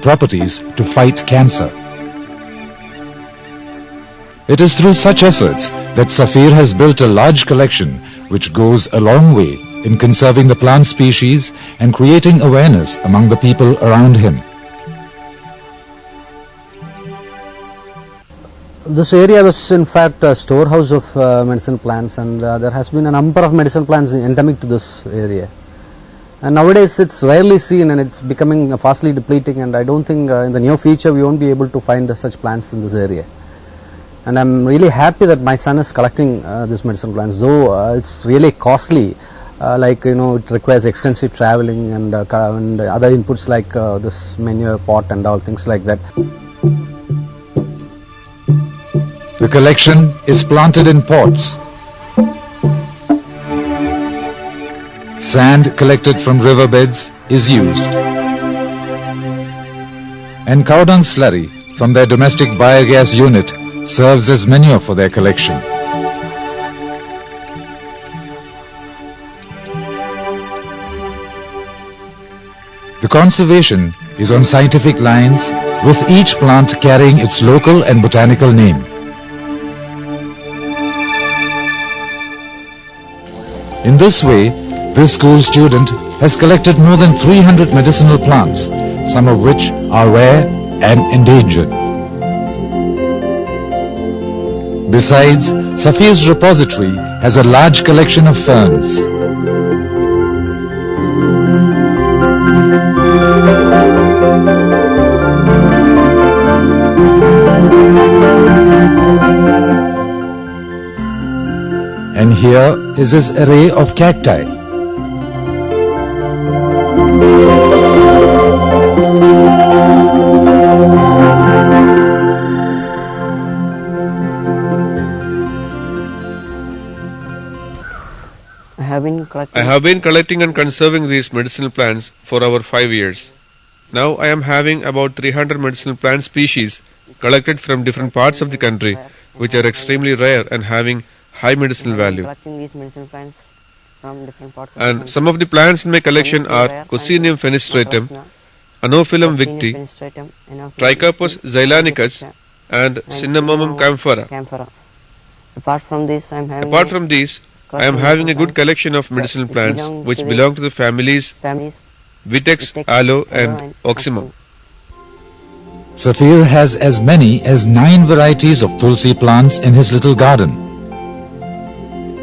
properties to fight cancer. It is through such efforts that Safir has built a large collection which goes a long way in conserving the plant species and creating awareness among the people around him. This area was in fact a storehouse of medicinal plants, and there has been a number of medicinal plants endemic to this area. And nowadays it's rarely seen and it's becoming fastly depleting, and I don't think in the near future we won't be able to find such plants in this area. And I'm really happy that my son is collecting these medicinal plants, though it's really costly. It requires extensive traveling and other inputs like this manure pot and all things like that. The collection is planted in pots. Sand collected from riverbeds is used. And cow dung slurry from their domestic biogas unit serves as manure for their collection. The conservation is on scientific lines, with each plant carrying its local and botanical name. In this way, this school student has collected more than 300 medicinal plants, some of which are rare and endangered. Besides, Safir's repository has a large collection of ferns. And here is his array of cacti. I have been collecting and conserving these medicinal plants for over 5 years. Now I am having about 300 medicinal plant species collected from different parts of the country, which are extremely rare and having high medicinal value. And some of the plants in my collection are Cocinium fenestratum, Anophyllum victi, Tricarpus xylanicus, and Cinnamomum camphora. Apart from these, I am having a good collection of medicinal plants which belong to the families Vitex, Aloe and Oxymum. Safir has as many as 9 varieties of tulsi plants in his little garden,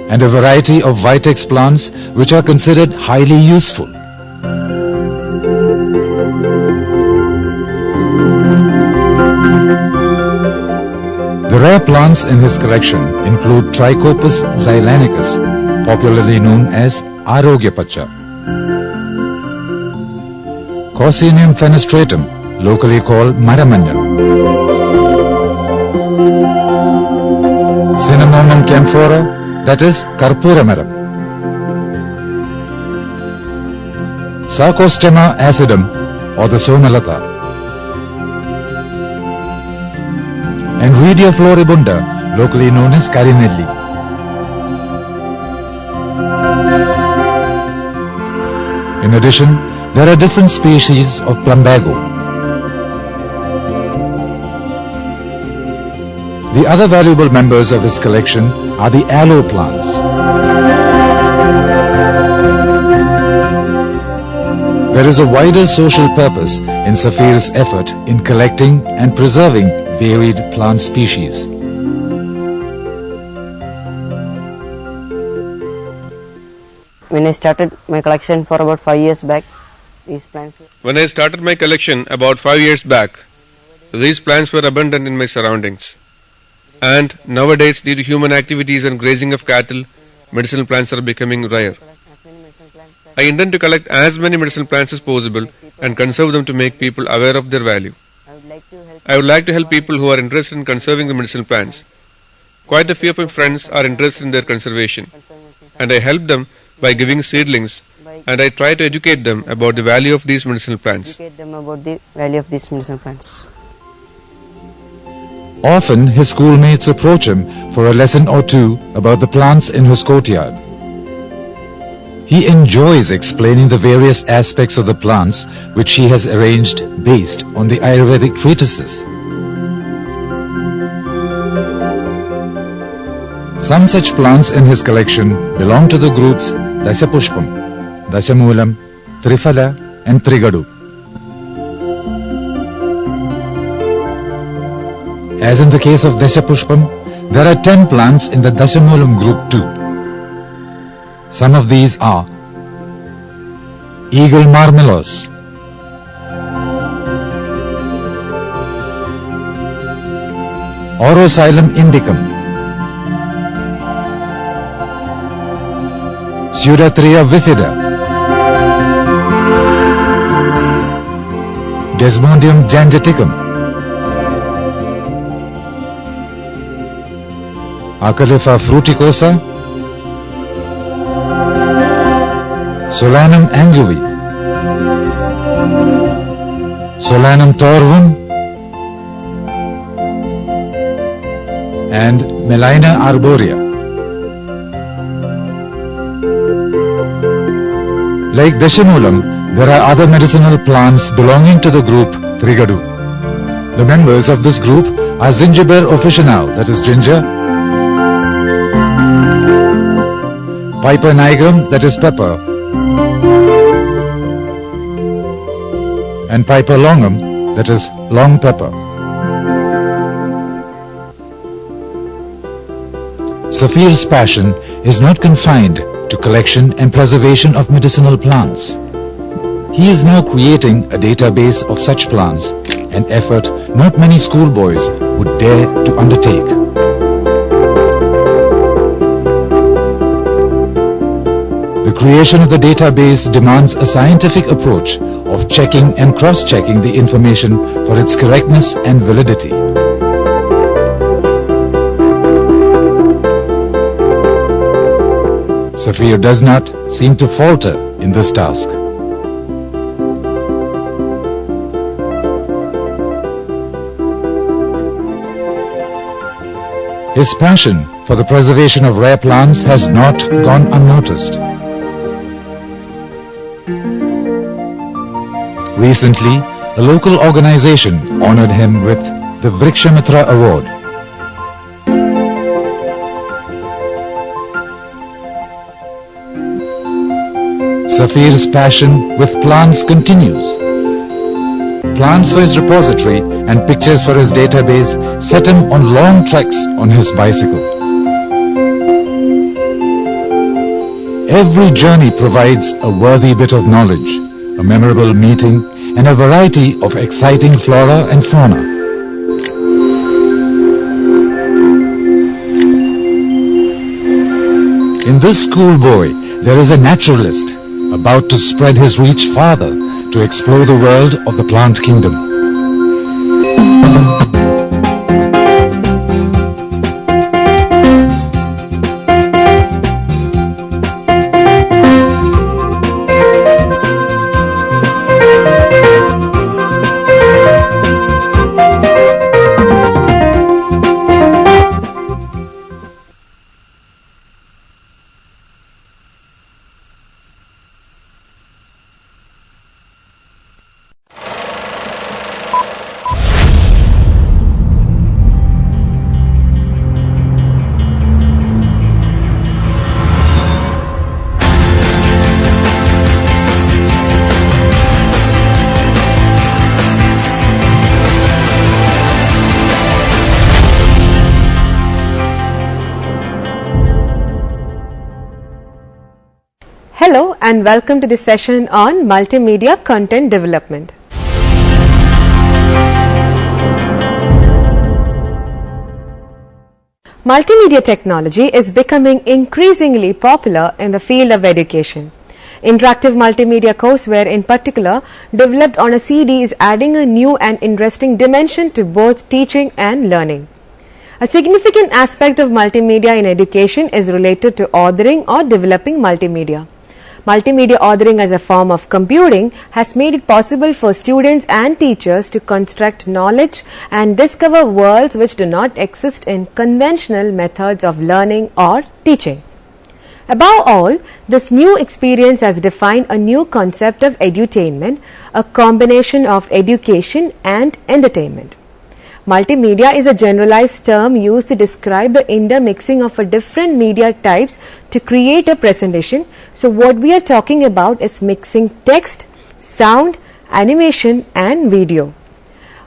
and a variety of Vitex plants which are considered highly useful. The rare plants in his collection include Tricarpus xylanicus, popularly known as Arogyapacha, Cocinium fenestratum, locally called Maramanya, Cinnamomum camphora, that is Karpura Maram, Sarcostema acidum, or the Somalata, and Redia floribunda, locally known as Karinelli. In addition, there are different species of plumbago. The other valuable members of his collection are the aloe plants. There is a wider social purpose in Safir's effort in collecting and preserving varied plant species. When I started my collection for about 5 years back, these plants were abundant in my surroundings. And nowadays, due to human activities and grazing of cattle, medicinal plants are becoming rare. I intend to collect as many medicinal plants as possible and conserve them to make people aware of their value. I would like to help people who are interested in conserving the medicinal plants. Quite a few of my friends are interested in their conservation, and I help them by giving seedlings, and I try to educate them about the value of these medicinal plants. Often his schoolmates approach him for a lesson or two about the plants in his courtyard. He enjoys explaining the various aspects of the plants which he has arranged based on the Ayurvedic treatises. Some such plants in his collection belong to the groups Dashapushpam, Dashamulam, Trifala and Trigadu. As in the case of Dashapushpam, there are 10 plants in the Dashamulam group too. Some of these are Eagle Marmelos, Orosilum indicum, Pseudatria viscida, Desmondium jangeticum, Acalypha fruticosa, Solanum angui, Solanum torvum and Melina arborea. Like Dashamulam, there are other medicinal plants belonging to the group Trigadu. The members of this group are Zingiber officinale, that is ginger, Piper nigrum, that is pepper, and Piper longum, that is long pepper. Safir's passion is not confined to collection and preservation of medicinal plants. He is now creating a database of such plants, an effort not many schoolboys would dare to undertake. The creation of the database demands a scientific approach of checking and cross-checking the information for its correctness and validity. Safir does not seem to falter in this task. His passion for the preservation of rare plants has not gone unnoticed. Recently, a local organization honored him with the Vrikshamitra Award. Safir's passion with plants continues. Plans for his repository and pictures for his database set him on long treks on his bicycle. Every journey provides a worthy bit of knowledge, a memorable meeting, and a variety of exciting flora and fauna. In this schoolboy, there is a naturalist about to spread his reach farther to explore the world of the plant kingdom. Hello and welcome to the session on multimedia content development. Multimedia technology is becoming increasingly popular in the field of education. Interactive multimedia courseware in particular, developed on a CD, is adding a new and interesting dimension to both teaching and learning. A significant aspect of multimedia in education is related to authoring or developing multimedia. Multimedia authoring as a form of computing has made it possible for students and teachers to construct knowledge and discover worlds which do not exist in conventional methods of learning or teaching. Above all, this new experience has defined a new concept of edutainment, a combination of education and entertainment. Multimedia is a generalized term used to describe the intermixing of different media types to create a presentation. So what we are talking about is mixing text, sound, animation and video.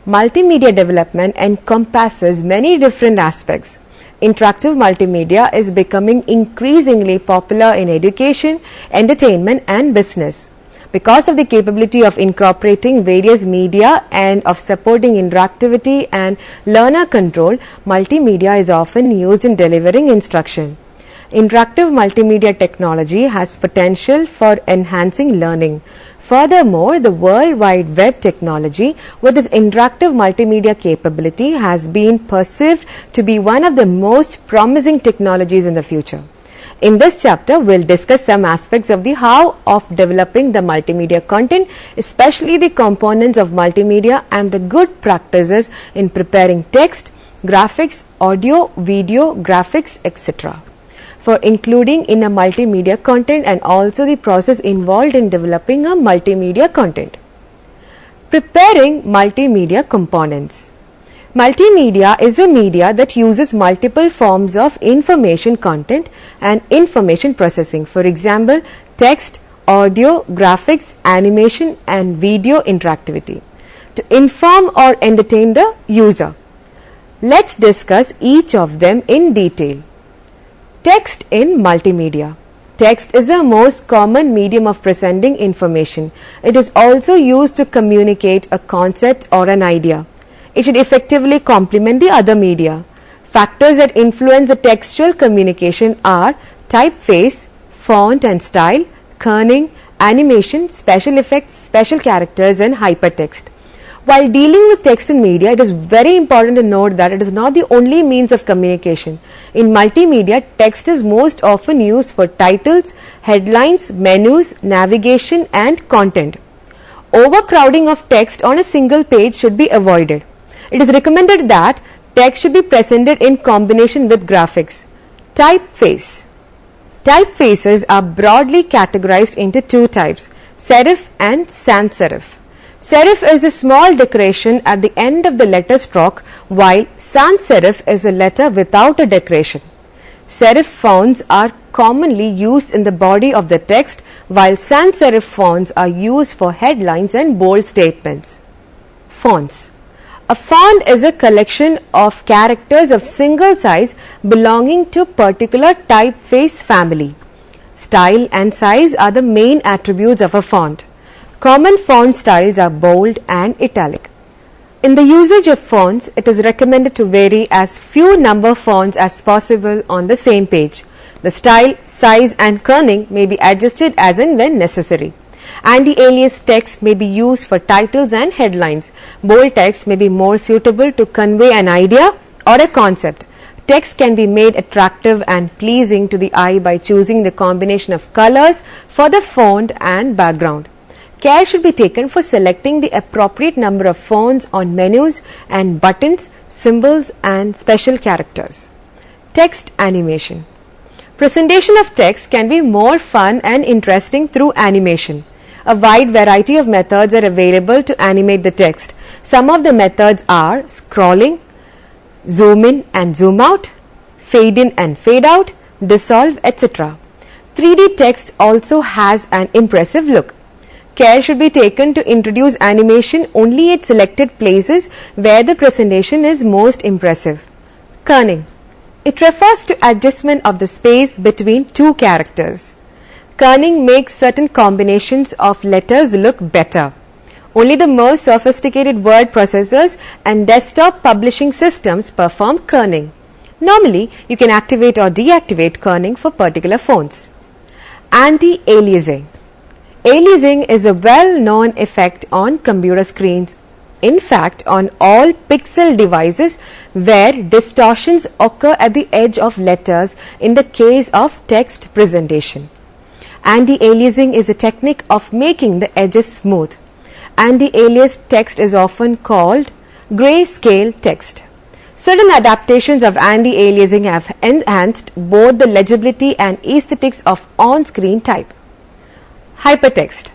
Multimedia development encompasses many different aspects. Interactive multimedia is becoming increasingly popular in education, entertainment and business. Because of the capability of incorporating various media and of supporting interactivity and learner control, multimedia is often used in delivering instruction. Interactive multimedia technology has potential for enhancing learning. Furthermore, the World Wide Web technology with its interactive multimedia capability has been perceived to be one of the most promising technologies in the future. In this chapter, we will discuss some aspects of the how of developing the multimedia content, especially the components of multimedia and the good practices in preparing text, graphics, audio, video, graphics, etc. for including in a multimedia content and also the process involved in developing a multimedia content. Preparing multimedia components. Multimedia is a media that uses multiple forms of information content and information processing. For example, text, audio, graphics, animation and video interactivity to inform or entertain the user. Let's discuss each of them in detail. Text in multimedia. Text is the most common medium of presenting information. It is also used to communicate a concept or an idea. It should effectively complement the other media. Factors that influence the textual communication are typeface, font and style, kerning, animation, special effects, special characters and hypertext. While dealing with text in media, it is very important to note that it is not the only means of communication. In multimedia, text is most often used for titles, headlines, menus, navigation and content. Overcrowding of text on a single page should be avoided. It is recommended that text should be presented in combination with graphics. Typeface. Typefaces are broadly categorized into two types, serif and sans serif. Serif is a small decoration at the end of the letter stroke, while sans serif is a letter without a decoration. Serif fonts are commonly used in the body of the text, while sans serif fonts are used for headlines and bold statements. Fonts. A font is a collection of characters of single size belonging to particular typeface family. Style and size are the main attributes of a font. Common font styles are bold and italic. In the usage of fonts, it is recommended to vary as few number fonts as possible on the same page. The style, size and kerning may be adjusted as and when necessary. Anti-alias text may be used for titles and headlines. Bold text may be more suitable to convey an idea or a concept. Text can be made attractive and pleasing to the eye by choosing the combination of colors for the font and background. Care should be taken for selecting the appropriate number of fonts on menus and buttons, symbols and special characters. Text animation. Presentation of text can be more fun and interesting through animation. A wide variety of methods are available to animate the text. Some of the methods are scrolling, zoom in and zoom out, fade in and fade out, dissolve, etc. 3D text also has an impressive look. Care should be taken to introduce animation only at selected places where the presentation is most impressive. Kerning. It refers to adjustment of the space between two characters. Kerning makes certain combinations of letters look better. Only the most sophisticated word processors and desktop publishing systems perform kerning. Normally, you can activate or deactivate kerning for particular fonts. Anti-aliasing. Aliasing is a well-known effect on computer screens. In fact, on all Pixel devices where distortions occur at the edge of letters in the case of text presentation. Anti-aliasing is a technique of making the edges smooth. Anti-alias text is often called grayscale text. Certain adaptations of anti-aliasing have enhanced both the legibility and aesthetics of on-screen type. Hypertext.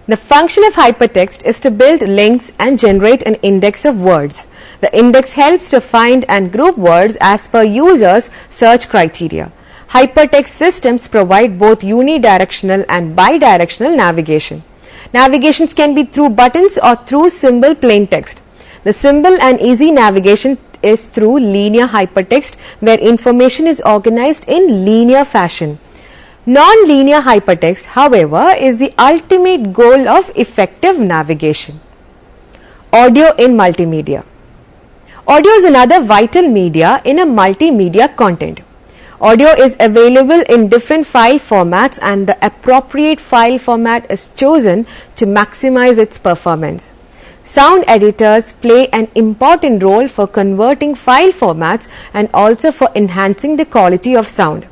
The function of hypertext is to build links and generate an index of words. The index helps to find and group words as per users' search criteria. Hypertext systems provide both unidirectional and bidirectional navigation. Navigations can be through buttons or through symbol plain text. The simple and easy navigation is through linear hypertext, where information is organized in linear fashion. Non-linear hypertext, however, is the ultimate goal of effective navigation. Audio in multimedia. Audio is another vital media in a multimedia content. Audio is available in different file formats, and the appropriate file format is chosen to maximize its performance. Sound editors play an important role for converting file formats and also for enhancing the quality of sound.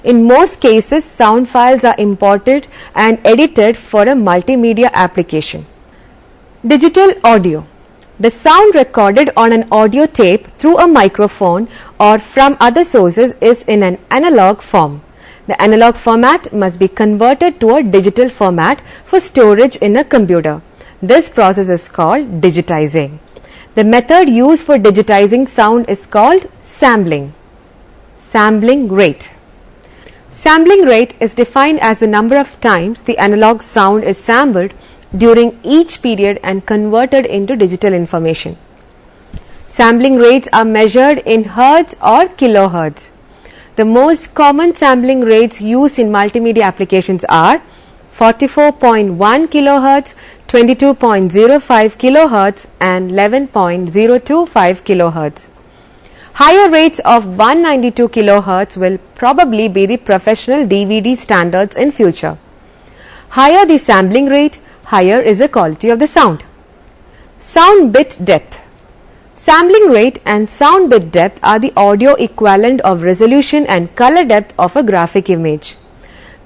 In most cases, sound files are imported and edited for a multimedia application. Digital audio. The sound recorded on an audio tape through a microphone or from other sources is in an analog form. The analog format must be converted to a digital format for storage in a computer. This process is called digitizing. The method used for digitizing sound is called sampling. Sampling rate. Sampling rate is defined as the number of times the analog sound is sampled during each period and converted into digital information. Sampling rates are measured in hertz or kilohertz. The most common sampling rates used in multimedia applications are 44.1 kilohertz, 22.05 kilohertz and 11.025 kilohertz. Higher rates of 192 kilohertz will probably be the professional DVD standards in future. Higher the sampling rate, higher is the quality of the sound. Sound bit depth. Sampling rate and sound bit depth are the audio equivalent of resolution and color depth of a graphic image.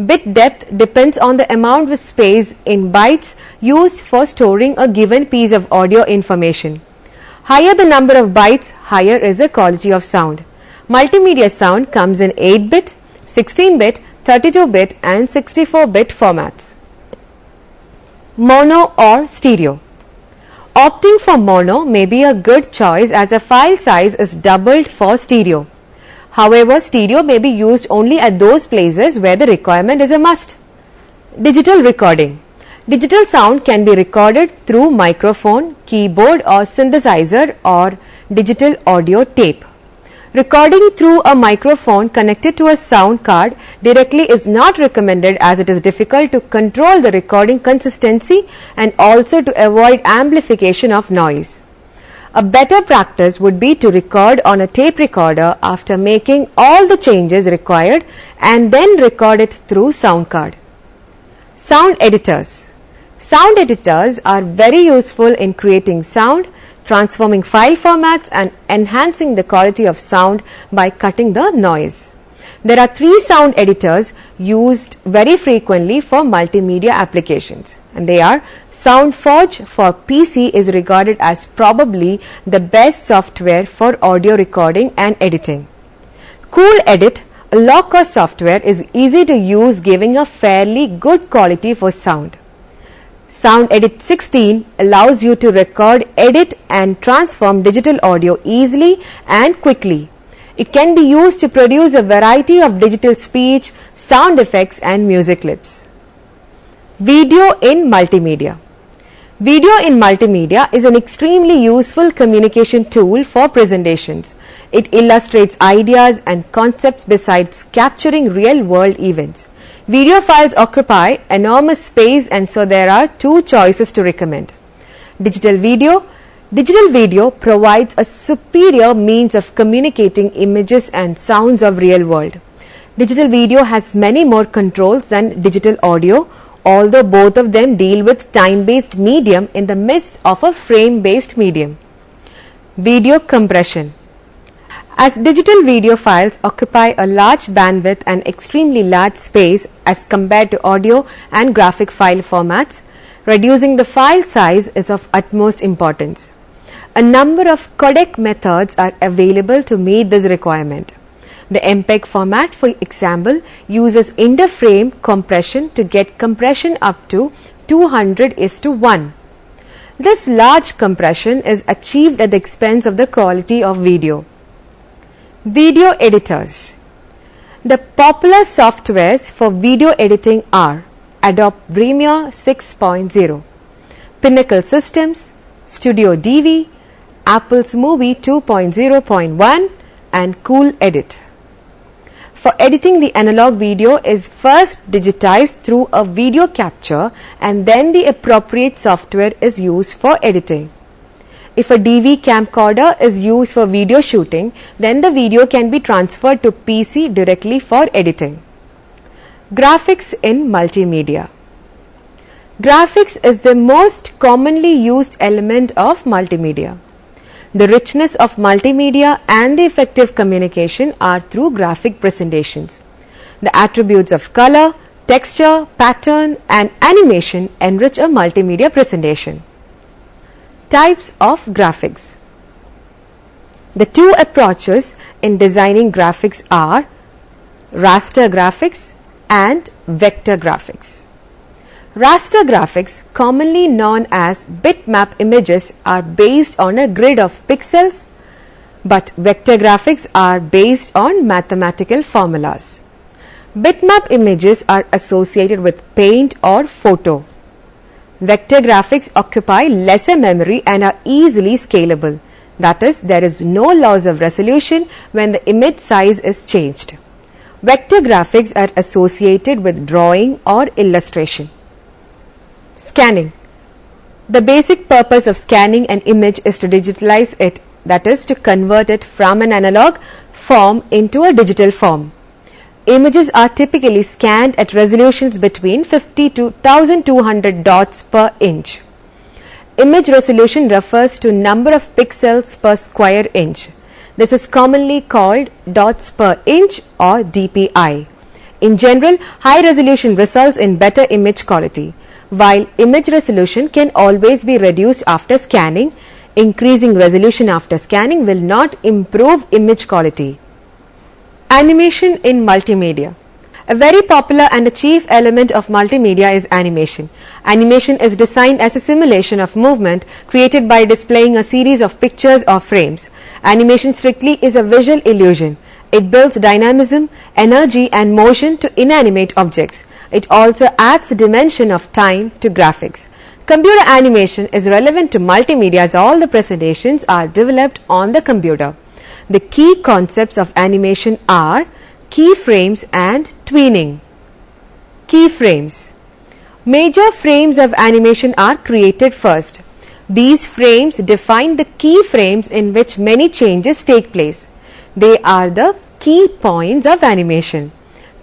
Bit depth depends on the amount of space in bytes used for storing a given piece of audio information. Higher the number of bytes, higher is the quality of sound. Multimedia sound comes in 8-bit, 16-bit, 32-bit and 64-bit formats. Mono or stereo. Opting for mono may be a good choice as the file size is doubled for stereo. However, stereo may be used only at those places where the requirement is a must. Digital recording. Digital sound can be recorded through microphone, keyboard or synthesizer or digital audio tape. Recording through a microphone connected to a sound card directly is not recommended as it is difficult to control the recording consistency and also to avoid amplification of noise. A better practice would be to record on a tape recorder after making all the changes required and then record it through sound card. Sound editors. Sound editors are very useful in creating sound, transforming file formats and enhancing the quality of sound by cutting the noise. There are 3 sound editors used very frequently for multimedia applications, and they are SoundForge for PC is regarded as probably the best software for audio recording and editing. Cool Edit, a low-cost software, is easy to use, giving a fairly good quality for sound. Sound Edit 16 allows you to record, edit and transform digital audio easily and quickly. It can be used to produce a variety of digital speech, sound effects and music clips. Video in multimedia. Video in multimedia is an extremely useful communication tool for presentations. It illustrates ideas and concepts besides capturing real-world events. Video files occupy enormous space, and so there are 2 choices to recommend. Digital video. Digital video provides a superior means of communicating images and sounds of real world. Digital video has many more controls than digital audio, although both of them deal with time-based medium in the midst of a frame-based medium. Video compression. As digital video files occupy a large bandwidth and extremely large space as compared to audio and graphic file formats, reducing the file size is of utmost importance. A number of codec methods are available to meet this requirement. The MPEG format, for example, uses interframe compression to get compression up to 200:1. This large compression is achieved at the expense of the quality of video. Video editors. The popular softwares for video editing are Adobe Premiere 6.0, Pinnacle Systems, Studio DV, Apple's Movie 2.0.1 and Cool Edit. For editing, the analog video is first digitized through a video capture and then the appropriate software is used for editing. If a DV camcorder is used for video shooting, then the video can be transferred to PC directly for editing. Graphics in multimedia. Graphics is the most commonly used element of multimedia. The richness of multimedia and the effective communication are through graphic presentations. The attributes of color, texture, pattern and animation enrich a multimedia presentation. Types of graphics. The two approaches in designing graphics are raster graphics and vector graphics. Raster graphics, commonly known as bitmap images, are based on a grid of pixels, but vector graphics are based on mathematical formulas. Bitmap images are associated with paint or photo. Vector graphics occupy lesser memory and are easily scalable. That is, there is no loss of resolution when the image size is changed. Vector graphics are associated with drawing or illustration. Scanning. The basic purpose of scanning an image is to digitalize it, that is, to convert it from an analog form into a digital form. Images are typically scanned at resolutions between 50 to 1200 dots per inch. Image resolution refers to number of pixels per square inch. This is commonly called dots per inch or DPI. In general, high resolution results in better image quality. While image resolution can always be reduced after scanning, increasing resolution after scanning will not improve image quality. Animation in multimedia. A very popular and a chief element of multimedia is animation. Animation is designed as a simulation of movement created by displaying a series of pictures or frames. Animation strictly is a visual illusion. It builds dynamism, energy and motion to inanimate objects. It also adds a dimension of time to graphics. Computer animation is relevant to multimedia as all the presentations are developed on the computer. The key concepts of animation are keyframes and tweening. Keyframes. Major frames of animation are created first. These frames define the keyframes in which many changes take place. They are the key points of animation.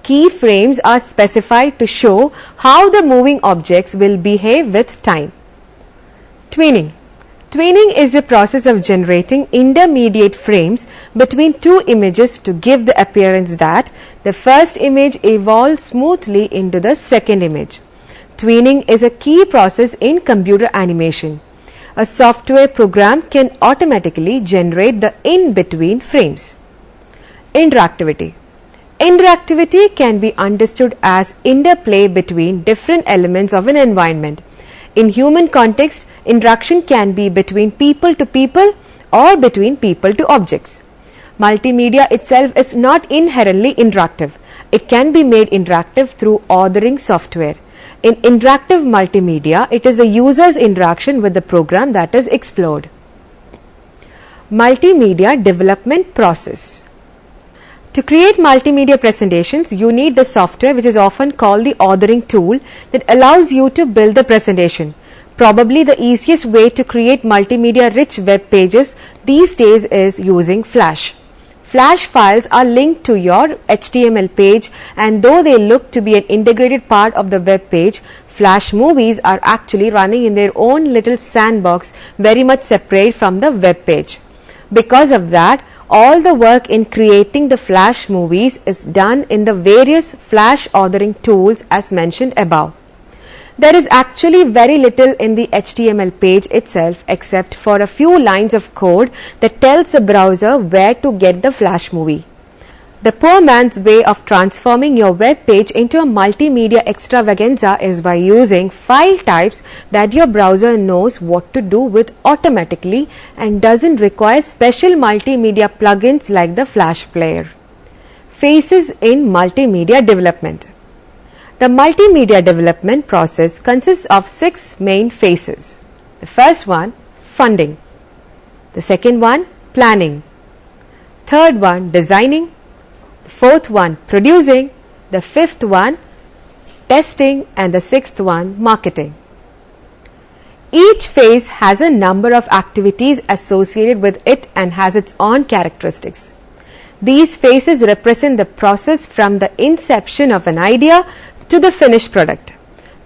Keyframes are specified to show how the moving objects will behave with time. Tweening. Tweening is a process of generating intermediate frames between two images to give the appearance that the first image evolves smoothly into the second image. Tweening is a key process in computer animation. A software program can automatically generate the in-between frames. Interactivity. Interactivity can be understood as interplay between different elements of an environment. In human context, interaction can be between people to people or between people to objects. Multimedia itself is not inherently interactive. It can be made interactive through authoring software. In interactive multimedia, it is a user's interaction with the program that is explored. Multimedia development process. To create multimedia presentations, you need the software which is often called the authoring tool that allows you to build the presentation. Probably the easiest way to create multimedia rich web pages these days is using Flash. Flash files are linked to your HTML page, and though they look to be an integrated part of the web page, Flash movies are actually running in their own little sandbox very much separate from the web page. Because of that, all the work in creating the Flash movies is done in the various Flash authoring tools as mentioned above. There is actually very little in the HTML page itself except for a few lines of code that tells the browser where to get the Flash movie. The poor man's way of transforming your web page into a multimedia extravaganza is by using file types that your browser knows what to do with automatically and doesn't require special multimedia plugins like the Flash player. Phases in multimedia development. The multimedia development process consists of 6 main phases. The first one, funding. The second one, planning. Third one, designing. The fourth one, producing. The fifth one, testing. And the sixth one, marketing. Each phase has a number of activities associated with it and has its own characteristics. These phases represent the process from the inception of an idea to the finished product.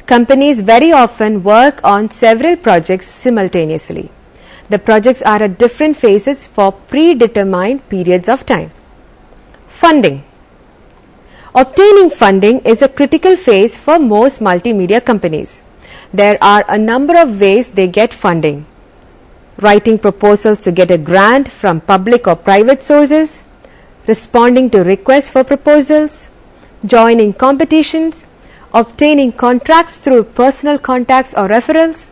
Companies very often work on several projects simultaneously. The projects are at different phases for predetermined periods of time. Funding. Obtaining funding is a critical phase for most multimedia companies. There are a number of ways they get funding. Writing proposals to get a grant from public or private sources, responding to requests for proposals, joining competitions, obtaining contracts through personal contacts or referrals,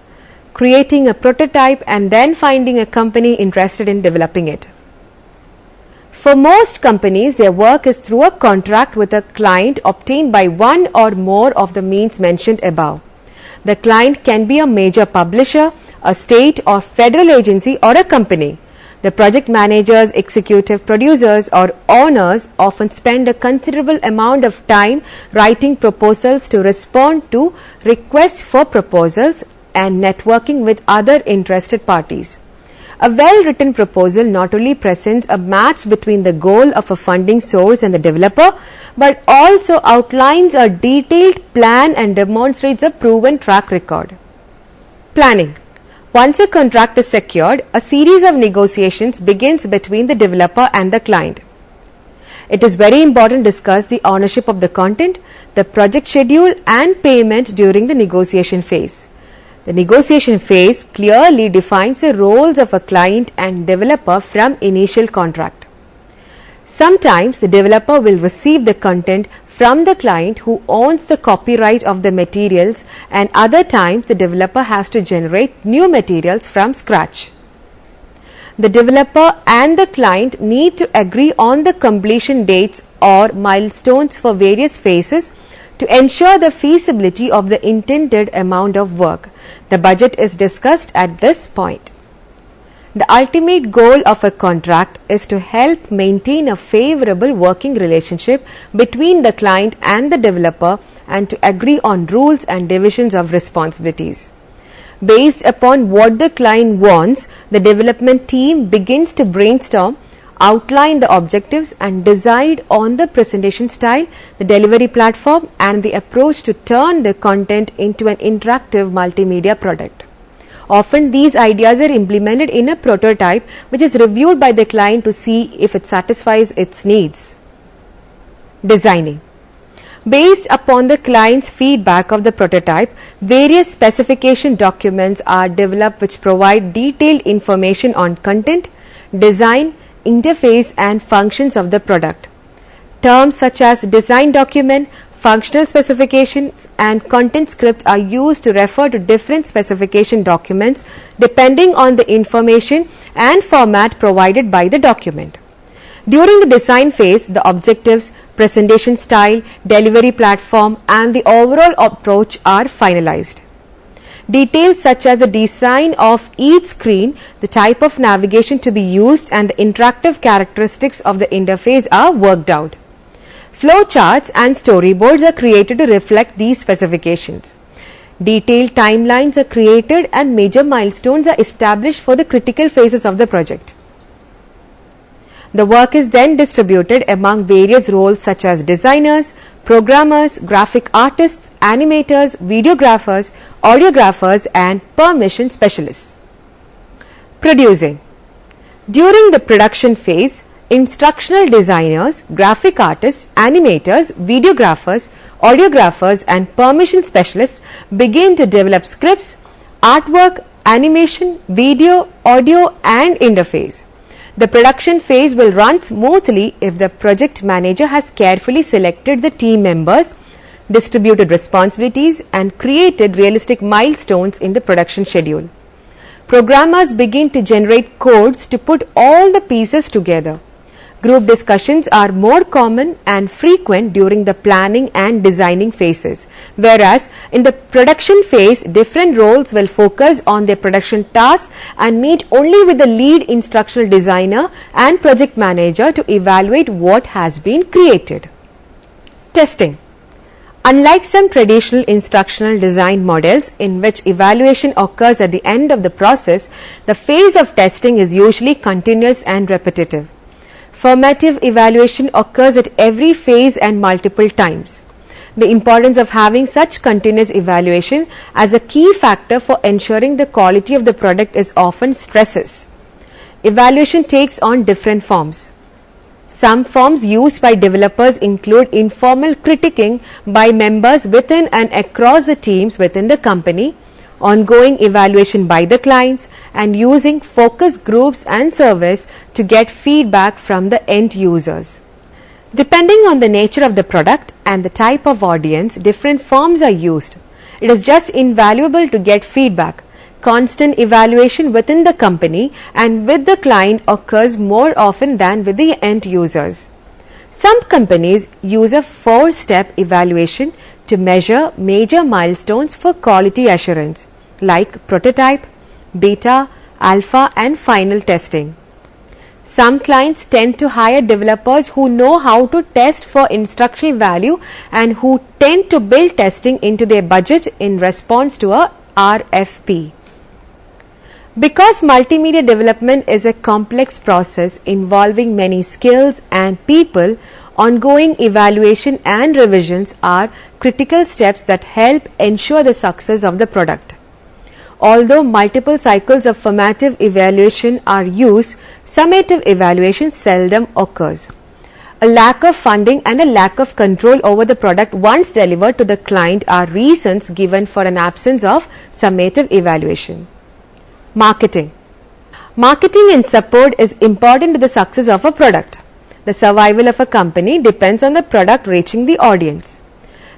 creating a prototype and then finding a company interested in developing it. For most companies, their work is through a contract with a client obtained by one or more of the means mentioned above. The client can be a major publisher, a state or federal agency, or a company. The project managers, executive producers, or owners often spend a considerable amount of time writing proposals to respond to requests for proposals and networking with other interested parties. A well-written proposal not only presents a match between the goal of a funding source and the developer, but also outlines a detailed plan and demonstrates a proven track record. Planning. Once a contract is secured, a series of negotiations begins between the developer and the client. It is very important to discuss the ownership of the content, the project schedule, and payment during the negotiation phase. The negotiation phase clearly defines the roles of a client and developer from initial contract. Sometimes the developer will receive the content from the client who owns the copyright of the materials, and other times the developer has to generate new materials from scratch. The developer and the client need to agree on the completion dates or milestones for various phases to ensure the feasibility of the intended amount of work. The budget is discussed at this point. The ultimate goal of a contract is to help maintain a favorable working relationship between the client and the developer and to agree on rules and divisions of responsibilities. Based upon what the client wants, the development team begins to brainstorm, outline the objectives, and decide on the presentation style, the delivery platform, and the approach to turn the content into an interactive multimedia product. Often these ideas are implemented in a prototype which is reviewed by the client to see if it satisfies its needs. Designing. Based upon the client's feedback of the prototype, various specification documents are developed which provide detailed information on content, design, interface, and functions of the product. Terms such as design document, functional specifications, and content script are used to refer to different specification documents depending on the information and format provided by the document. During the design phase, the objectives, presentation style, delivery platform, and the overall approach are finalized. Details such as the design of each screen, the type of navigation to be used, and the interactive characteristics of the interface are worked out. Flowcharts and storyboards are created to reflect these specifications. Detailed timelines are created and major milestones are established for the critical phases of the project. The work is then distributed among various roles such as designers, programmers, graphic artists, animators, videographers, audiographers, and permission specialists. Producing. During the production phase, instructional designers, graphic artists, animators, videographers, Audiographers and permission specialists begin to develop scripts, artwork, animation, video, audio and interface. The production phase will run smoothly if the project manager has carefully selected the team members, distributed responsibilities and created realistic milestones in the production schedule. Programmers begin to generate codes to put all the pieces together. Group discussions are more common and frequent during the planning and designing phases, whereas in the production phase, different roles will focus on their production tasks and meet only with the lead instructional designer and project manager to evaluate what has been created. Testing. Unlike some traditional instructional design models in which evaluation occurs at the end of the process, the phase of testing is usually continuous and repetitive. Formative evaluation occurs at every phase and multiple times. The importance of having such continuous evaluation as a key factor for ensuring the quality of the product is often stresses. Evaluation takes on different forms. Some forms used by developers include informal critiquing by members within and across the teams within the company, ongoing evaluation by the clients, and using focus groups and surveys to get feedback from the end users. Depending on the nature of the product and the type of audience, different forms are used. It is just invaluable to get feedback. Constant evaluation within the company and with the client occurs more often than with the end users. Some companies use a 4-step evaluation to measure major milestones for quality assurance, like prototype, beta, alpha and final testing. Some clients tend to hire developers who know how to test for instructional value and who tend to build testing into their budget in response to a RFP. Because multimedia development is a complex process involving many skills and people, ongoing evaluation and revisions are critical steps that help ensure the success of the product. Although multiple cycles of formative evaluation are used, summative evaluation seldom occurs. A lack of funding and a lack of control over the product once delivered to the client are reasons given for an absence of summative evaluation. Marketing. Marketing and support is important to the success of a product. The survival of a company depends on the product reaching the audience.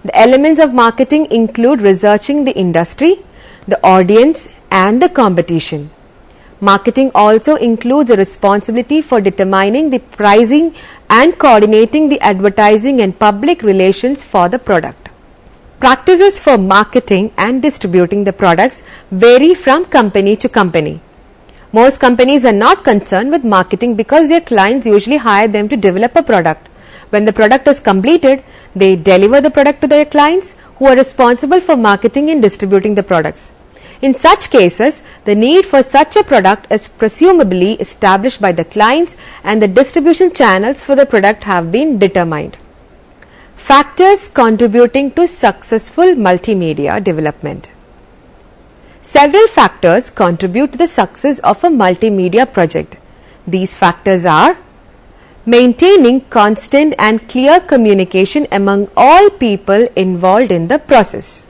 The elements of marketing include researching the industry, the audience and the competition. Marketing also includes a responsibility for determining the pricing and coordinating the advertising and public relations for the product. Practices for marketing and distributing the products vary from company to company. Most companies are not concerned with marketing because their clients usually hire them to develop a product. When the product is completed, they deliver the product to their clients who are responsible for marketing and distributing the products. In such cases, the need for such a product is presumably established by the clients and the distribution channels for the product have been determined. Factors contributing to successful multimedia development. Several factors contribute to the success of a multimedia project. These factors are maintaining constant and clear communication among all people involved in the process,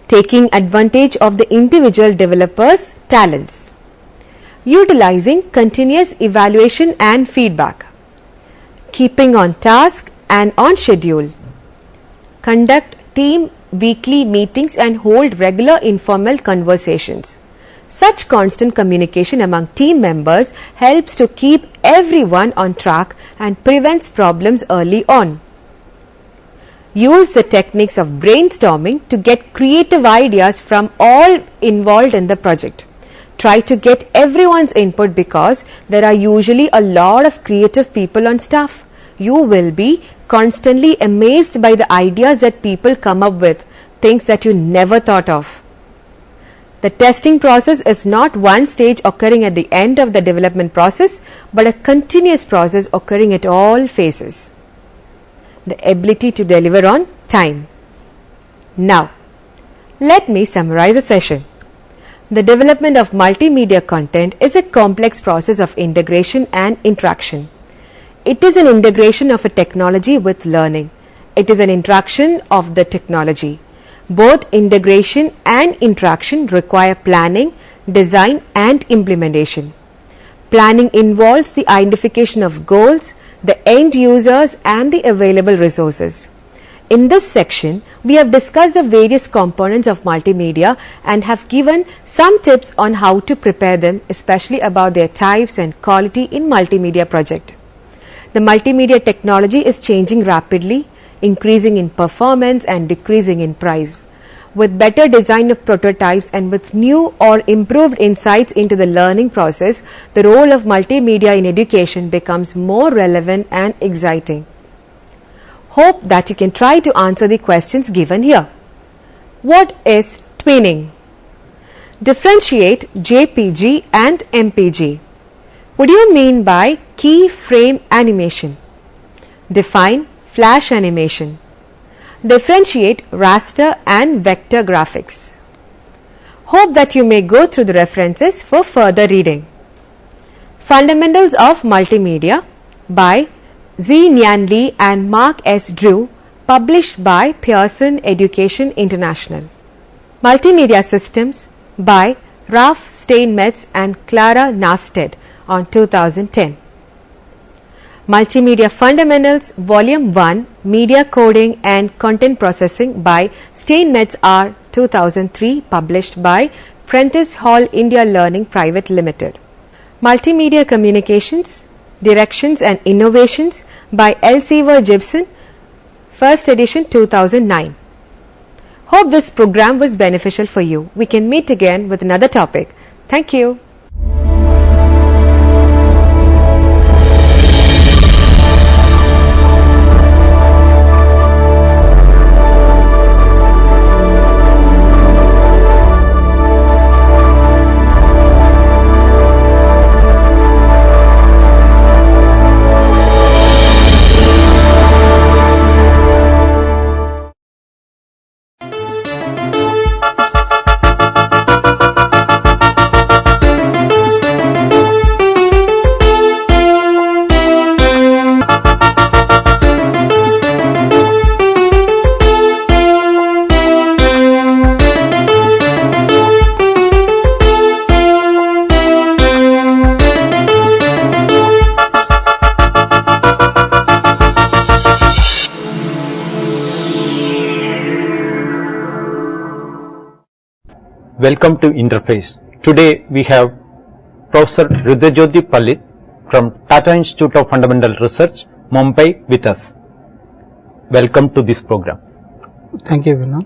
taking advantage of the individual developer's talents, utilizing continuous evaluation and feedback, keeping on task and on schedule, conduct team weekly meetings and hold regular informal conversations. Such constant communication among team members helps to keep everyone on track and prevents problems early on. Use the techniques of brainstorming to get creative ideas from all involved in the project. Try to get everyone's input because there are usually a lot of creative people on staff. You will be constantly amazed by the ideas that people come up with, things that you never thought of. The testing process is not one stage occurring at the end of the development process, but a continuous process occurring at all phases. The ability to deliver on time. Now, let me summarize the session. The development of multimedia content is a complex process of integration and interaction. It is an integration of a technology with learning. it is an interaction of the technology. Both integration and interaction require planning, design and implementation. Planning involves the identification of goals, the end users and the available resources. In this section, we have discussed the various components of multimedia and have given some tips on how to prepare them, especially about their types and quality in multimedia project. The multimedia technology is changing rapidly, increasing in performance and decreasing in price. With better design of prototypes and with new or improved insights into the learning process, the role of multimedia in education becomes more relevant and exciting. Hope that you can try to answer the questions given here. What is twinning? Differentiate JPG and MPG. What do you mean by keyframe animation? Define flash animation. Differentiate raster and vector graphics. Hope that you may go through the references for further reading. Fundamentals of Multimedia by Z. Nyan Lee and Mark S. Drew, published by Pearson Education International. Multimedia Systems by Ralph Steinmetz and Clara Nasted on 2010. Multimedia Fundamentals Volume 1 Media Coding and Content Processing by Steinmetz R. 2003, published by Prentice Hall India Learning Private Limited. Multimedia Communications Directions and Innovations by L. Seaver Gibson, first edition 2009. Hope this program was beneficial for you. We can meet again with another topic. Thank you. Welcome to Interface. Today we have Professor Rudrajyoti Pallit from Tata Institute of Fundamental Research, Mumbai with us. Welcome to this program. Thank you, Vinod.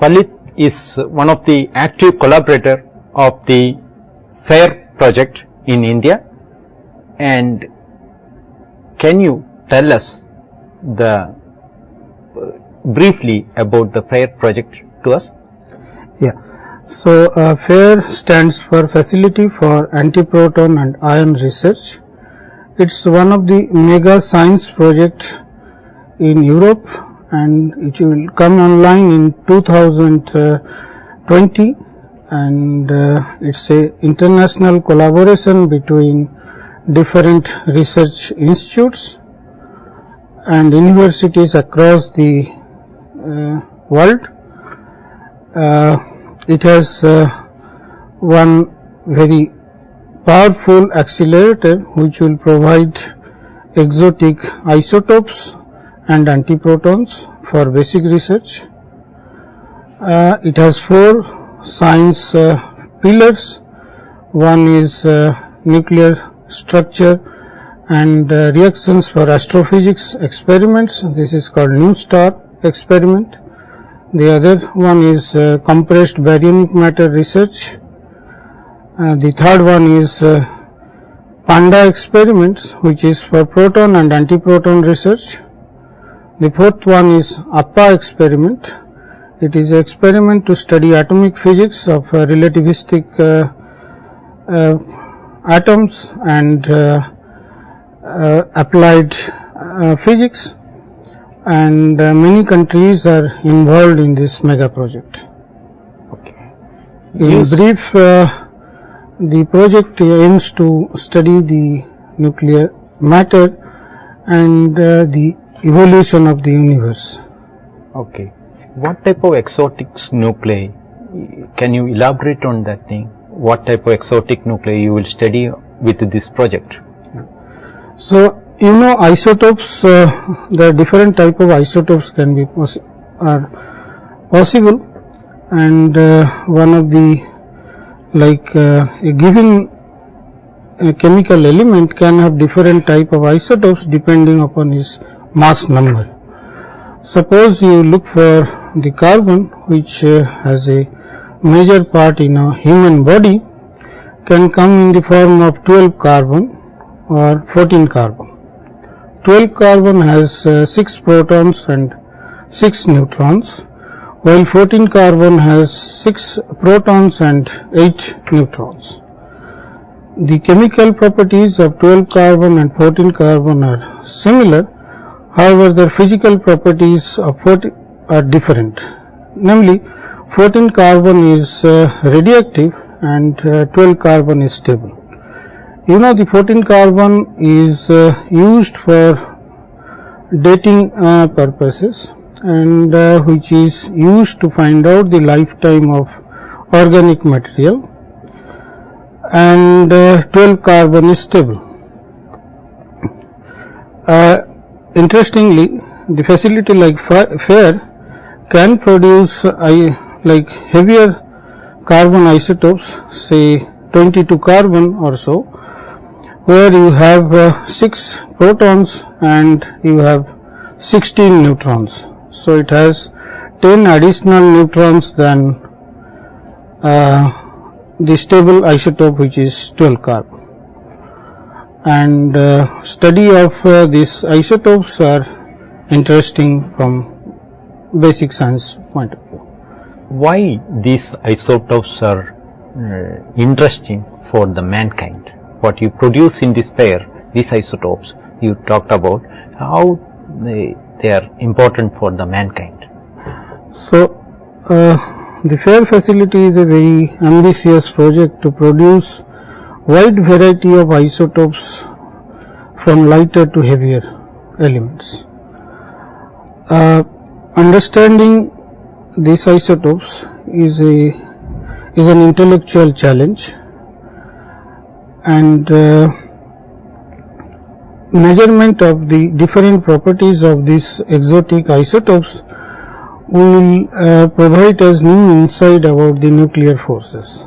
Pallit is one of the active collaborator of the FAIR project in India, and can you tell us briefly about the FAIR project to us? Yeah. So, FAIR stands for Facility for Antiproton and Ion Research. It's one of the mega science projects in Europe, and it will come online in 2020, and it's a international collaboration between different research institutes and universities across the world. It has one very powerful accelerator which will provide exotic isotopes and antiprotons for basic research. It has 4 science pillars. One is nuclear structure and reactions for astrophysics experiments. This is called New Star experiment. The other one is compressed baryonic matter research. The third one is PANDA experiments, which is for proton and antiproton research. The fourth one is APPA experiment. It is an experiment to study atomic physics of relativistic atoms and applied physics. And many countries are involved in this mega project. Okay. In brief, the project aims to study the nuclear matter and the evolution of the universe. Okay. What type of exotic nuclei? Can you elaborate on that thing? What type of exotic nuclei you will study with this project? So, you know, isotopes, there are different type of isotopes can be possible, and one of the, like a given chemical element can have different type of isotopes depending upon its mass number. Suppose you look for the carbon, which has a major part in a human body, can come in the form of 12 carbon or 14 carbon. 12 carbon has 6 protons and 6 neutrons, while 14 carbon has 6 protons and 8 neutrons. The chemical properties of 12 carbon and 14 carbon are similar, however, their physical properties of 14 are different. Namely, 14 carbon is radioactive and 12 carbon is stable. You know, the 14 carbon is used for dating purposes, and which is used to find out the lifetime of organic material, and 12 carbon is stable. Interestingly, the facility like FAIR can produce like heavier carbon isotopes, say 22 carbon or so, where you have 6 protons and you have 16 neutrons. So, it has 10 additional neutrons than the stable isotope, which is 12 carbon. And study of these isotopes are interesting from basic science point of view. Why these isotopes are interesting for the mankind? What you produce in this pair, these isotopes you talked about, how they are important for the mankind. So, the FAIR facility is a very ambitious project to produce wide variety of isotopes from lighter to heavier elements. Understanding these isotopes is an intellectual challenge, and measurement of the different properties of these exotic isotopes will provide us new insight about the nuclear forces.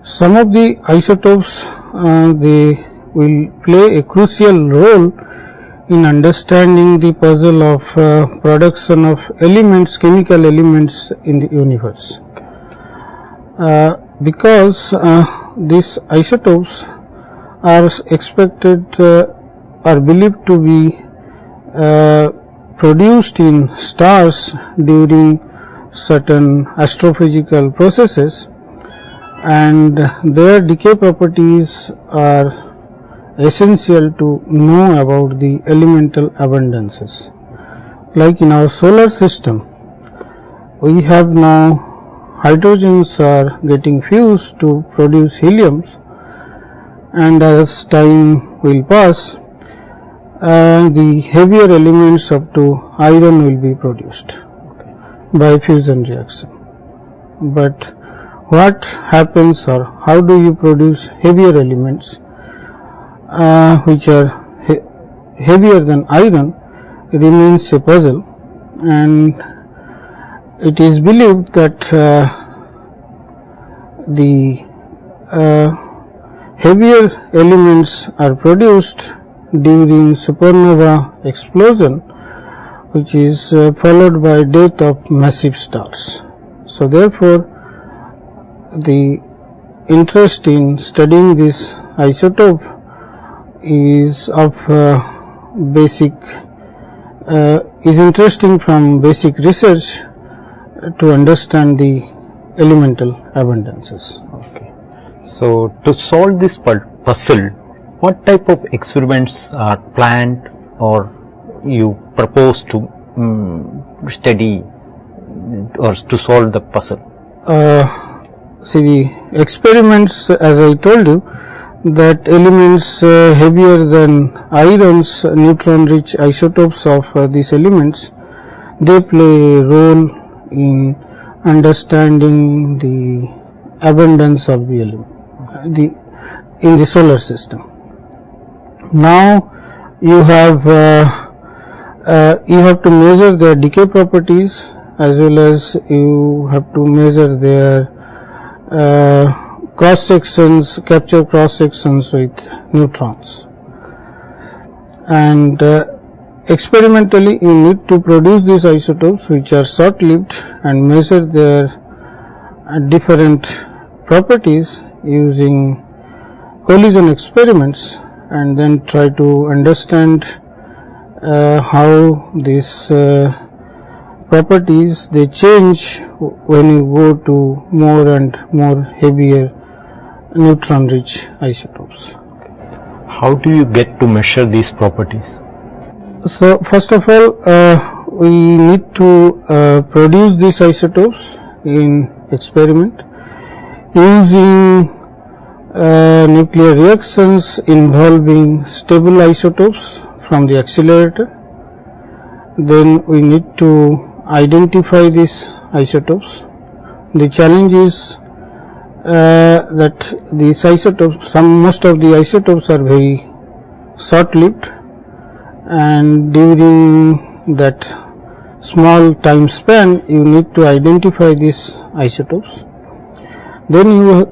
Some of the isotopes they will play a crucial role in understanding the puzzle of production of elements, chemical elements in the universe. Because these isotopes are expected are believed to be produced in stars during certain astrophysical processes, and their decay properties are essential to know about the elemental abundances. Like in our solar system, we have now hydrogens are getting fused to produce heliums, and as time will pass, the heavier elements up to iron will be produced by fusion reaction. But what happens, or how do you produce heavier elements which are heavier than iron, remains a puzzle, and it is believed that the heavier elements are produced during supernova explosion, which is followed by death of massive stars. So, therefore, the interest in studying this isotope is of is interesting from basic research to understand the elemental abundances. Okay. So, to solve this puzzle, what type of experiments are planned or you propose to study or to solve the puzzle? See, the experiments, as I told you, that elements heavier than irons, neutron rich isotopes of these elements, they play a role in understanding the abundance of the element in the solar system. Now you have to measure their decay properties, as well as you have to measure their cross sections, capture cross sections with neutrons, and experimentally you need to produce these isotopes which are short lived and measure their different properties using collision experiments, and then try to understand how these properties they change when you go to more and more heavier neutron rich isotopes. How do you get to measure these properties? So first of all, we need to produce these isotopes in experiment using nuclear reactions involving stable isotopes from the accelerator. Then we need to identify these isotopes. The challenge is that these isotopes, most of the isotopes are very short lived, and during that small time span you need to identify these isotopes. Then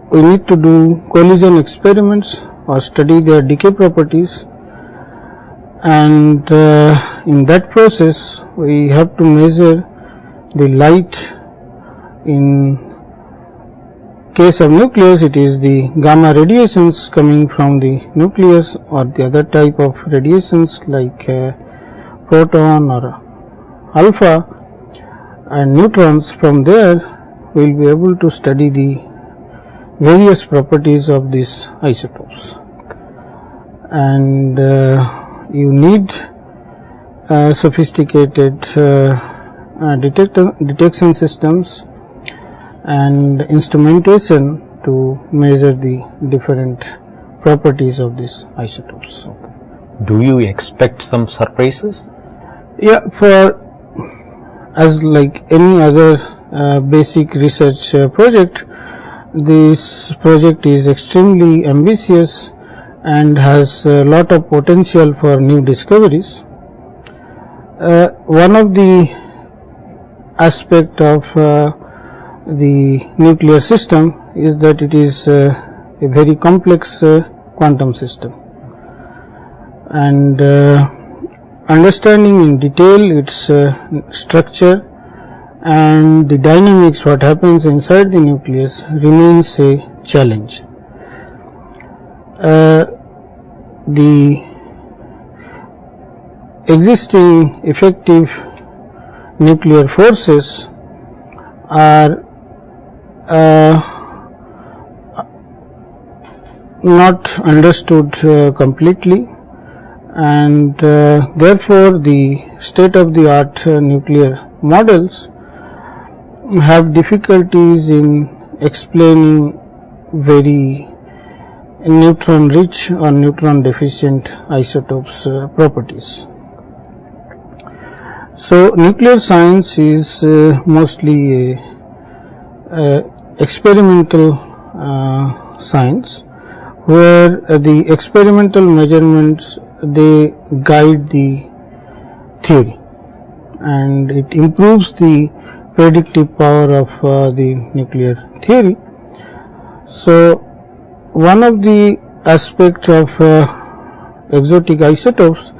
we need to do collision experiments or study their decay properties, and in that process we have to measure the light. In case of nucleus, it is the gamma radiations coming from the nucleus, or the other type of radiations like proton or alpha, and neutrons. From there we will be able to study the various properties of these isotopes, and you need sophisticated detection systems and instrumentation to measure the different properties of these isotopes. Do you expect some surprises? Yeah, as like any other basic research project, this project is extremely ambitious and has a lot of potential for new discoveries. One of the aspect of the nuclear system is that it is a very complex quantum system, and understanding in detail its structure and the dynamics, what happens inside the nucleus, remains a challenge. The existing effective nuclear forces are not understood completely, and therefore the state of the art nuclear models have difficulties in explaining very neutron rich or neutron deficient isotopes properties. So nuclear science is mostly a experimental science, where the experimental measurements they guide the theory, and it improves the predictive power of the nuclear theory. So one of the aspects of exotic isotopes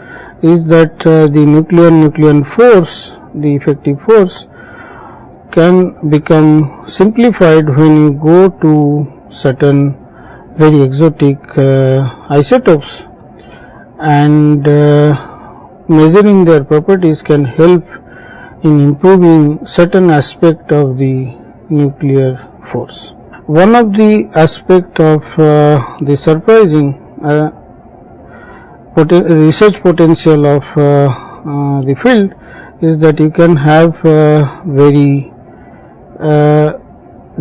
is that the nuclear force, the effective force, can become simplified when you go to certain very exotic isotopes, and measuring their properties can help in improving certain aspect of the nuclear force. One of the aspect of the surprising research potential of the field is that you can have very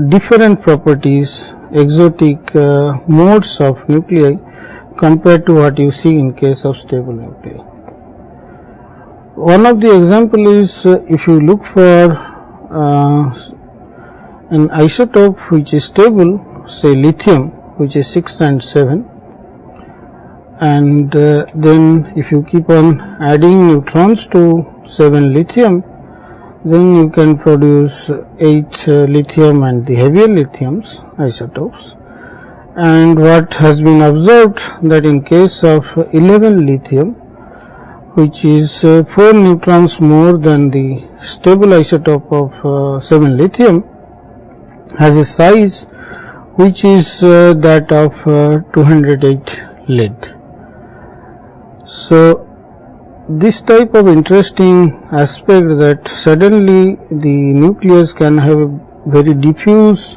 different properties exotic modes of nuclei compared to what you see in case of stable nuclei. One of the example is if you look for an isotope which is stable, say lithium, which is 6 and 7, and then if you keep on adding neutrons to 7 lithium, then you can produce 8 lithium and the heavier lithiums isotopes. And what has been observed that in case of 11 lithium, which is 4 neutrons more than the stable isotope of 7 lithium, has a size which is that of 208 lead. So this type of interesting aspect that suddenly the nucleus can have a very diffuse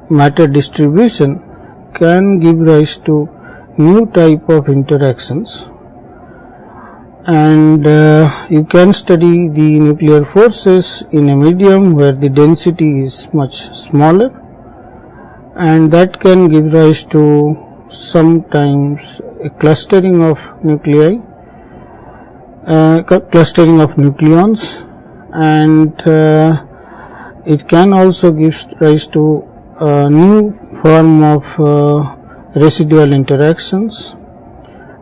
matter distribution can give rise to new type of interactions, and you can study the nuclear forces in a medium where the density is much smaller, and that can give rise to sometimes a clustering of nuclei, clustering of nucleons, and it can also give rise to a new form of residual interactions,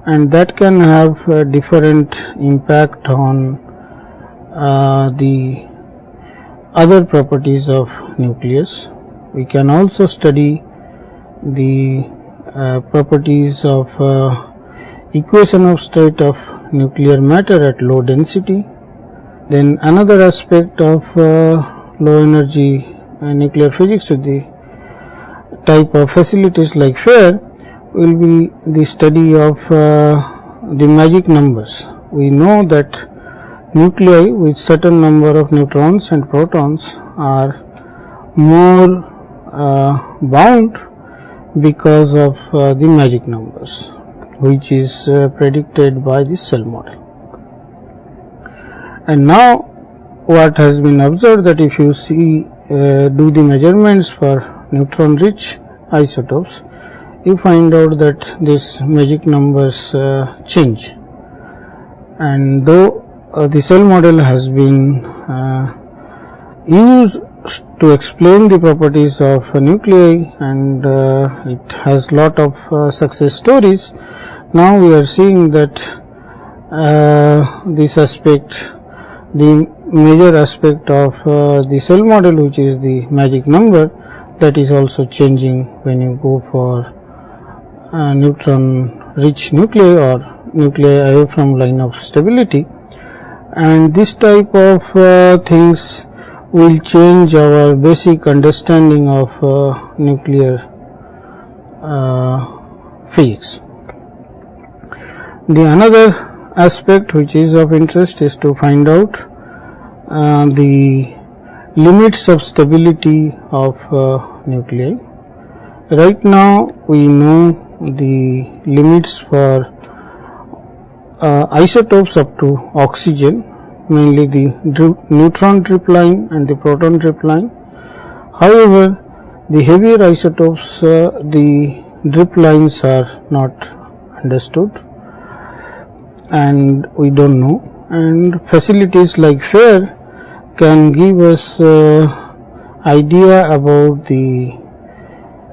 and that can have a different impact on the other properties of nucleus. We can also study the properties of equation of state of nuclear matter at low density. Then another aspect of low energy nuclear physics with the type of facilities like FAIR will be the study of the magic numbers. We know that nuclei with certain number of neutrons and protons are more bound because of the magic numbers, which is predicted by the cell model. And now what has been observed that if you see do the measurements for neutron rich isotopes, you find out that these magic numbers change, and though the cell model has been used to explain the properties of nuclei, and it has lot of success stories, now we are seeing that this aspect, the major aspect of the cell model, which is the magic number, that is also changing when you go for neutron rich nuclei or nuclei away from line of stability, and this type of things will change our basic understanding of nuclear physics. The another aspect which is of interest is to find out the limits of stability of nuclei. Right now we know the limits for isotopes up to oxygen, mainly the neutron drip line and the proton drip line. However, the heavier isotopes, the drip lines are not understood and we don't know, and facilities like FAIR can give us idea about the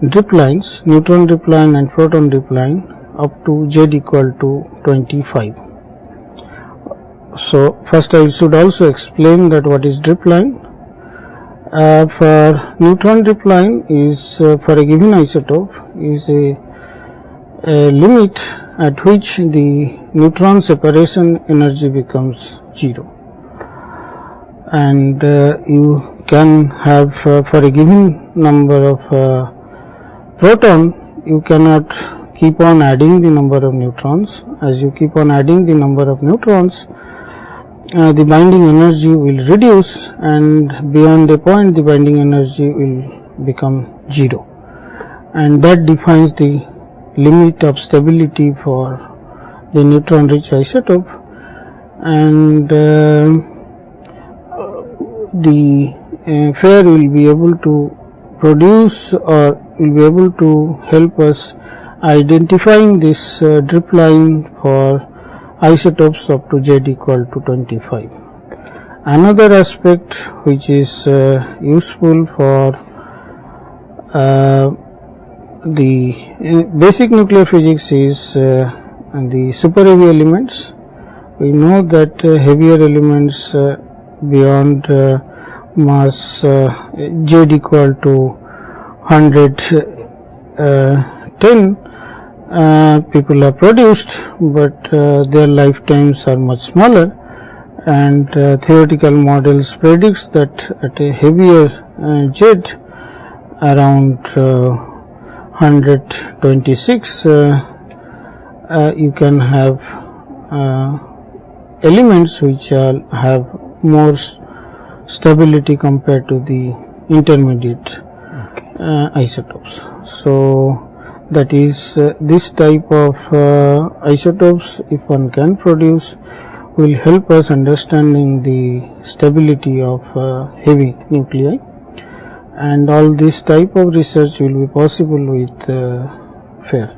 drip lines, neutron drip line and proton drip line up to Z equal to 25. So first I should also explain that what is drip line. For neutron drip line is for a given isotope is a limit at which the neutron separation energy becomes 0, and you can have for a given number of proton, you cannot keep on adding the number of neutrons. As you keep on adding the number of neutrons, the binding energy will reduce, and beyond a point the binding energy will become 0, and that defines the limit of stability for the neutron rich isotope. And the FAIR will be able to produce, or will be able to help us identifying this drip line for isotopes up to Z equal to 25. Another aspect which is useful for the basic nuclear physics is the super heavy elements. We know that heavier elements beyond mass Z equal to 110 people are produced, but their lifetimes are much smaller, and theoretical models predicts that at a heavier Z around 126 you can have elements which have more stability compared to the intermediate isotopes. So that is this type of isotopes, if one can produce, will help us understanding the stability of heavy nuclei, and all this type of research will be possible with FAIR.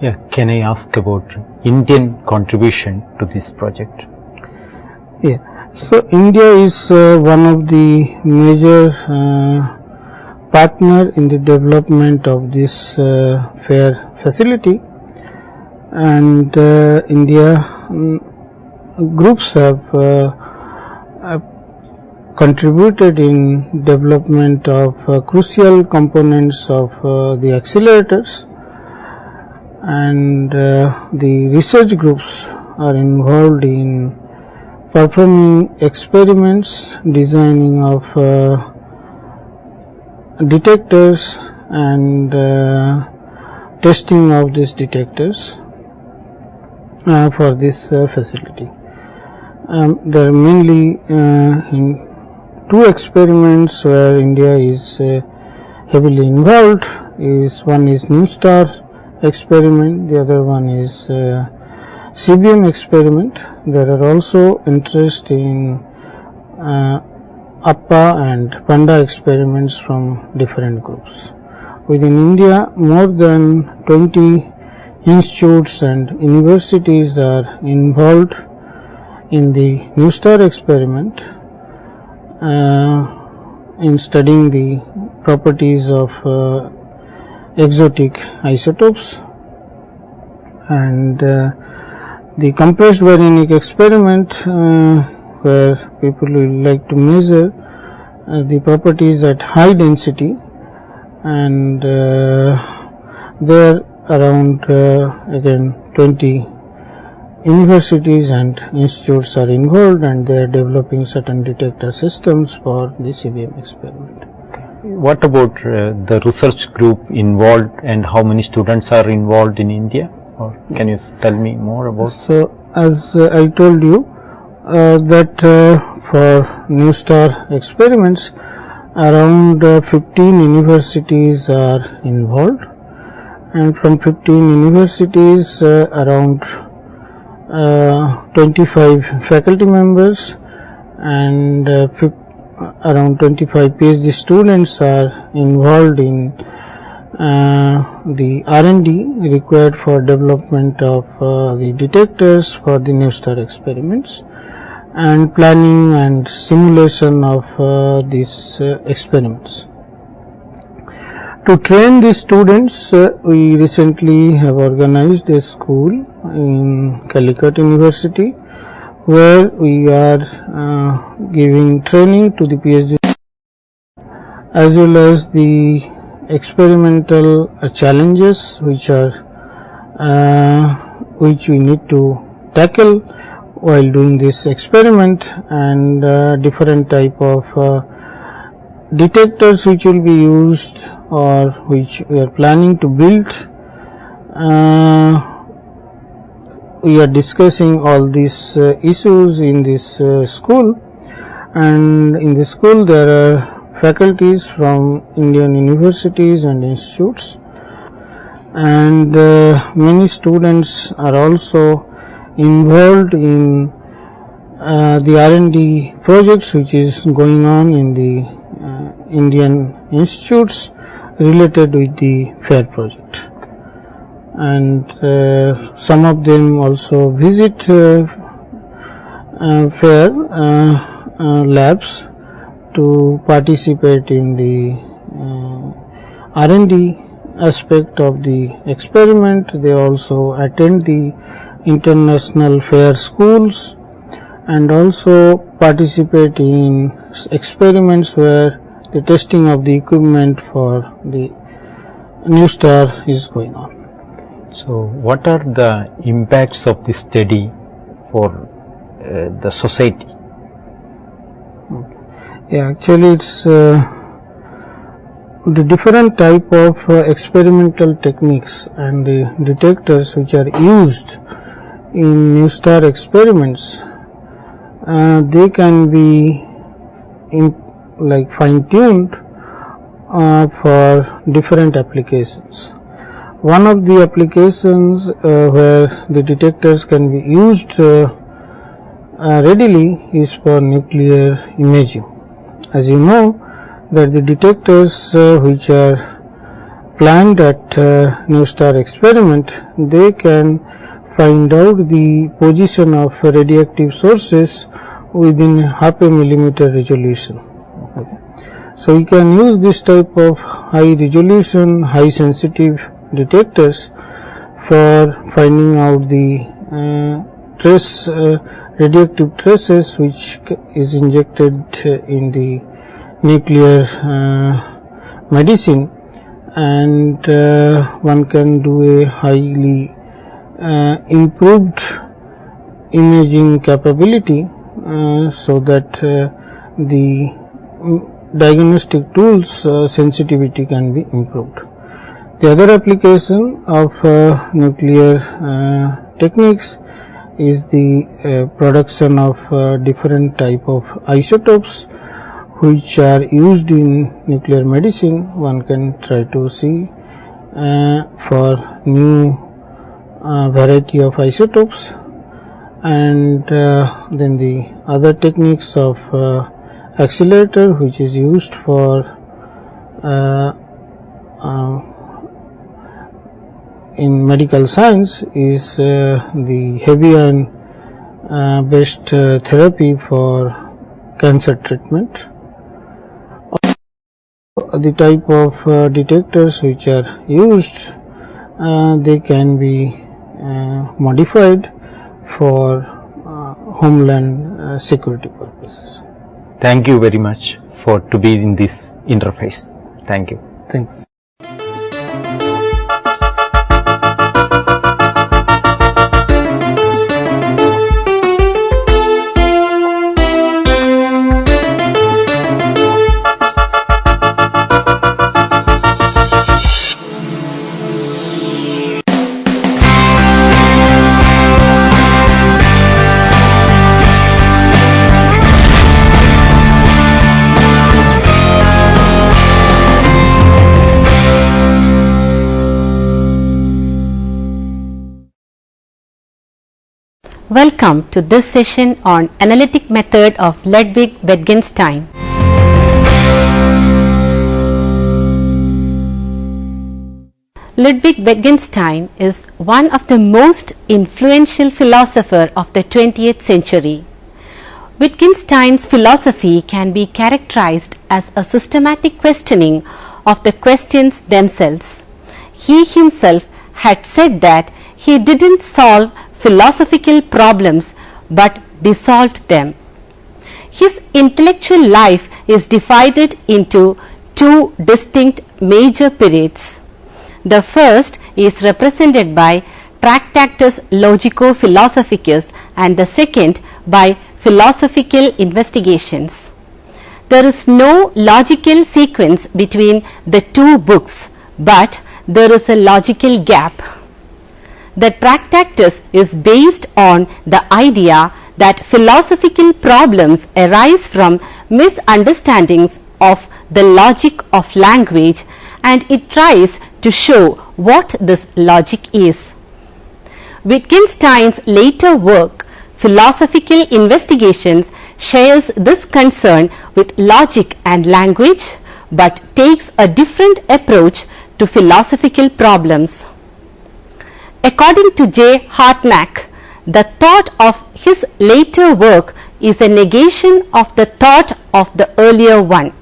Yeah, can I ask about Indian contribution to this project? Yeah, so India is one of the major partner in the development of this FAIR facility, and India groups have contributed in development of crucial components of the accelerators, and the research groups are involved in performing experiments, designing of detectors, and testing of these detectors for this facility. There are mainly in two experiments where India is heavily involved. One is New Star experiment, the other one is CBM experiment. There are also interest in APPA and PANDA experiments from different groups. Within India, more than 20 institutes and universities are involved in the New Star experiment in studying the properties of exotic isotopes, and the compressed baryonic experiment where people will like to measure the properties at high density, and there around again 20 universities and institutes are involved, and they are developing certain detector systems for the CBM experiment. What about the research group involved, and how many students are involved in India? Or can you tell me more about? So, as I told you that for New Star experiments, around 15 universities are involved, and from 15 universities around 25 faculty members and around 25 PhD students are involved in the R&D required for development of the detectors for the New Star experiments, and planning and simulation of these experiments. To train these students, we recently have organized a school in Calicut University, where we are giving training to the PhD as well as the experimental challenges which we need to tackle while doing this experiment, and different type of detectors which will be used or which we are planning to build. We are discussing all these issues in this school, and in this school there are faculties from Indian universities and institutes, and many students are also involved in the R&D projects which is going on in the Indian institutes related with the FAIR project, and some of them also visit FAIR labs to participate in the R&D aspect of the experiment. They also attend the international FAIR schools and also participate in experiments where the testing of the equipment for the new star is going on. So, what are the impacts of this study for the society? Yeah, actually it's the different type of experimental techniques and the detectors which are used in new star experiments, they can be like fine-tuned for different applications. One of the applications where the detectors can be used readily is for nuclear imaging. As you know that the detectors which are planned at new star experiment, they can find out the position of radioactive sources within half a millimeter resolution. Okay. So we can use this type of high resolution, high sensitive detectors for finding out the radioactive traces which is injected in the nuclear medicine, and one can do a highly improved imaging capability so that the diagnostic tools sensitivity can be improved. The other application of nuclear techniques is the production of different type of isotopes which are used in nuclear medicine. One can try to see for new variety of isotopes, and then the other techniques of accelerator which is used for in medical science is the heavy ion based therapy for cancer treatment. The type of detectors which are used, they can be modified for homeland security purposes. Thank you very much for to be in this interface. Thank you. Thanks. Welcome to this session on analytic method of Ludwig-Wittgenstein. Ludwig-Wittgenstein is one of the most influential philosophers of the 20th century. Wittgenstein's philosophy can be characterized as a systematic questioning of the questions themselves. He himself had said that he didn't solve philosophical problems but dissolved them. His intellectual life is divided into two distinct major periods. The first is represented by Tractatus Logico-Philosophicus and the second by Philosophical Investigations. There is no logical sequence between the two books, but there is a logical gap. The Tractatus is based on the idea that philosophical problems arise from misunderstandings of the logic of language, and it tries to show what this logic is. Wittgenstein's later work, Philosophical Investigations, shares this concern with logic and language, but takes a different approach to philosophical problems. According to J. Hartnack, the thought of his later work is a negation of the thought of the earlier one.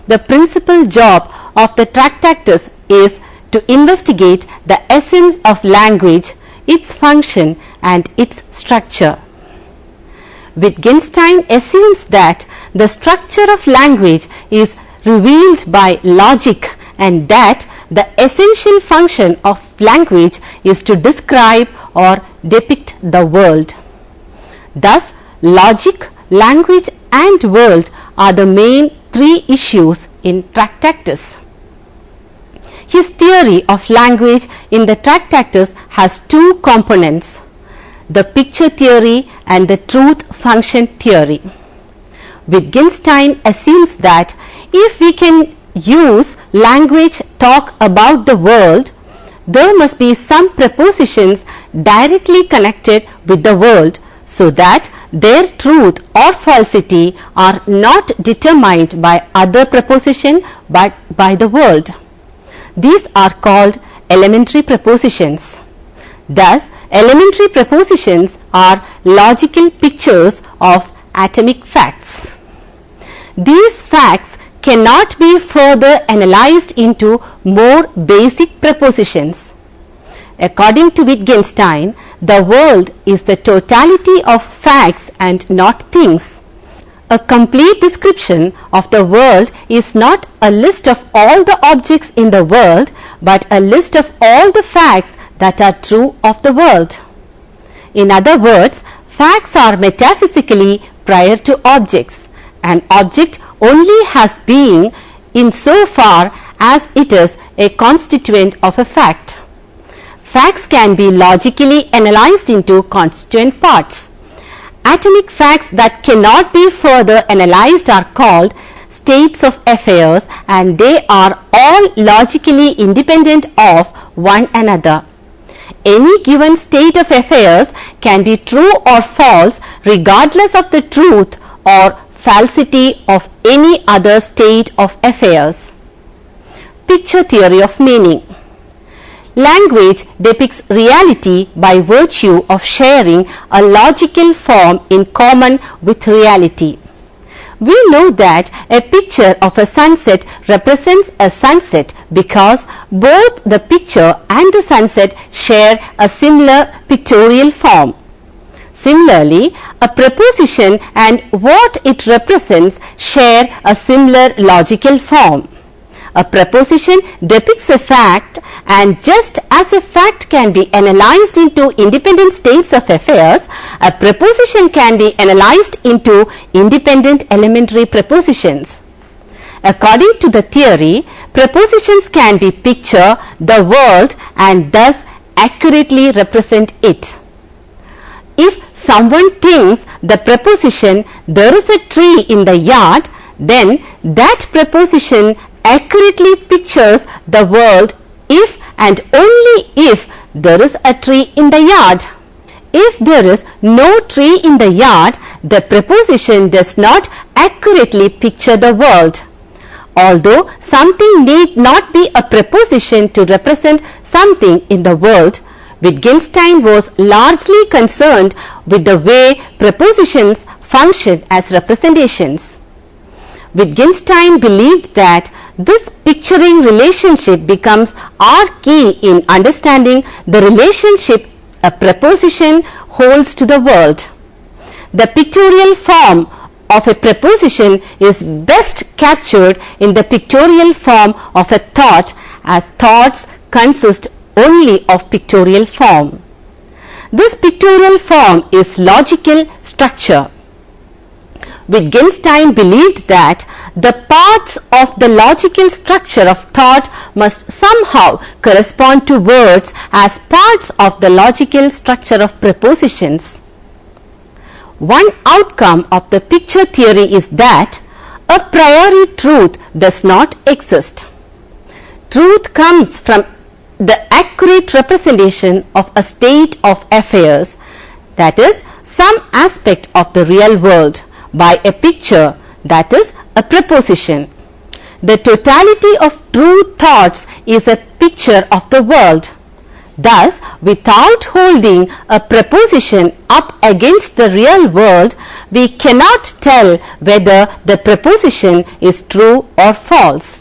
The principal job of the Tractatus is to investigate the essence of language, its function and its structure. Wittgenstein assumes that the structure of language is revealed by logic and that the essential function of language is to describe or depict the world. Thus, logic, language and world are the main three issues in Tractatus. His theory of language in the Tractatus has two components, the picture theory and the truth function theory. Wittgenstein assumes that if we can use language talk about the world, there must be some prepositions directly connected with the world so that their truth or falsity are not determined by other preposition but by the world. These are called elementary prepositions. Thus, elementary prepositions are logical pictures of atomic facts. These facts cannot be further analyzed into more basic prepositions. According to Wittgenstein, the world is the totality of facts and not things. A complete description of the world is not a list of all the objects in the world, but a list of all the facts that are true of the world. In other words, facts are metaphysically prior to objects. An object only has being in so far as it is a constituent of a fact. Facts can be logically analyzed into constituent parts. Atomic facts that cannot be further analyzed are called states of affairs, and they are all logically independent of one another. Any given state of affairs can be true or false regardless of the truth or falsity of any other state of affairs. Picture theory of meaning. Language depicts reality by virtue of sharing a logical form in common with reality. We know that a picture of a sunset represents a sunset because both the picture and the sunset share a similar pictorial form. Similarly, a preposition and what it represents share a similar logical form. A preposition depicts a fact, and just as a fact can be analyzed into independent states of affairs, a preposition can be analyzed into independent elementary prepositions. According to the theory, prepositions can be picture the world and thus accurately represent it. If someone thinks the preposition "there is a tree in the yard," then that preposition accurately pictures the world if and only if there is a tree in the yard. If there is no tree in the yard, the preposition does not accurately picture the world. Although something need not be a preposition to represent something in the world, Wittgenstein was largely concerned with the way prepositions function as representations. Wittgenstein believed that this picturing relationship becomes our key in understanding the relationship a preposition holds to the world. The pictorial form of a preposition is best captured in the pictorial form of a thought, as thoughts consist only of pictorial form. This pictorial form is logical structure. Wittgenstein believed that the parts of the logical structure of thought must somehow correspond to words as parts of the logical structure of prepositions. One outcome of the picture theory is that a priori truth does not exist. Truth comes from the accurate representation of a state of affairs, that is, some aspect of the real world, by a picture, that is, a preposition. The totality of true thoughts is a picture of the world. Thus, without holding a proposition up against the real world, we cannot tell whether the proposition is true or false.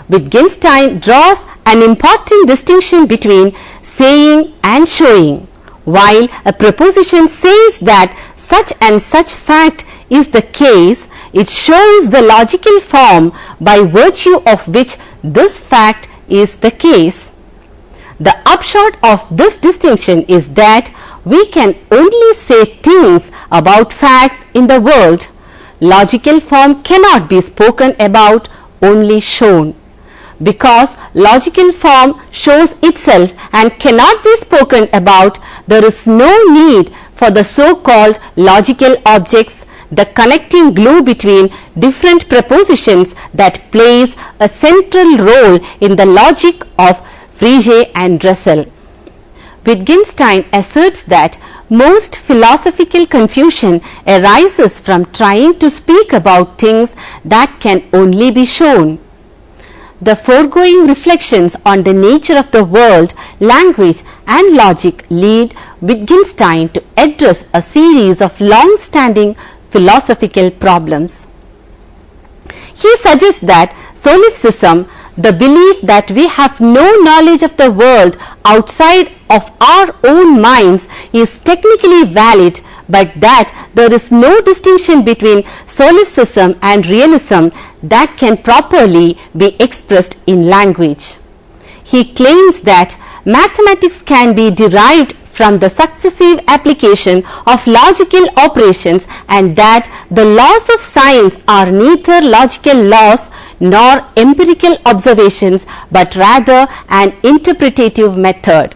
Wittgenstein draws an important distinction between saying and showing. While a proposition says that such and such fact is the case, it shows the logical form by virtue of which this fact is the case. The upshot of this distinction is that we can only say things about facts in the world. Logical form cannot be spoken about, only shown. Because logical form shows itself and cannot be spoken about, there is no need for the so-called logical objects, the connecting glue between different propositions that plays a central role in the logic of Frege and Russell. Wittgenstein asserts that most philosophical confusion arises from trying to speak about things that can only be shown. The foregoing reflections on the nature of the world, language and logic lead Wittgenstein to address a series of long-standing philosophical problems. He suggests that solipsism, the belief that we have no knowledge of the world outside of our own minds, is technically valid, but that there is no distinction between solipsism and realism that can properly be expressed in language. He claims that mathematics can be derived from the successive application of logical operations, and that the laws of science are neither logical laws nor empirical observations, but rather an interpretative method.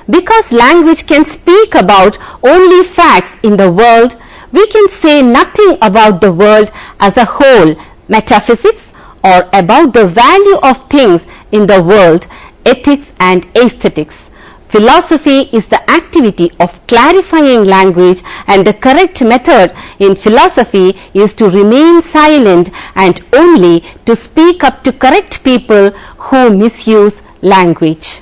Because language can speak about only facts in the world, we can say nothing about the world as a whole, metaphysics, or about the value of things in the world, ethics and aesthetics. Philosophy is the activity of clarifying language, and the correct method in philosophy is to remain silent and only to speak up to correct people who misuse language.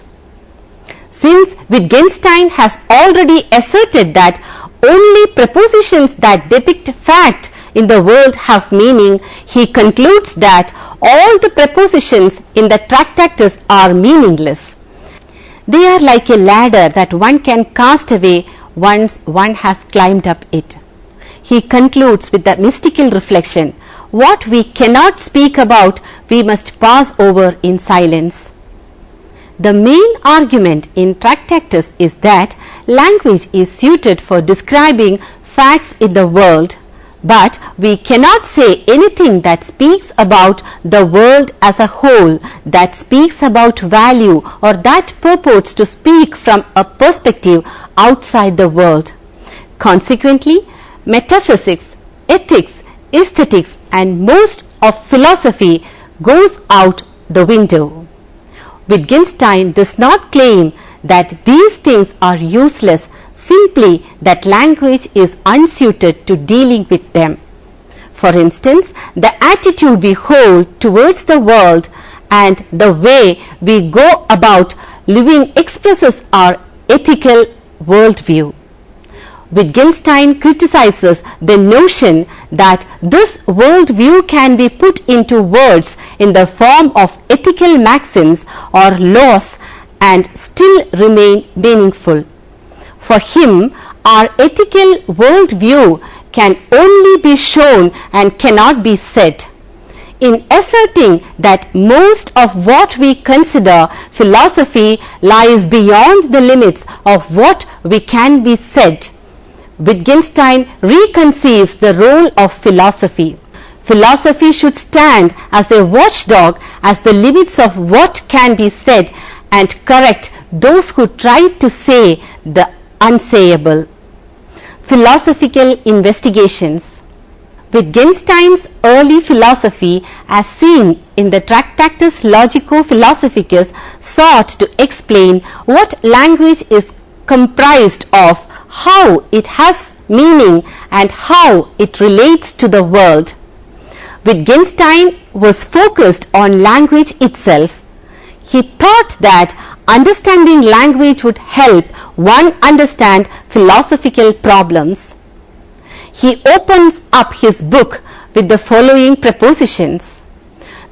Since Wittgenstein has already asserted that only propositions that depict fact in the world have meaning, he concludes that all the propositions in the Tractatus are meaningless. They are like a ladder that one can cast away once one has climbed up it. He concludes with the mystical reflection, what we cannot speak about, we must pass over in silence. The main argument in Tractatus is that language is suited for describing facts in the world, but we cannot say anything that speaks about the world as a whole, that speaks about value, or that purports to speak from a perspective outside the world. Consequently, metaphysics, ethics, aesthetics, and most of philosophy goes out the window. Wittgenstein does not claim that these things are useless, simply that language is unsuited to dealing with them. For instance, the attitude we hold towards the world and the way we go about living expresses our ethical worldview. Wittgenstein criticizes the notion that this worldview can be put into words in the form of ethical maxims or laws and still remain meaningful. For him, our ethical worldview can only be shown and cannot be said. In asserting that most of what we consider philosophy lies beyond the limits of what we can be said, Wittgenstein reconceives the role of philosophy. Philosophy should stand as a watchdog as the limits of what can be said and correct those who try to say the unsayable. Philosophical investigations. Wittgenstein's early philosophy, as seen in the Tractatus Logico-Philosophicus, sought to explain what language is comprised of, how it has meaning, and how it relates to the world. Wittgenstein was focused on language itself. He thought that understanding language would help one understand philosophical problems. He opens up his book with the following propositions.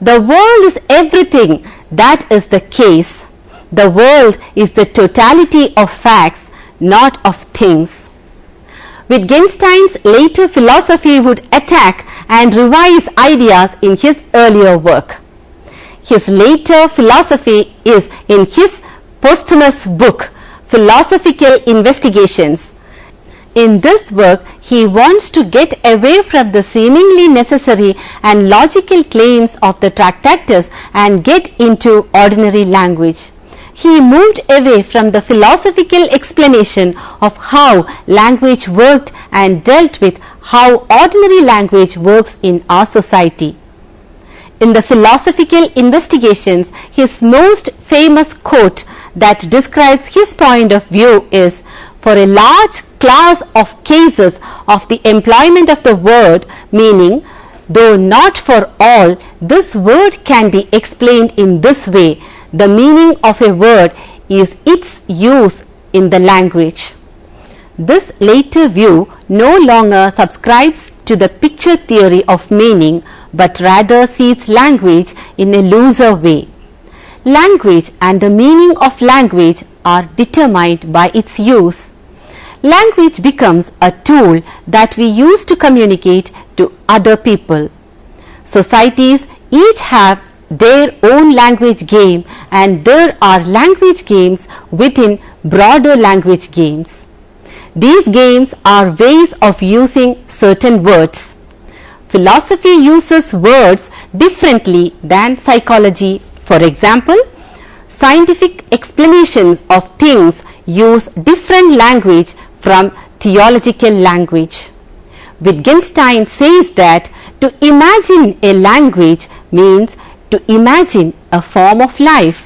The world is everything that is the case. The world is the totality of facts, not of things. Wittgenstein's later philosophy would attack and revise ideas in his earlier work. His later philosophy is in his posthumous book, Philosophical Investigations. In this work, he wants to get away from the seemingly necessary and logical claims of the Tractatus and get into ordinary language. He moved away from the philosophical explanation of how language worked and dealt with how ordinary language works in our society. In the Philosophical Investigations, his most famous quote that describes his point of view is, "For a large class of cases of the employment of the word, meaning, though not for all, this word can be explained in this way. The meaning of a word is its use in the language." This later view no longer subscribes to the picture theory of meaning, but rather sees language in a looser way. Language and the meaning of language are determined by its use. Language becomes a tool that we use to communicate to other people. Societies each have their own language game, and there are language games within broader language games. These games are ways of using certain words. Philosophy uses words differently than psychology. For example, scientific explanations of things use different language from theological language. Wittgenstein says that to imagine a language means to imagine a form of life.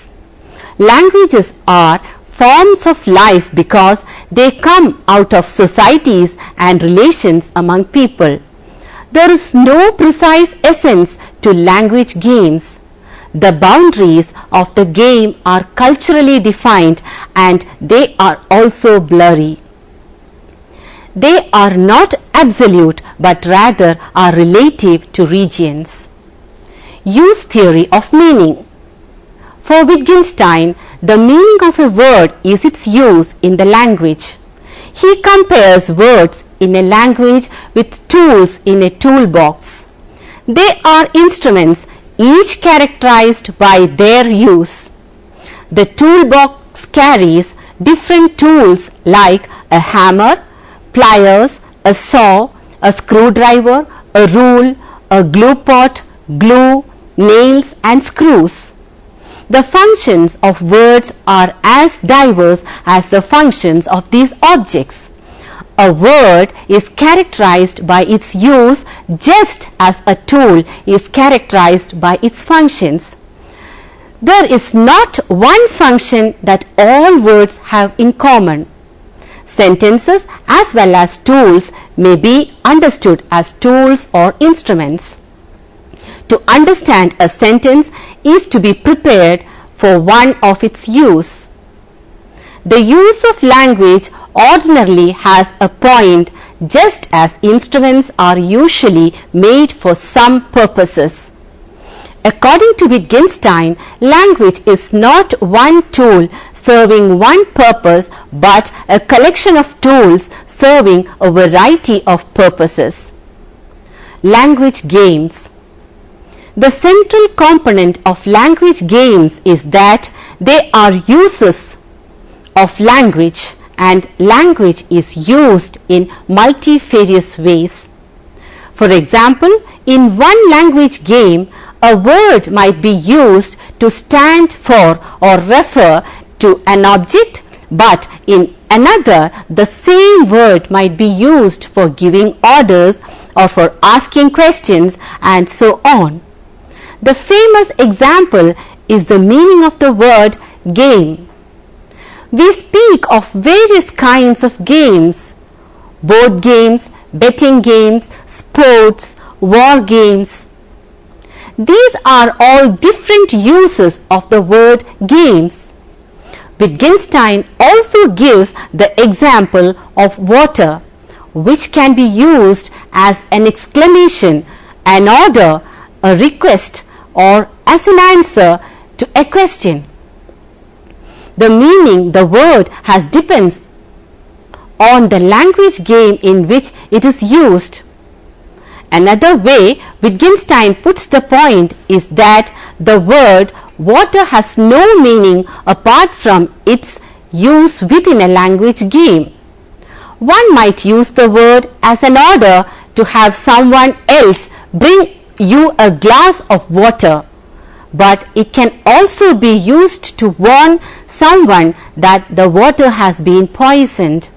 Languages are forms of life because they come out of societies and relations among people. There is no precise essence to language games. The boundaries of the game are culturally defined and they are also blurry. They are not absolute but rather are relative to regions. Use theory of meaning. For Wittgenstein, the meaning of a word is its use in the language. He compares words in a language with tools in a toolbox. They are instruments, each characterized by their use. The toolbox carries different tools like a hammer, pliers, a saw, a screwdriver, a rule, a glue pot, glue, nails and screws. The functions of words are as diverse as the functions of these objects. A word is characterized by its use just as a tool is characterized by its functions. There is not one function that all words have in common. Sentences as well as tools may be understood as tools or instruments. To understand a sentence is to be prepared for one of its use. The use of language ordinarily has a point, just as instruments are usually made for some purposes. According to Wittgenstein, language is not one tool serving one purpose but a collection of tools serving a variety of purposes. Language games. The central component of language games is that they are uses of language, and language is used in multifarious ways. For example, in one language game, a word might be used to stand for or refer to an object, but in another, the same word might be used for giving orders or for asking questions, and so on. The famous example is the meaning of the word game. We speak of various kinds of games: board games, betting games, sports, war games. These are all different uses of the word games. Wittgenstein also gives the example of water, which can be used as an exclamation, an order, a request, or as an answer to a question. The meaning the word has depends on the language game in which it is used. Another way Wittgenstein puts the point is that the word water has no meaning apart from its use within a language game. One might use the word as an order to have someone else bring you a glass of water, but it can also be used to warn someone that the water has been poisoned.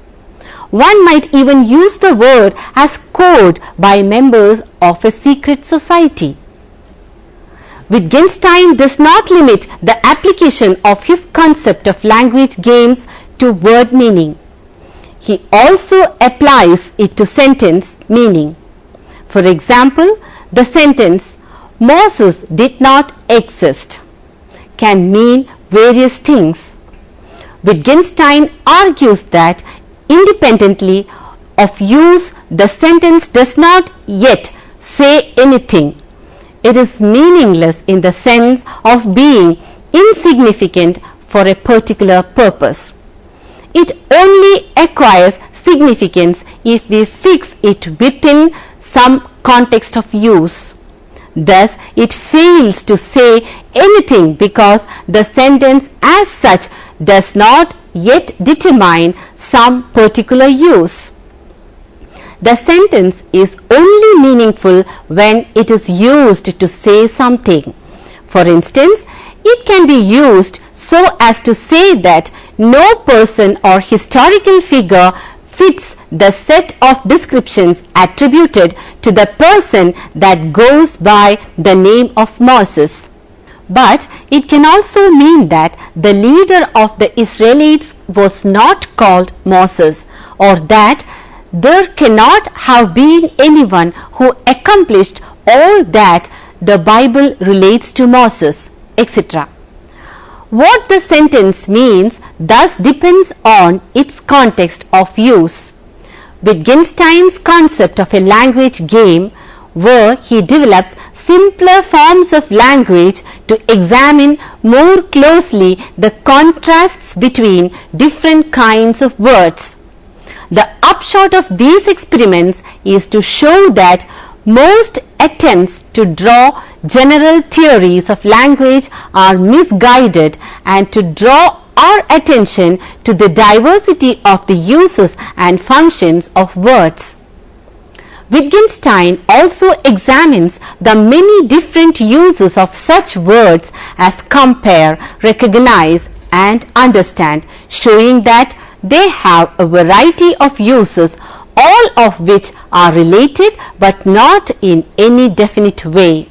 One might even use the word as code by members of a secret society. Wittgenstein does not limit the application of his concept of language games to word meaning. He also applies it to sentence meaning. For example, the sentence Moses did not exist can mean various things. Wittgenstein argues that independently of use, the sentence does not yet say anything. It is meaningless in the sense of being insignificant for a particular purpose. It only acquires significance if we fix it within some context of use. Thus, it fails to say anything because the sentence as such does not yet determine some particular use. The sentence is only meaningful when it is used to say something. For instance, it can be used so as to say that no person or historical figure fits the set of descriptions attributed to the person that goes by the name of Moses. But it can also mean that the leader of the Israelites was not called Moses, or that there cannot have been anyone who accomplished all that the Bible relates to Moses, etc. What the sentence means thus depends on its context of use. Wittgenstein's concept of a language game, where he develops simpler forms of language to examine more closely the contrasts between different kinds of words. The upshot of these experiments is to show that most attempts to draw general theories of language are misguided, and to draw our attention to the diversity of the uses and functions of words. Wittgenstein also examines the many different uses of such words as compare, recognize, and understand, showing that they have a variety of uses, all of which are related but not in any definite way.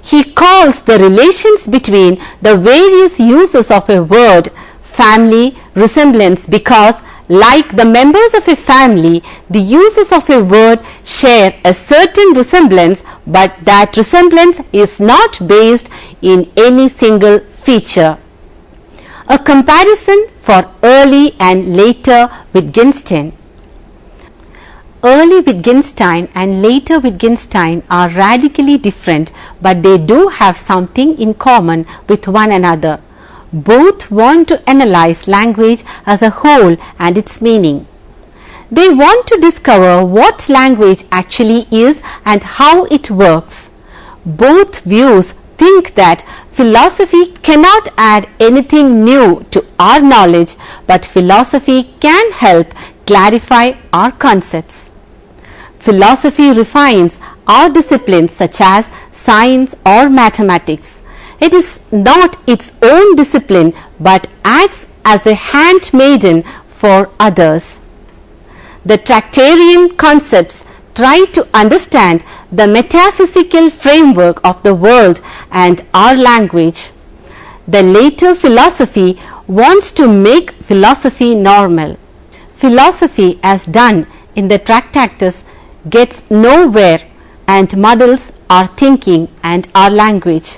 He calls the relations between the various uses of a word family resemblance because, like the members of a family, the uses of a word share a certain resemblance, but that resemblance is not based in any single feature. A comparison for early and later Wittgenstein. Early Wittgenstein and later Wittgenstein are radically different, but they do have something in common with one another. Both want to analyze language as a whole and its meaning. They want to discover what language actually is and how it works. Both views think that philosophy cannot add anything new to our knowledge, but philosophy can help clarify our concepts. Philosophy refines our disciplines such as science or mathematics. It is not its own discipline, but acts as a handmaiden for others. The Tractarian concepts try to understand the metaphysical framework of the world and our language. The later philosophy wants to make philosophy normal. Philosophy, as done in the Tractatus, gets nowhere and muddles our thinking and our language.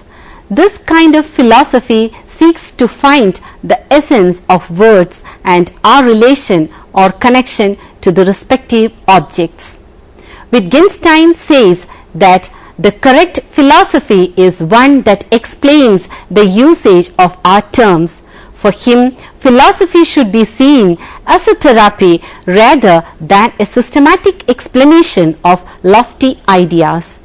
This kind of philosophy seeks to find the essence of words and our relation or connection to the respective objects. Wittgenstein says that the correct philosophy is one that explains the usage of our terms. For him, philosophy should be seen as a therapy rather than a systematic explanation of lofty ideas.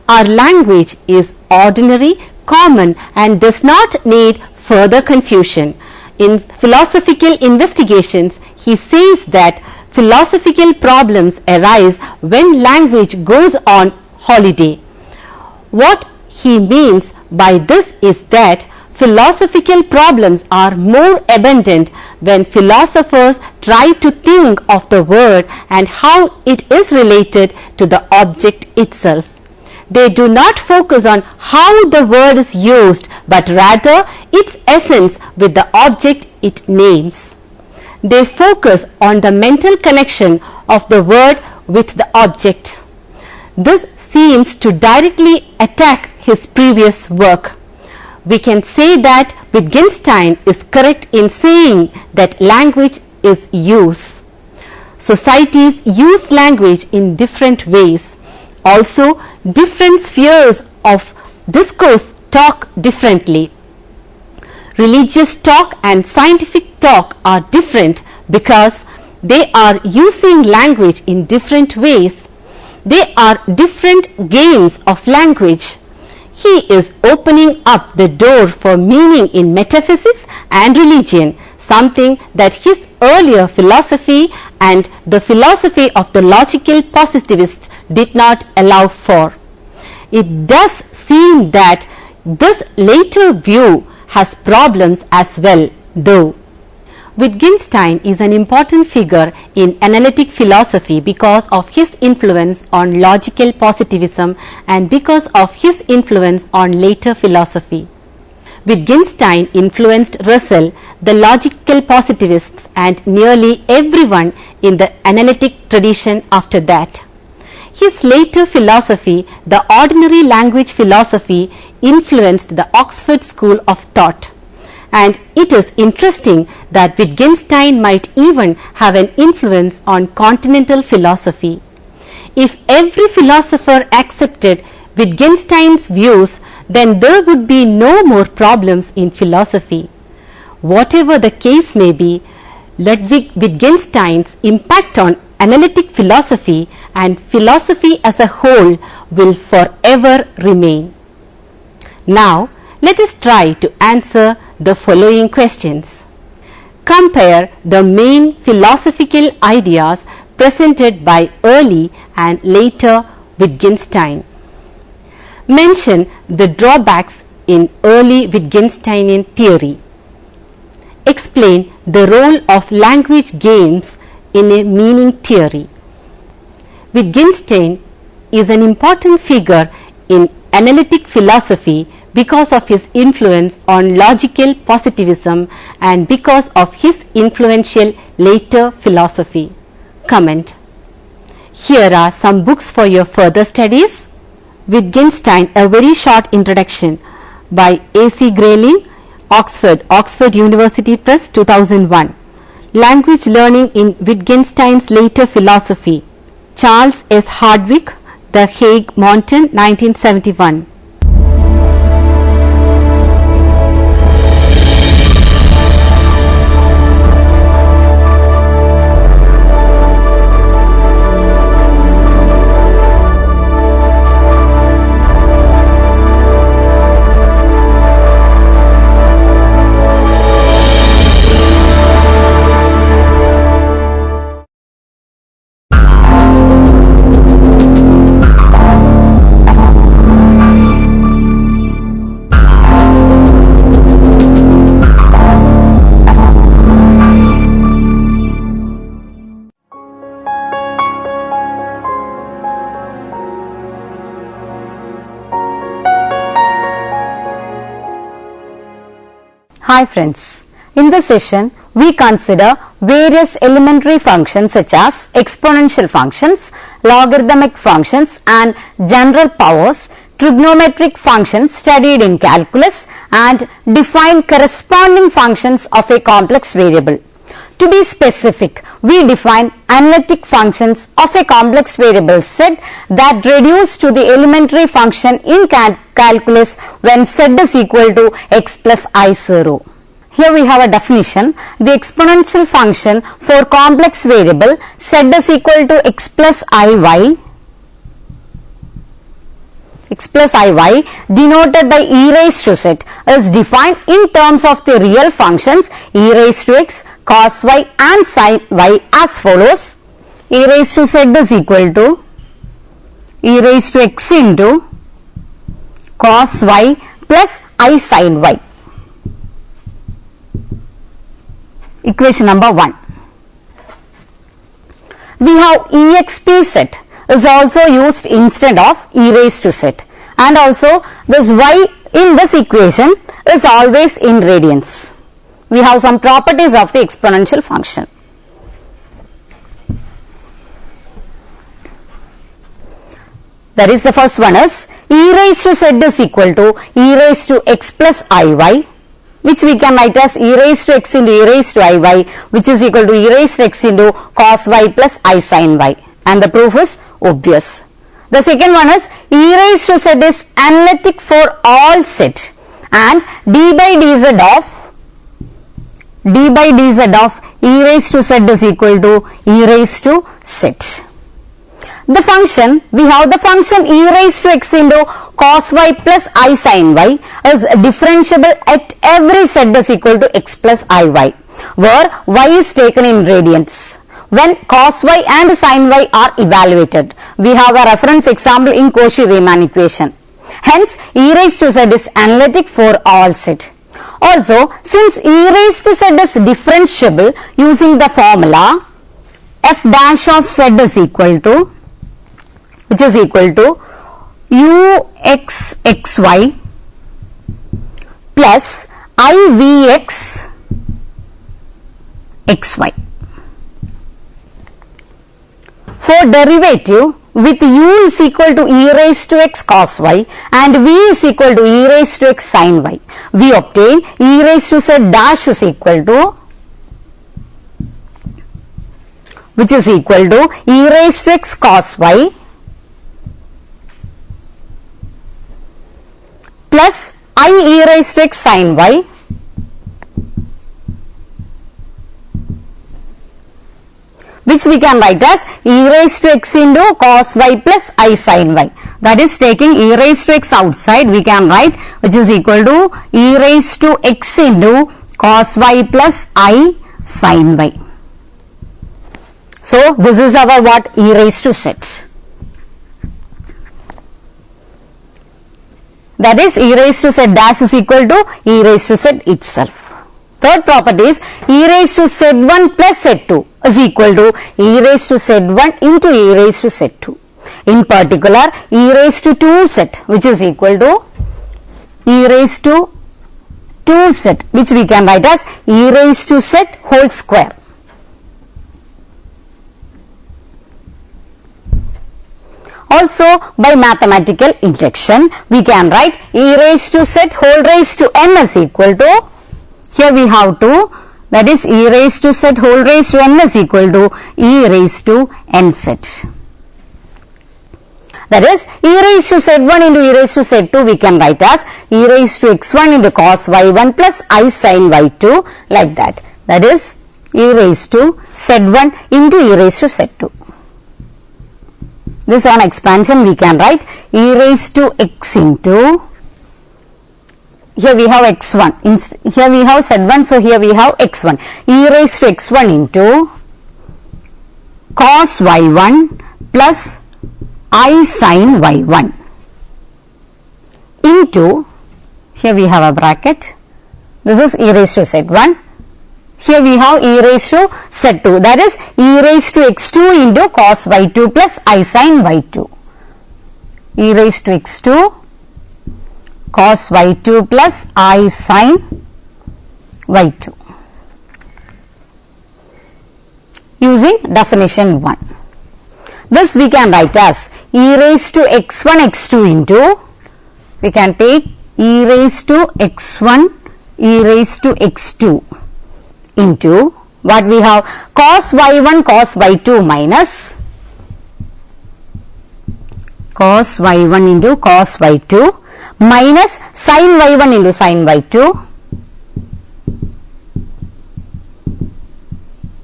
Our language is ordinary, common, and does not need further confusion. In philosophical investigations, he says that philosophical problems arise when language goes on holiday. What he means by this is that philosophical problems are more abundant when philosophers try to think of the word and how it is related to the object itself. They do not focus on how the word is used, but rather its essence with the object it names. They focus on the mental connection of the word with the object. This seems to directly attack his previous work. We can say that Wittgenstein is correct in saying that language is use. Societies use language in different ways. Also, different spheres of discourse talk differently. Religious talk and scientific talk are different because they are using language in different ways. They are different games of language. He is opening up the door for meaning in metaphysics and religion, something that his earlier philosophy and the philosophy of the logical positivist did not allow for. It does seem that this later view has problems as well, though. Wittgenstein is an important figure in analytic philosophy because of his influence on logical positivism and because of his influence on later philosophy. Wittgenstein influenced Russell, the logical positivists, and nearly everyone in the analytic tradition after that. His later philosophy, the ordinary language philosophy, influenced the Oxford School of Thought. And it is interesting that Wittgenstein might even have an influence on continental philosophy. If every philosopher accepted Wittgenstein's views, then there would be no more problems in philosophy. Whatever the case may be, Ludwig Wittgenstein's impact on analytic philosophy and philosophy as a whole will forever remain. Now, let us try to answer the following questions. Compare the main philosophical ideas presented by early and later Wittgenstein. Mention the drawbacks in early Wittgensteinian theory. Explain the role of language games in a meaning theory. Wittgenstein is an important figure in analytic philosophy because of his influence on logical positivism and because of his influential later philosophy. Comment. Here are some books for your further studies. Wittgenstein, a very short introduction by A.C. Grayling, Oxford University Press, 2001. Language learning in Wittgenstein's later philosophy. Charles S. Hardwick, The Hague, Mountain, 1971. Hi friends, in this session we consider various elementary functions such as exponential functions, logarithmic functions and general powers trigonometric functions studied in calculus and define corresponding functions of a complex variable. To be specific, we define analytic functions of a complex variable set that reduce to the elementary function in calculus when z is equal to x plus I0. Here we have a definition. The exponential function for complex variable z is equal to x plus iy denoted by e raised to z is defined in terms of the real functions e raised to x, cos y and sin y as follows. E raised to z is equal to e raised to x into cos y plus I sin y. Equation number 1. We have exp set is also used instead of e raised to z, and also this y in this equation is always in radians. We have some properties of the exponential function. That is, the first one is e raised to z is equal to e raised to x plus iy, which we can write as e raised to x into e raised to iy, which is equal to e raised to x into cos y plus I sin y, and the proof is obvious. The second one is e raised to z is analytic for all z, and d by dz of e raised to z is equal to e raised to z. The function, we have the function e raised to x into cos y plus I sin y is differentiable at every z is equal to x plus iy, where y is taken in radians. When cos y and sin y are evaluated, we have a reference example in Cauchy-Riemann equation. Hence, e raised to z is analytic for all z. Also, since e raised to z is differentiable using the formula f dash of z is equal to, which is equal to uxxy plus ivx xy. For derivative with u is equal to e raised to x cos y and v is equal to e raised to x sin y, we obtain e raised to z dash is equal to, which is equal to e raised to x cos y plus I e raised to x sin y which we can write as e raised to x into cos y plus I sin y. That is, taking e raised to x outside, we can write which is equal to e raised to x into cos y plus I sin y. So, this is our what? E raised to z. That is, e raised to z dash is equal to e raised to z itself. Third property is e raised to z1 plus z2 is equal to e raised to z1 into e raised to z2. In particular, e raised to 2z, which is equal to e raised to 2z, which we can write as e raised to z whole square. Also, by mathematical induction, we can write e raised to z whole raised to n is equal to, here we have to, that is e raised to z whole raised to n is equal to e raised to nz. That is, e raised to z1 into e raised to z2 we can write as e raised to x1 into cos y1 plus I sin y2, like that. That is, e raised to z1 into e raised to z2. This on expansion we can write e raised to x into, here we have x1, here we have z1, so here we have x1, e raised to x1 into cos y1 plus I sin y1 into, here we have a bracket, this is e raised to z1, here we have e raised to z2, that is e raised to x2 into cos y2 plus I sin y2, e raised to x2 cos y2 plus I sin y2 using definition 1. This we can write as e raised to x1 x2 into we can take e raised to x1 e raised to x2 into what we have, cos y1 cos y2 minus cos y1 into cos y2 minus sin y1 into sin y2.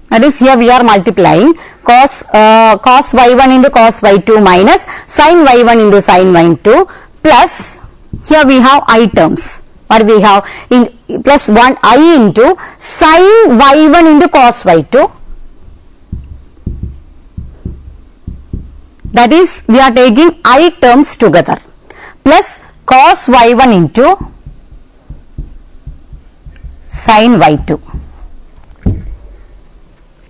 That is, here we are multiplying cos y1 into cos y2 minus sin y1 into sin y2 plus, here we have I terms. What we have, in plus 1 I into sin y1 into cos y2. That is, we are taking I terms together, plus cos y1 into sin y2.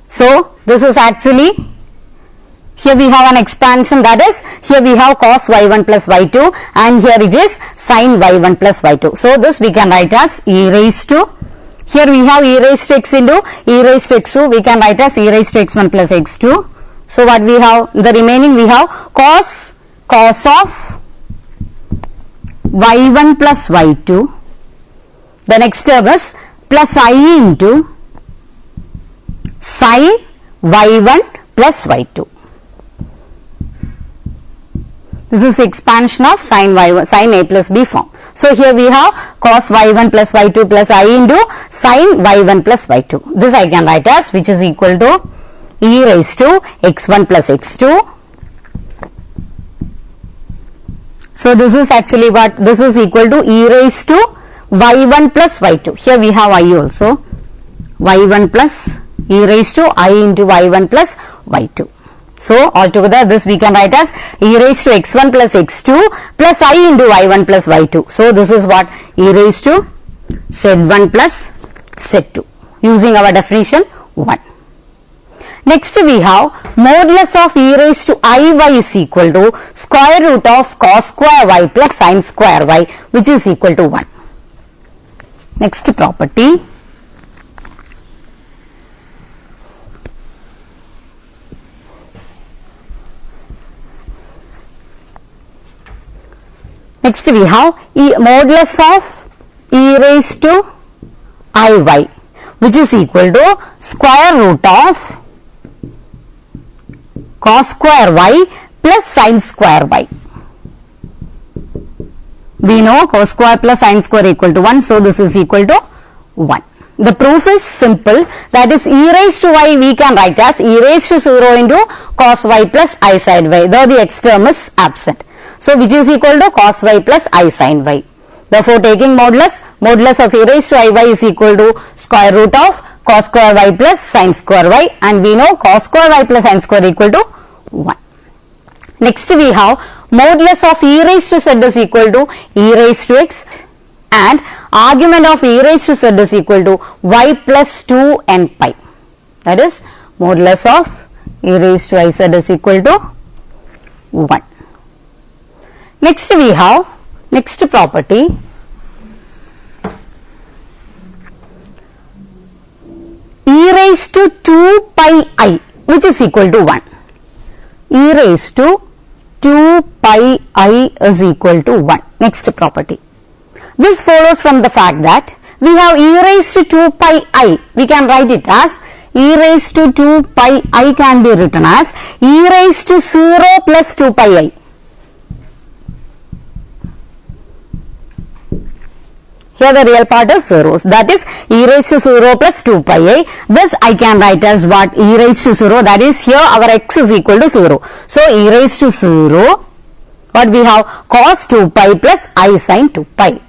So, this is actually, here we have an expansion, that is, here we have cos y1 plus y2 and here it is sin y1 plus y2. So, this we can write as e raised to, here we have e raised to x into e raised to x2, we can write as e raised to x1 plus x2. So, what we have, the remaining we have cos of y1 plus y2, the next term is plus I into sin y1 plus y2. This is the expansion of sin y1, sin a plus b form. So, here we have cos y1 plus y2 plus I into sin y1 plus y2. This I can write as, which is equal to e raised to x1 plus x2. So, this is actually what, this is equal to e raised to y1 plus y2. Here we have I also, y1 plus e raised to I into y1 plus y2. So, altogether this we can write as e raised to x1 plus x2 plus I into y1 plus y2. So, this is what e raised to z1 plus z2 using our definition 1. Next we have modulus of e raised to iy is equal to square root of cos square y plus sin square y, which is equal to 1. Next property. Next we have modulus of e raised to iy, which is equal to square root of cos square y plus sin square y. We know cos square plus sin square equal to 1. So, this is equal to 1. The proof is simple, that is e raised to y we can write as e raised to 0 into cos y plus I sin y, though the x term is absent. So, which is equal to cos y plus I sin y. Therefore, taking modulus of e raised to iy is equal to square root of cos square y plus sin square y, and we know cos square y plus sin square equal to 1. Next we have modulus of e raised to z is equal to e raised to x, and argument of e raised to z is equal to y plus 2 n pi. That is, modulus of e raised to iz is equal to 1. Next we have next property, e raised to 2 pi I, which is equal to 1. E raised to 2 pi I is equal to 1. Next property. This follows from the fact that we have e raised to 2 pi I. We can write it as e raised to 2 pi I can be written as e raised to 0 plus 2 pi I. Here the real part is zeros, that is e raised to 0 plus 2 pi I. This I can write as what, e raised to 0, that is here our x is equal to 0. So, e raised to 0, what we have, cos 2 pi plus I sin 2 pi.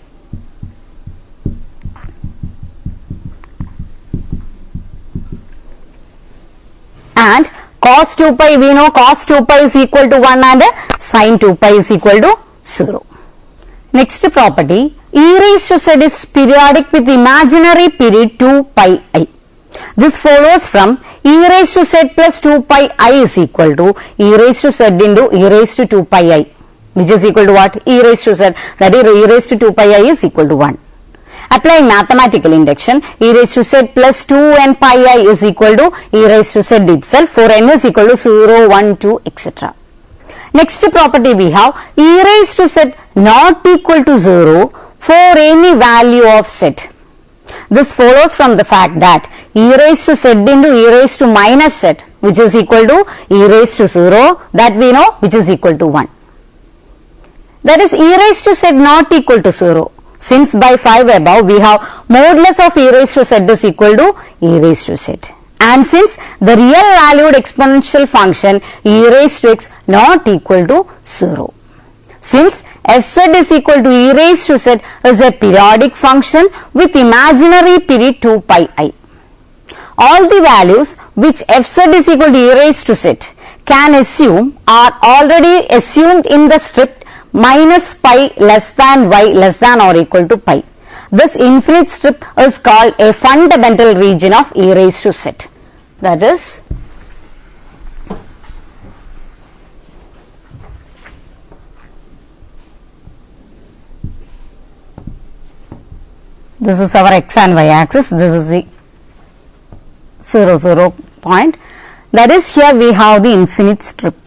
And cos 2 pi, we know cos 2 pi is equal to 1 and sin 2 pi is equal to 0. Next property, e raised to z is periodic with imaginary period 2 pi I. This follows from e raised to z plus 2 pi I is equal to e raised to z into e raised to 2 pi I, which is equal to what? E raised to z, that is e raised to 2 pi I is equal to 1. Applying mathematical induction, e raised to z plus 2 n pi I is equal to e raised to z itself, for n is equal to 0, 1, 2, etc. Next property we have e raised to z not equal to 0 for any value of z. This follows from the fact that e raised to z into e raised to minus z, which is equal to e raised to 0, that we know, which is equal to 1. That is e raised to z not equal to 0. Since by 5 above we have modulus of e raised to z is equal to e raised to z. And since the real valued exponential function e raised to x not equal to 0. Since fz is equal to e raised to z is a periodic function with imaginary period 2 pi I. All the values which fz is equal to e raised to z can assume are already assumed in the strip minus pi less than y less than or equal to pi. This infinite strip is called a fundamental region of e raised to z. That is, this is our x and y axis, this is the 0, 0 point. That is, here we have the infinite strip.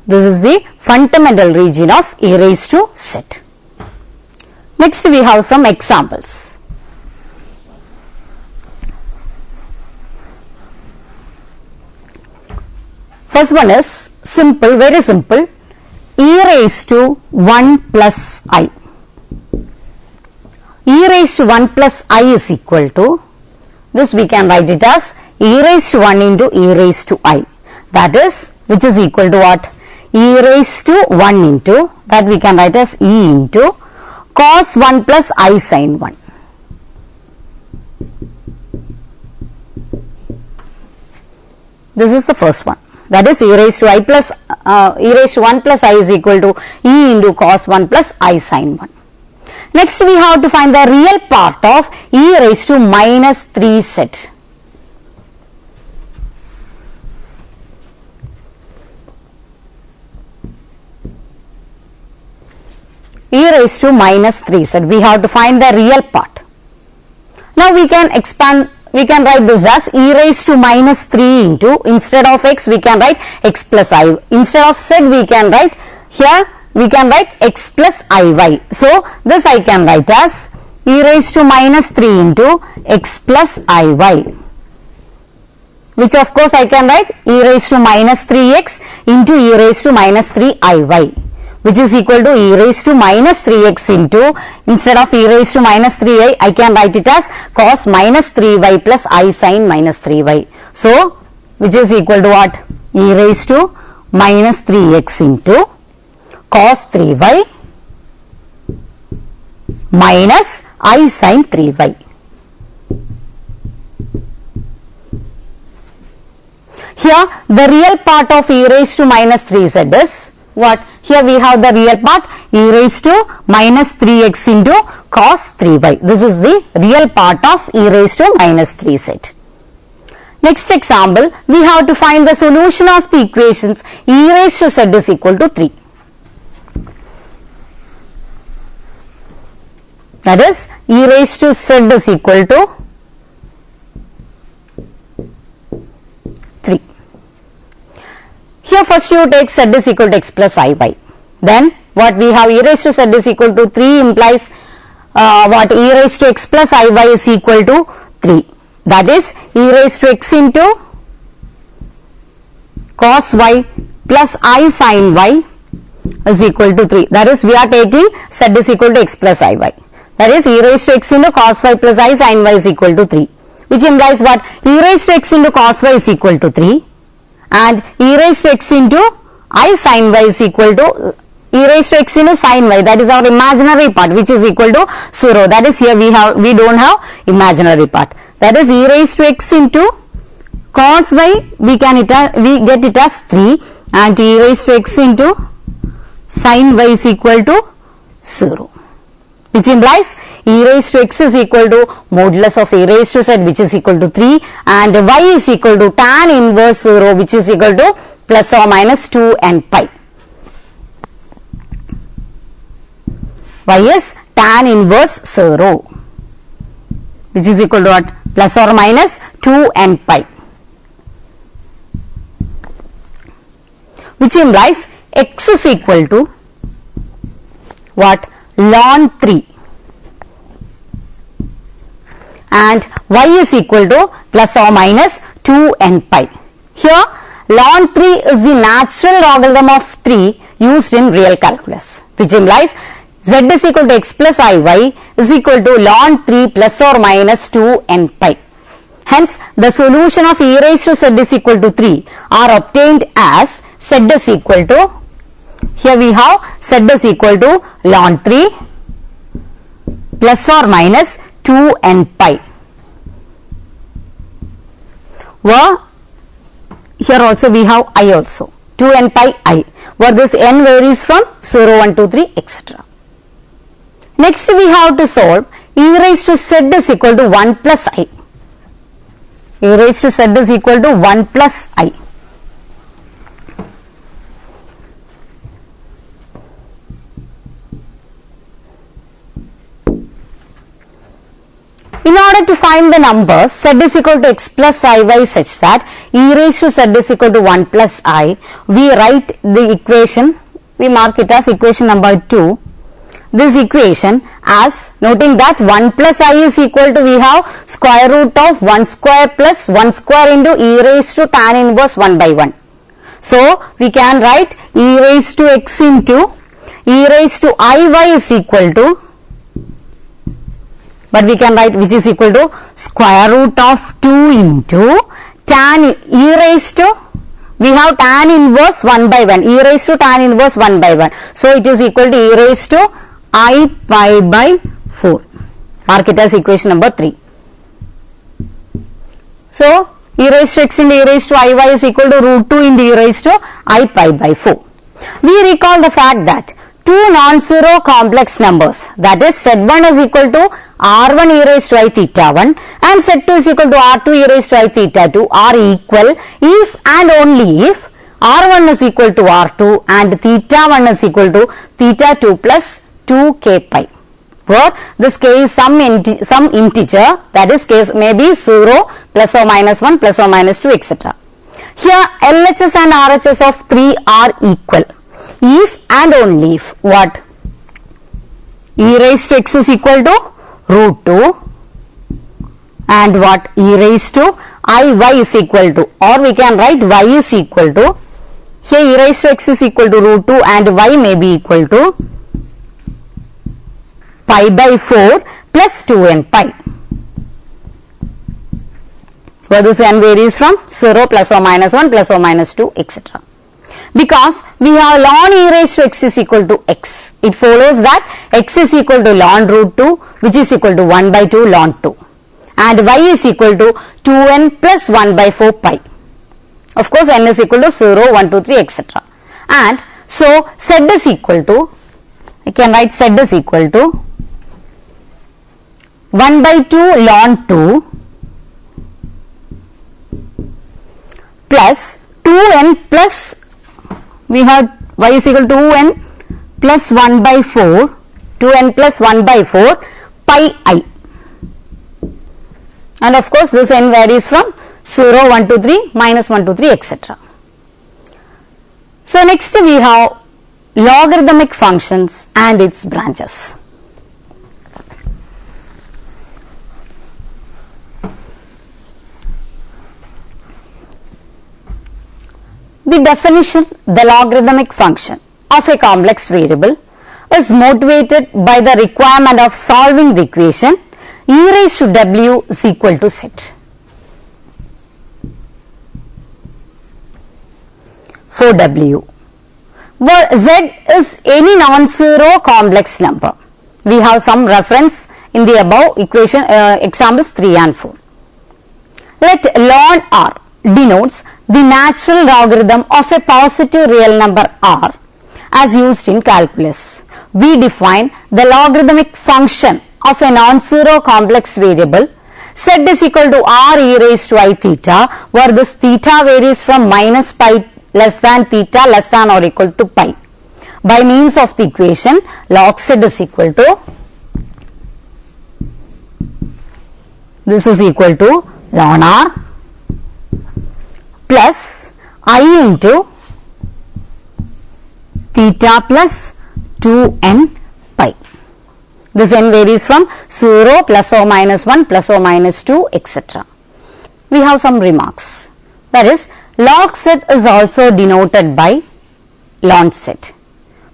This is the fundamental region of e raised to z. Next we have some examples. First one is simple, very simple, e raised to 1 plus I. E raised to 1 plus I is equal to, this we can write it as e raised to 1 into e raised to I. That is, which is equal to what? E raised to 1 into, that we can write as e into cos 1 plus I sin 1. This is the first one. That is, e raised to I plus e raised to 1 plus I is equal to e into cos 1 plus I sin 1. Next we have to find the real part of e raised to minus 3z. E raised to minus 3z. We have to find the real part. Now we can expand, we can write this as e raised to minus 3 into, instead of x we can write x plus I. Instead of z we can write, here we can write x plus iy. So this I can write as e raised to minus 3 into x plus iy, which of course I can write e raised to minus 3x into e raised to minus 3iy, which is equal to e raised to minus 3x into, instead of e raised to minus 3i, I can write it as cos minus 3y plus I sin minus 3y. So, which is equal to what? E raised to minus 3x into cos 3y minus I sin 3y. Here, the real part of e raised to minus 3z is what? Here we have the real part, e raised to minus 3x into cos 3y. This is the real part of e raised to minus 3z. Next example, we have to find the solution of the equations e raised to z is equal to 3. That is, e raised to z is equal to 3. Here first you take z is equal to x plus iy. Then what we have, e raised to z is equal to 3 implies what? E raised to x plus iy is equal to 3. That is, e raised to x into cos y plus I sin y is equal to 3. That is, we are taking z is equal to x plus iy. That is, e raised to x into cos y plus I sin y is equal to 3. Which implies what? E raised to x into cos y is equal to 3. And e raised to x into I sin y is equal to e raised to x into sin y, that is our imaginary part, which is equal to 0. That is, here we don't have imaginary part. That is, e raised to x into cos y we get it as 3, and e raised to x into sin y is equal to 0. Which implies e raised to x is equal to modulus of e raised to z, which is equal to 3, and y is equal to tan inverse 0, which is equal to plus or minus 2 and pi. y is tan inverse 0, which is equal to what? Plus or minus 2n pi, which implies x is equal to what? Ln 3, and y is equal to plus or minus 2n pi. Here ln 3 is the natural logarithm of 3 used in real calculus, which implies z is equal to x plus iy is equal to ln 3 plus or minus 2n pi. Hence, the solution of e raised to z is equal to 3 are obtained as z is equal to, here we have z is equal to ln 3 plus or minus 2n pi. Where here also we have I also, 2n pi I, where this n varies from 0, 1, 2, 3, etc. Next we have to solve e raised to z is equal to 1 plus I. E raised to z is equal to 1 plus I. In order to find the number z is equal to x plus iy such that e raised to z is equal to 1 plus I, we write the equation, we mark it as equation number 2. This equation as noting that 1 plus I is equal to, we have square root of 1 square plus 1 square into e raised to tan inverse 1 by 1. So, we can write e raised to x into e raised to iy is equal to, but we can write which is equal to square root of 2 into tan e raised to, we have tan inverse 1 by 1, e raised to tan inverse 1 by 1. So, it is equal to e raised to I pi by 4. Mark it as equation number 3. So, e raised to x into e raised to iy is equal to root 2 into e raised to I pi by 4. We recall the fact that two non-zero complex numbers, that is z1 is equal to r1 e raised to I theta 1 and z2 is equal to r2 e raised to I theta 2 are equal if and only if r1 is equal to r2 and theta 1 is equal to theta 2 plus 2k pi, where this k is some integer, that is case may be 0, plus or minus 1, plus or minus 2, etc. Here LHS and RHS of 3 are equal if and only if what? E raised to x is equal to root 2 and what? E raised to iy is equal to, or we can write y is equal to, here e raised to x is equal to root 2 and y may be equal to pi by 4 plus 2n pi, where this n varies from 0, plus or minus 1, plus or minus 2, etc. Because we have ln e raised to x is equal to x, it follows that x is equal to ln root 2, which is equal to 1 by 2 ln 2, and y is equal to 2n plus 1 by 4 pi. Of course, n is equal to 0, 1, 2, 3, etc. And so, z is equal to, I can write z is equal to 1 by 2 ln 2 plus 2n plus, we have y is equal to 2n plus 1 by 4, 2n plus 1 by 4 pi I, and of course this n varies from 0, 1, 2, 3, minus 1, 2, 3, etc. So, next we have logarithmic functions and its branches. The definition, the logarithmic function of a complex variable is motivated by the requirement of solving the equation e raised to w is equal to z. For w, where z is any non-zero complex number, we have some reference in the above equation examples 3 and 4. Let ln r denotes the natural logarithm of a positive real number r as used in calculus. We define the logarithmic function of a non-zero complex variable z is equal to r e raised to I theta, where this theta varies from minus pi less than theta less than or equal to pi, by means of the equation log z is equal to, this is equal to ln r plus I into theta plus 2n pi. This n varies from 0 plus or minus 1 plus or minus 2 etc. We have some remarks. That is, log z is also denoted by ln z.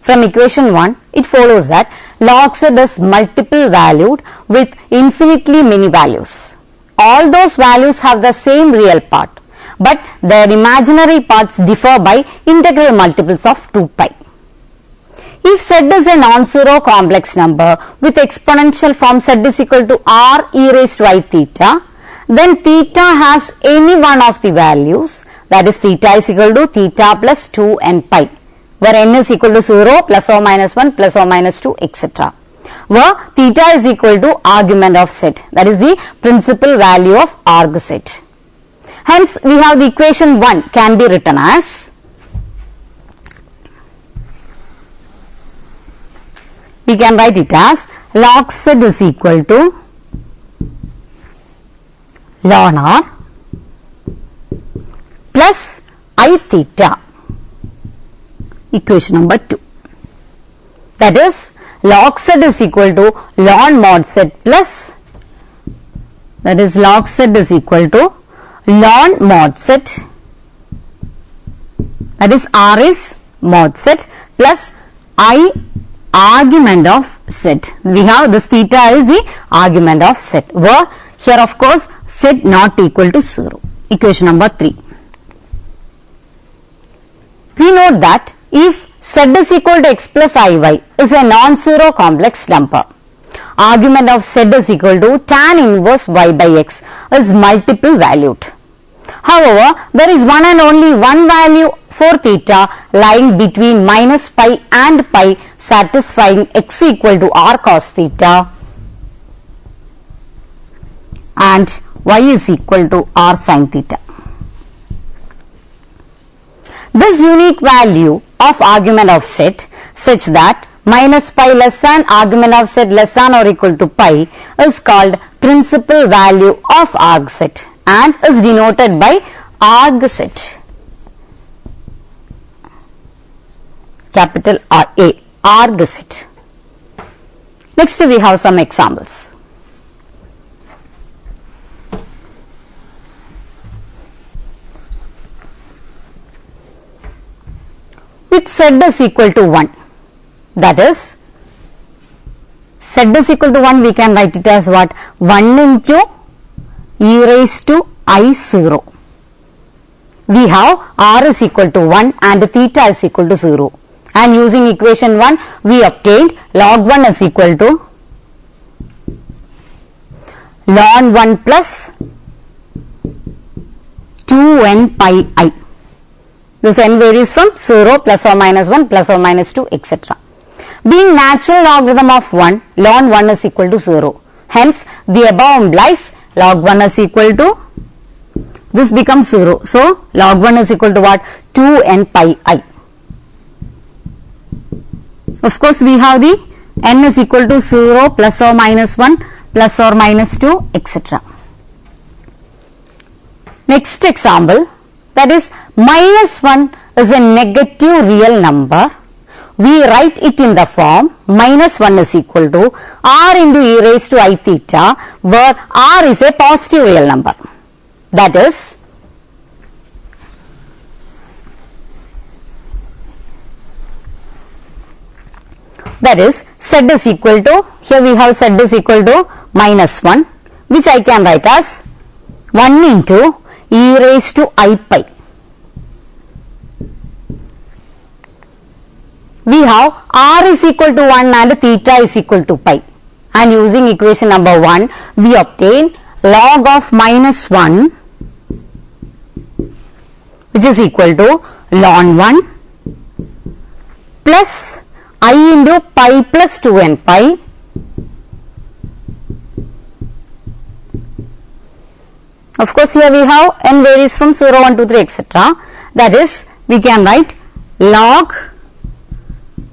From equation 1, it follows that log z is multiple valued with infinitely many values. All those values have the same real part, but their imaginary parts differ by integral multiples of 2 pi. If z is a non-zero complex number with exponential form z is equal to r e raised to I theta, then theta has any one of the values, that is theta is equal to theta plus 2n pi, where n is equal to 0 plus or minus 1 plus or minus 2 etc. Where theta is equal to argument of z, that is the principal value of arg z. Hence, we have the equation 1 can be written as we can write it as log z is equal to ln r plus I theta, equation number 2. That is, log z is equal to ln mod z plus, that is log z is equal to ln mod z, that is r is mod z plus I argument of z. We have this theta is the argument of z, where here of course z not equal to 0, equation number 3. We note that if z is equal to x plus iy is a non-zero complex number, argument of z is equal to tan inverse y by x is multiple valued. However, there is one and only one value for theta lying between minus pi and pi, satisfying x equal to r cos theta and y is equal to r sin theta. This unique value of argument of z such that minus pi less than argument of z less than or equal to pi is called principal value of arg z and is denoted by arg z, capital R A, arg z. Next we have some examples. With z is equal to 1, that is z is equal to 1, we can write it as what? 1 into e raised to I 0. We have r is equal to 1 and theta is equal to 0, and using equation 1 we obtained log 1 is equal to ln 1 plus 2n pi I. This n varies from 0 plus or minus 1 plus or minus 2 etc. Being natural logarithm of 1, ln 1 is equal to 0. Hence, the above implies log 1 is equal to, this becomes 0. So, log 1 is equal to what? 2n pi I. Of course, we have the n is equal to 0 plus or minus 1 plus or minus 2 etc. Next example, that is minus 1 is a negative real number. We write it in the form minus 1 is equal to r into e raised to I theta, where r is a positive real number. That is, z is equal to, here we have z is equal to minus 1, which I can write as 1 into e raised to I pi. We have r is equal to 1 and theta is equal to pi, and using equation number 1 we obtain log of minus 1, which is equal to ln 1 plus I into pi plus 2n pi Of course, here we have n varies from 0, 1, 2, 3, etc. That is, we can write log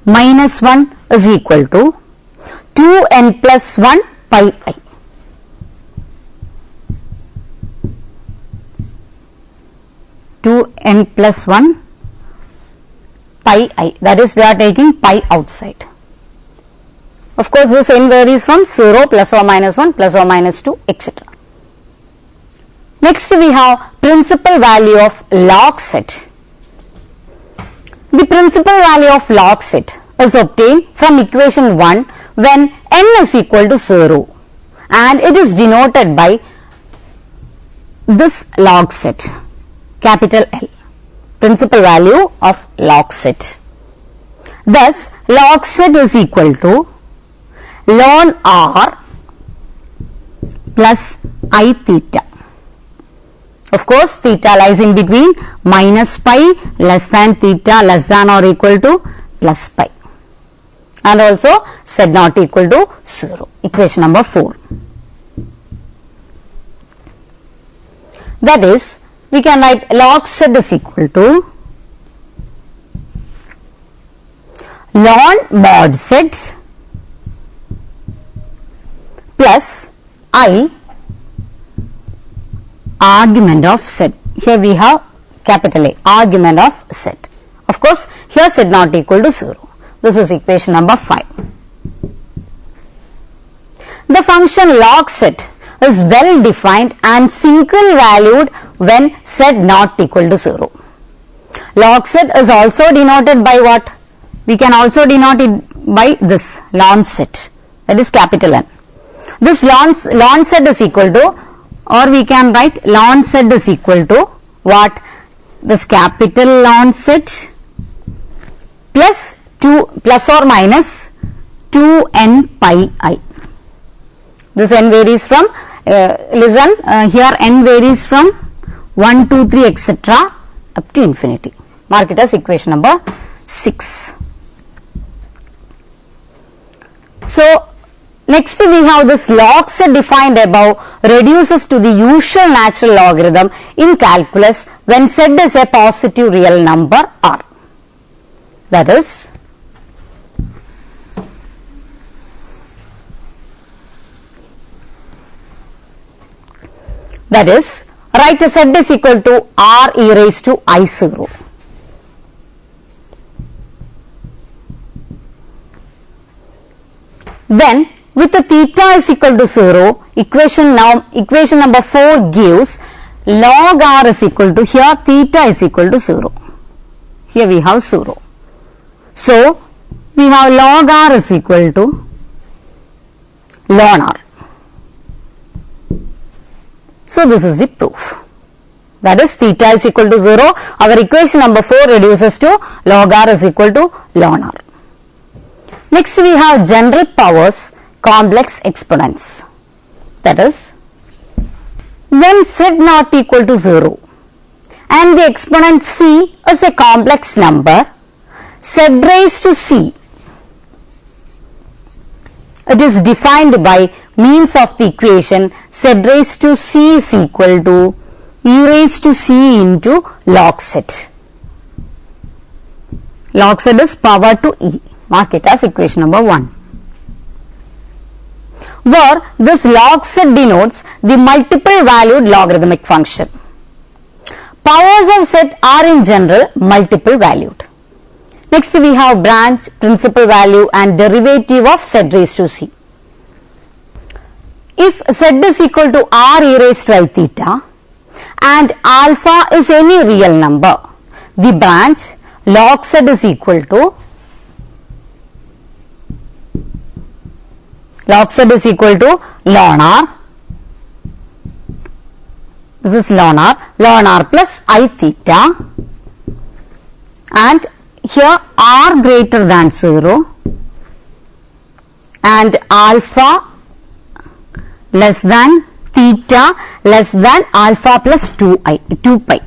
minus 1 is equal to 2n plus 1 pi I. n plus 1 pi I, that is we are taking pi outside. Of course, this n varies from 0 plus or minus 1 plus or minus 2 etc. Next we have principal value of log set. The principal value of log set is obtained from equation 1 when n is equal to 0 and it is denoted by this log set, capital L, principal value of log set. Thus, log set is equal to ln r plus I theta. Of course, theta lies in between minus pi less than theta less than or equal to plus pi, and also z not equal to 0. Equation number 4. That is, we can write log z is equal to ln mod z plus I argument of z. Here we have capital A, argument of z. Of course, here z not equal to 0. This is equation number 5. The function log z is well defined and single valued when z not equal to 0. Log z is also denoted by what? We can also denote it by this ln z, that is capital N. This ln z is equal to, or we can write ln z is equal to what? This capital ln z plus 2 plus or minus 2n pi I. This n varies from, here n varies from 1, 2, 3 etc. up to infinity. Mark it as equation number 6. So, next we have this log z defined above reduces to the usual natural logarithm in calculus when z is a positive real number r. That is, write z is equal to r e raised to I0. Then with the theta is equal to 0, equation number 4 gives log r is equal to, here theta is equal to 0. Here we have 0. So, we have log r is equal to ln r. So, this is the proof. That is, theta is equal to 0. Our equation number 4 reduces to log r is equal to ln r. Next, we have general powers, complex exponents. That is, when z not equal to 0 and the exponent c is a complex number, z raised to c, it is defined by means of the equation z raised to c is equal to e raised to c into log z. Log z is power to e. Mark it as equation number 1. Where this log z denotes the multiple valued logarithmic function. Powers of z are in general multiple valued. Next we have branch, principal value and derivative of z raised to c. If z is equal to r e raised to I theta and alpha is any real number, the branch log z is equal to ln r. This is ln r plus I theta, and here r greater than 0 and alpha less than theta less than alpha plus 2 pi.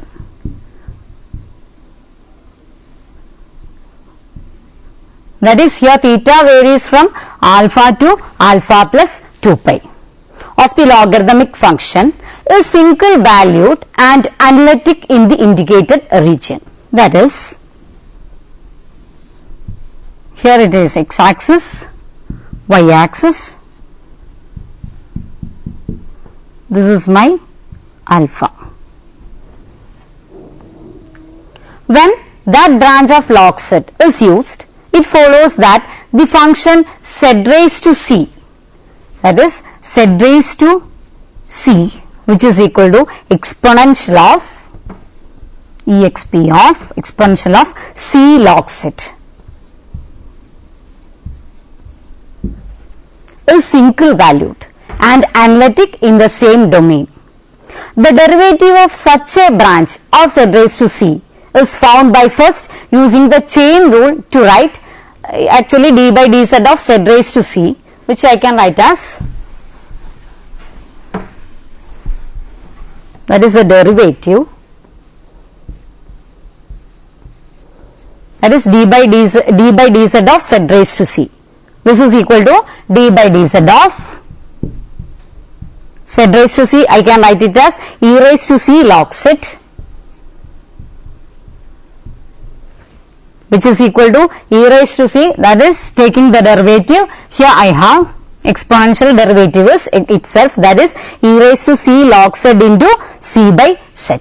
That is, here theta varies from alpha to alpha plus 2 pi of the logarithmic function is single valued and analytic in the indicated region. That is, here it is x axis, y axis, this is my alpha. When that branch of log set is used, it follows that the function z raised to c, that is z raised to c, which is equal to exponential of exp of exponential of c log set, is single valued and analytic in the same domain. The derivative of such a branch of z raised to c is found by first using the chain rule to write actually d by dz of z raised to c, which I can write as, that is the derivative, that is d by dz of z raised to c. This is equal to d by dz of z raised to c. I can write it as e raised to c log set, which is equal to e raised to c, that is taking the derivative. Here I have exponential derivative is itself, that is e raised to c log z into c by z.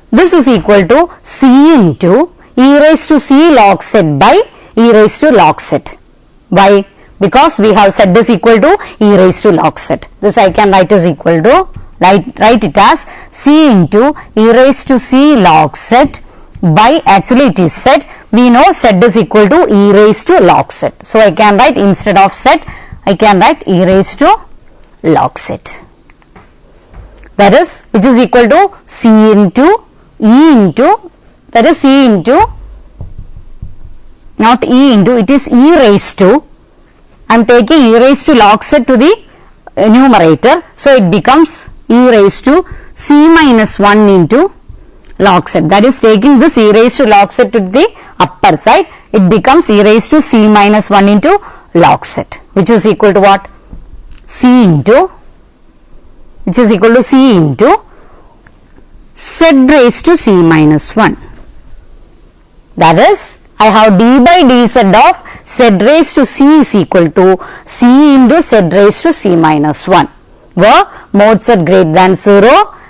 This is equal to c into e raised to c log z by e raised to log z. Why? Because we have z is equal to e raised to log z. This I can write is equal to, write it as c into e raised to c log z by, actually it is z, we know z is equal to e raised to log z. So I can write, instead of z I can write e raised to log z, that is, which is equal to c into e into, that is c into, not e into, it is e raised to, I am taking e raised to log z to the numerator, so it becomes e raised to c minus 1 into log z, that is taking this e raised to log z to the upper side, it becomes e raised to c minus 1 into log z, which is equal to what? C into, which is equal to c into z raised to c minus 1. That is, I have d by dz of z raised to c is equal to c into z raised to c minus 1, where mod z greater than 0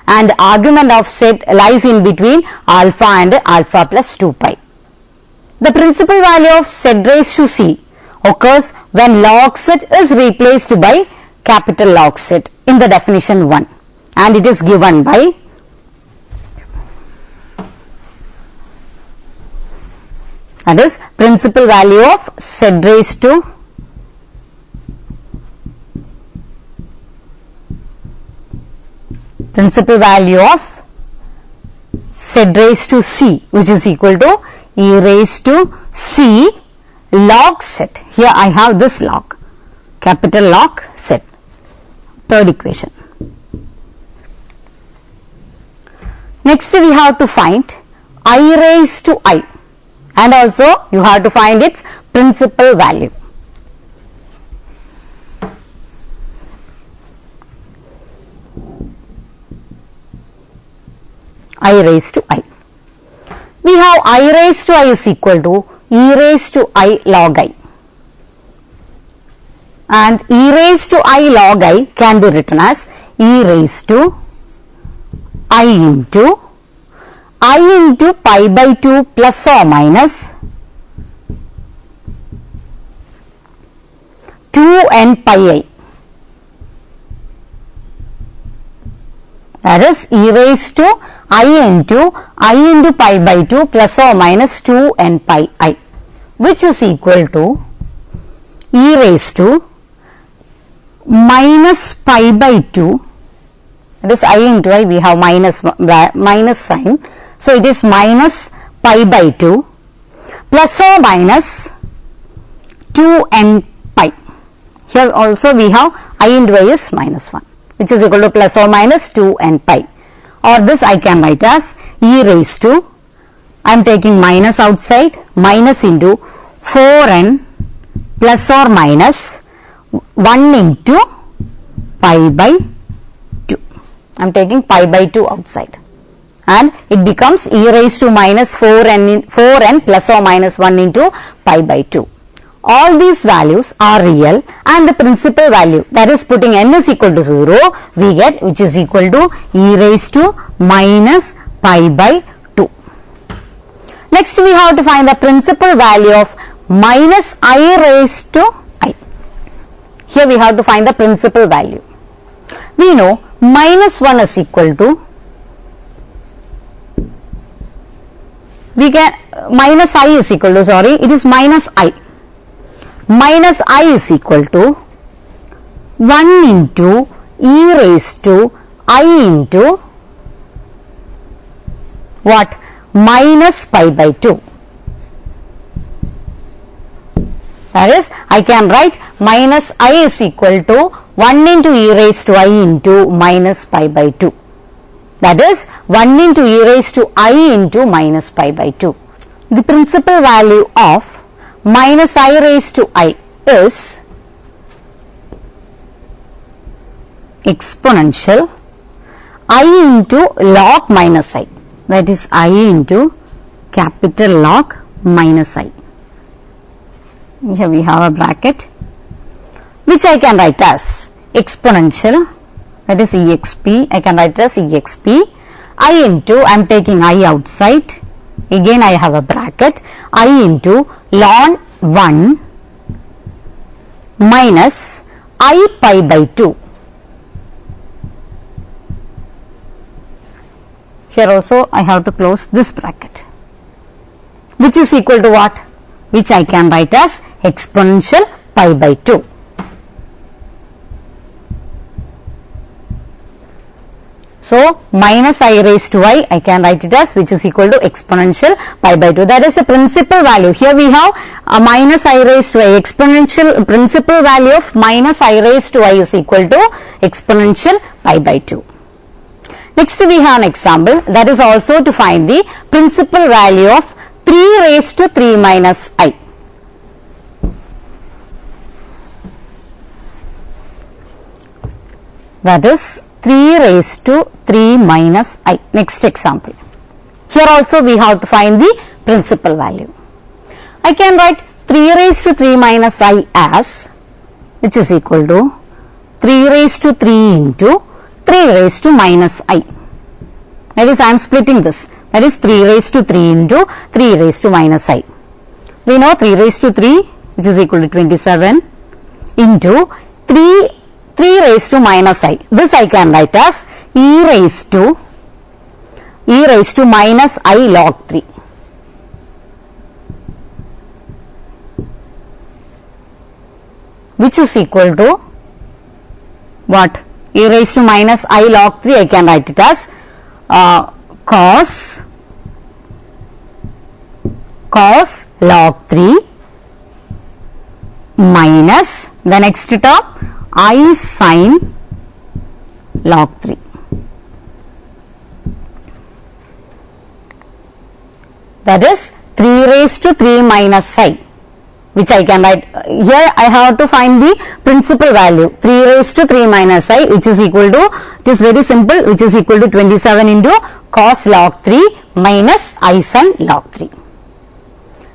and argument of z lies in between alpha and alpha plus 2 pi. The principal value of z raised to c occurs when log z is replaced by capital log z in the definition 1, and it is given by that is principal value of z raised to principal value of z raised to c, which is equal to e raised to c log z. Here I have this log, capital log z, third equation. Next we have to find I raised to I, and also you have to find its principal value. I raised to I. We have I raised to I is equal to e raised to I log I, and e raised to I log I can be written as e raised to I into pi by 2 plus or minus 2n pi I, that is e raised to I into pi by 2 plus or minus 2n pi I, which is equal to e raised to minus pi by 2, that is I into I, we have minus sign, so it is minus pi by 2 plus or minus 2n pi. Here also we have I into I is minus 1, which is equal to plus or minus 2n pi, or this I can write as e raised to, I am taking minus outside, minus into 4n plus or minus 1 into pi by 2. I am taking pi by 2 outside. and it becomes e raised to minus 4n plus or minus 1 into pi by 2. All these values are real and the principal value, that is putting n is equal to 0, we get which is equal to e raised to minus pi by 2. Next we have to find the principal value of minus I raised to I. Here we have to find the principal value. We know minus 1 is equal to, we can minus I is equal to, sorry, it is minus I. Minus I is equal to 1 into e raised to I into what? Minus pi by 2. That is, I can write minus I is equal to 1 into e raised to I into minus pi by 2. That is 1 into e raised to I into minus pi by 2. The principal value of minus I raised to I is exponential I into log minus I. That is I into capital log minus I. Here we have a bracket which I can write as exponential, that is exp, I can write as exp I into, I am taking I outside, again I have a bracket, I into ln 1 minus I pi by 2. Here also I have to close this bracket, which is equal to what? Which I can write as exponential pi by 2. So minus I raised to I can write it as which is equal to exponential pi by 2. That is the principal value. Here we have a minus I raised to I, exponential principal value of minus I raised to I is equal to exponential pi by 2. Next we have an example, that is also to find the principal value of 3 raised to 3 minus I. That is 3 raised to 3 minus I. Next example. Here also we have to find the principal value. I can write 3 raised to 3 minus I as, which is equal to 3 raised to 3 into 3 raised to minus I. That is, I am splitting this. That is 3 raised to 3 into 3 raised to minus I. We know 3 raised to 3, which is equal to 27 into 3 raised to minus I. This I can write as e raised to minus I log 3. Which is equal to what? E raised to minus I log 3, I can write it as cos log 3 minus the next term I sin log 3. That is 3 raised to 3 minus I, which I can write here. I have to find the principal value 3 raised to 3 minus I, which is equal to, it is very simple, which is equal to 27 into cos log 3 minus I sin log 3.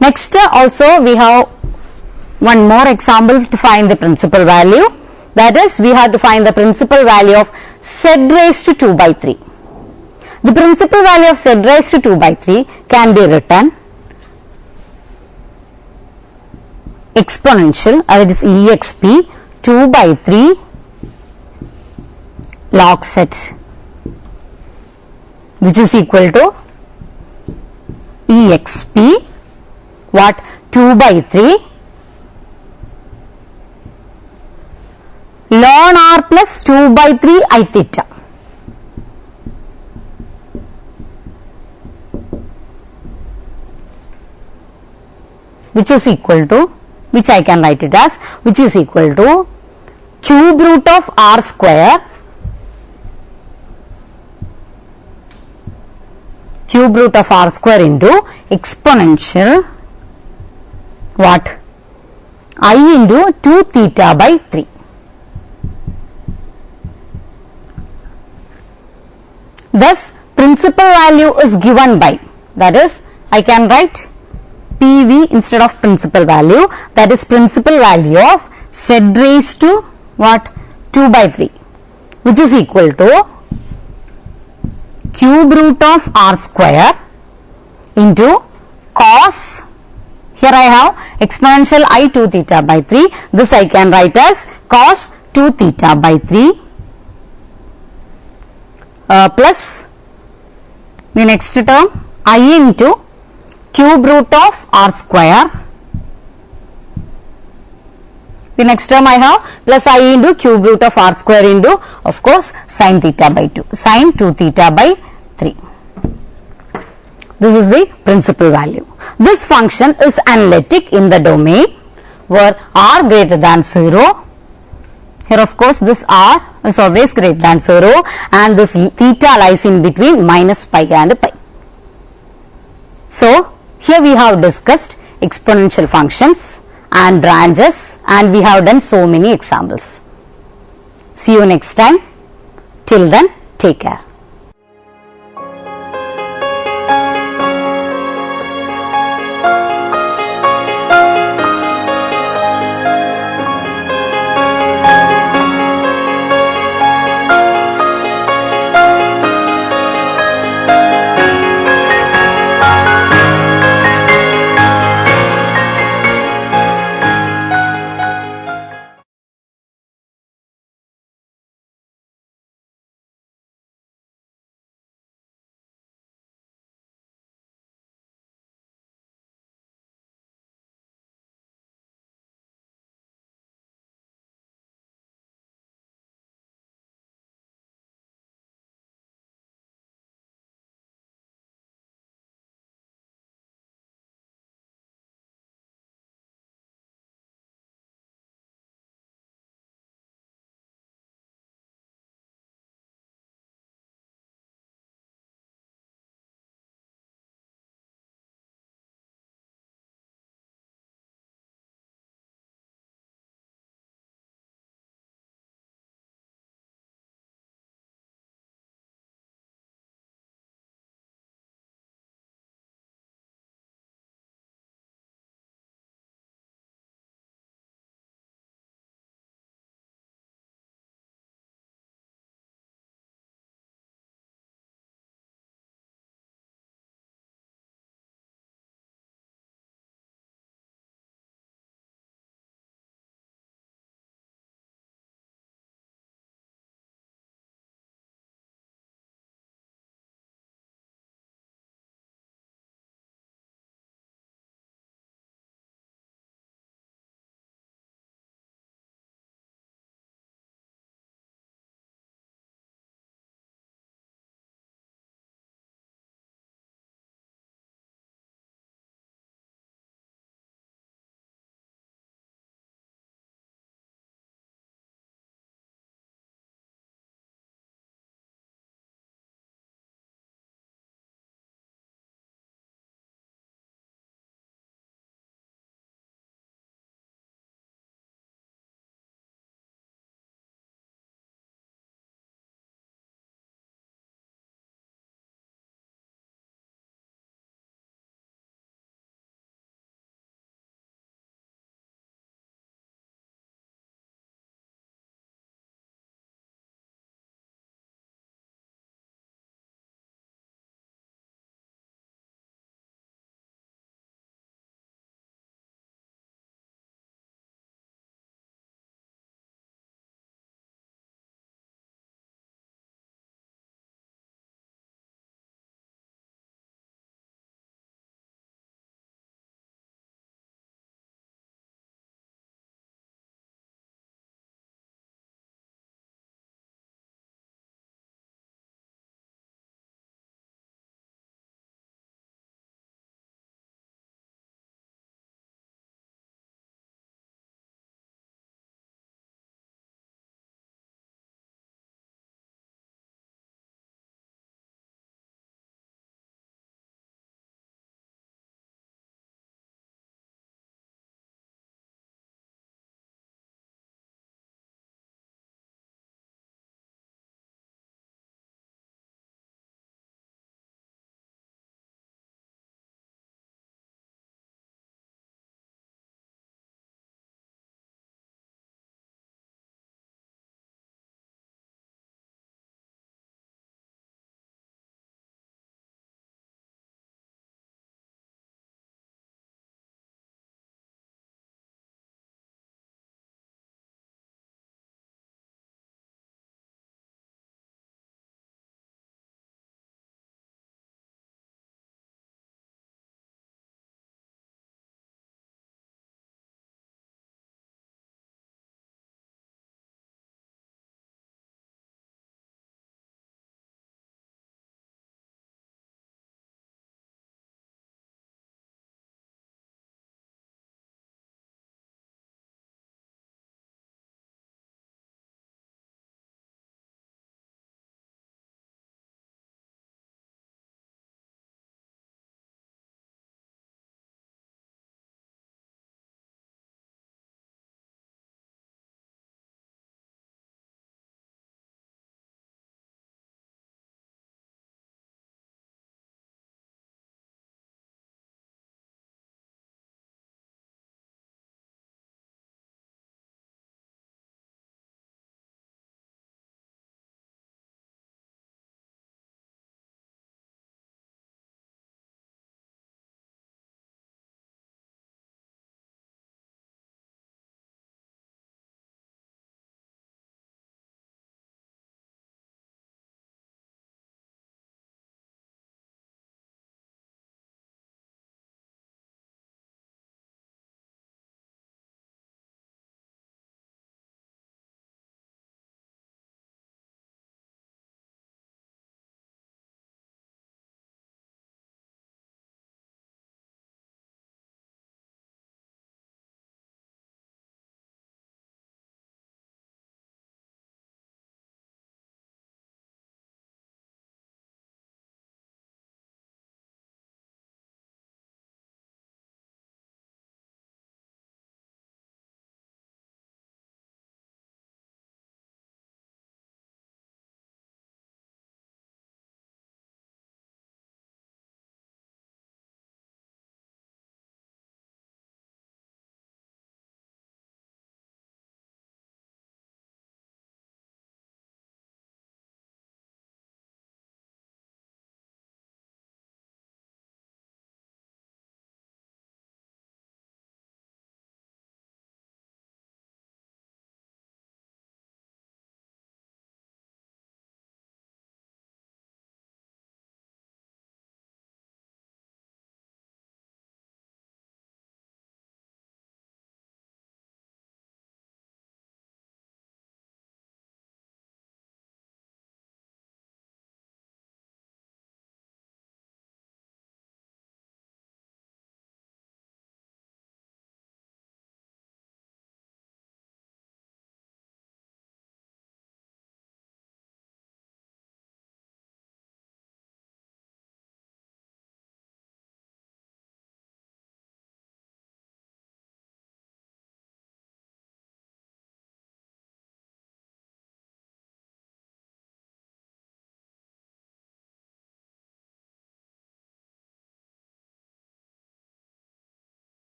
Next also we have one more example to find the principal value, that is we have to find the principal value of z raised to 2 by 3. The principal value of z raised to 2 by 3 can be written exponential, that is exp 2 by 3 log z, which is equal to exp what? 2 by 3 ln r plus 2 by 3 I theta. Which is equal to, which I can write it as, which is equal to cube root of r square into exponential what? I into 2 theta by 3. Thus principal value is given by, that is I can write PV instead of principal value, that is principal value of z raised to what, 2 by 3, which is equal to cube root of r square into cos, here I have exponential I 2 theta by 3, this I can write as cos 2 theta by 3 plus the next term I into cube root of r square, the next term I have plus I into cube root of r square into of course sin theta by 2, sin 2 theta by 3. This is the principal value. This function is analytic in the domain where r greater than 0. Here of course this r is always greater than 0 and this theta lies in between minus pi and pi. So here we have discussed exponential functions and branches, and we have done so many examples. See you next time. Till then, take care.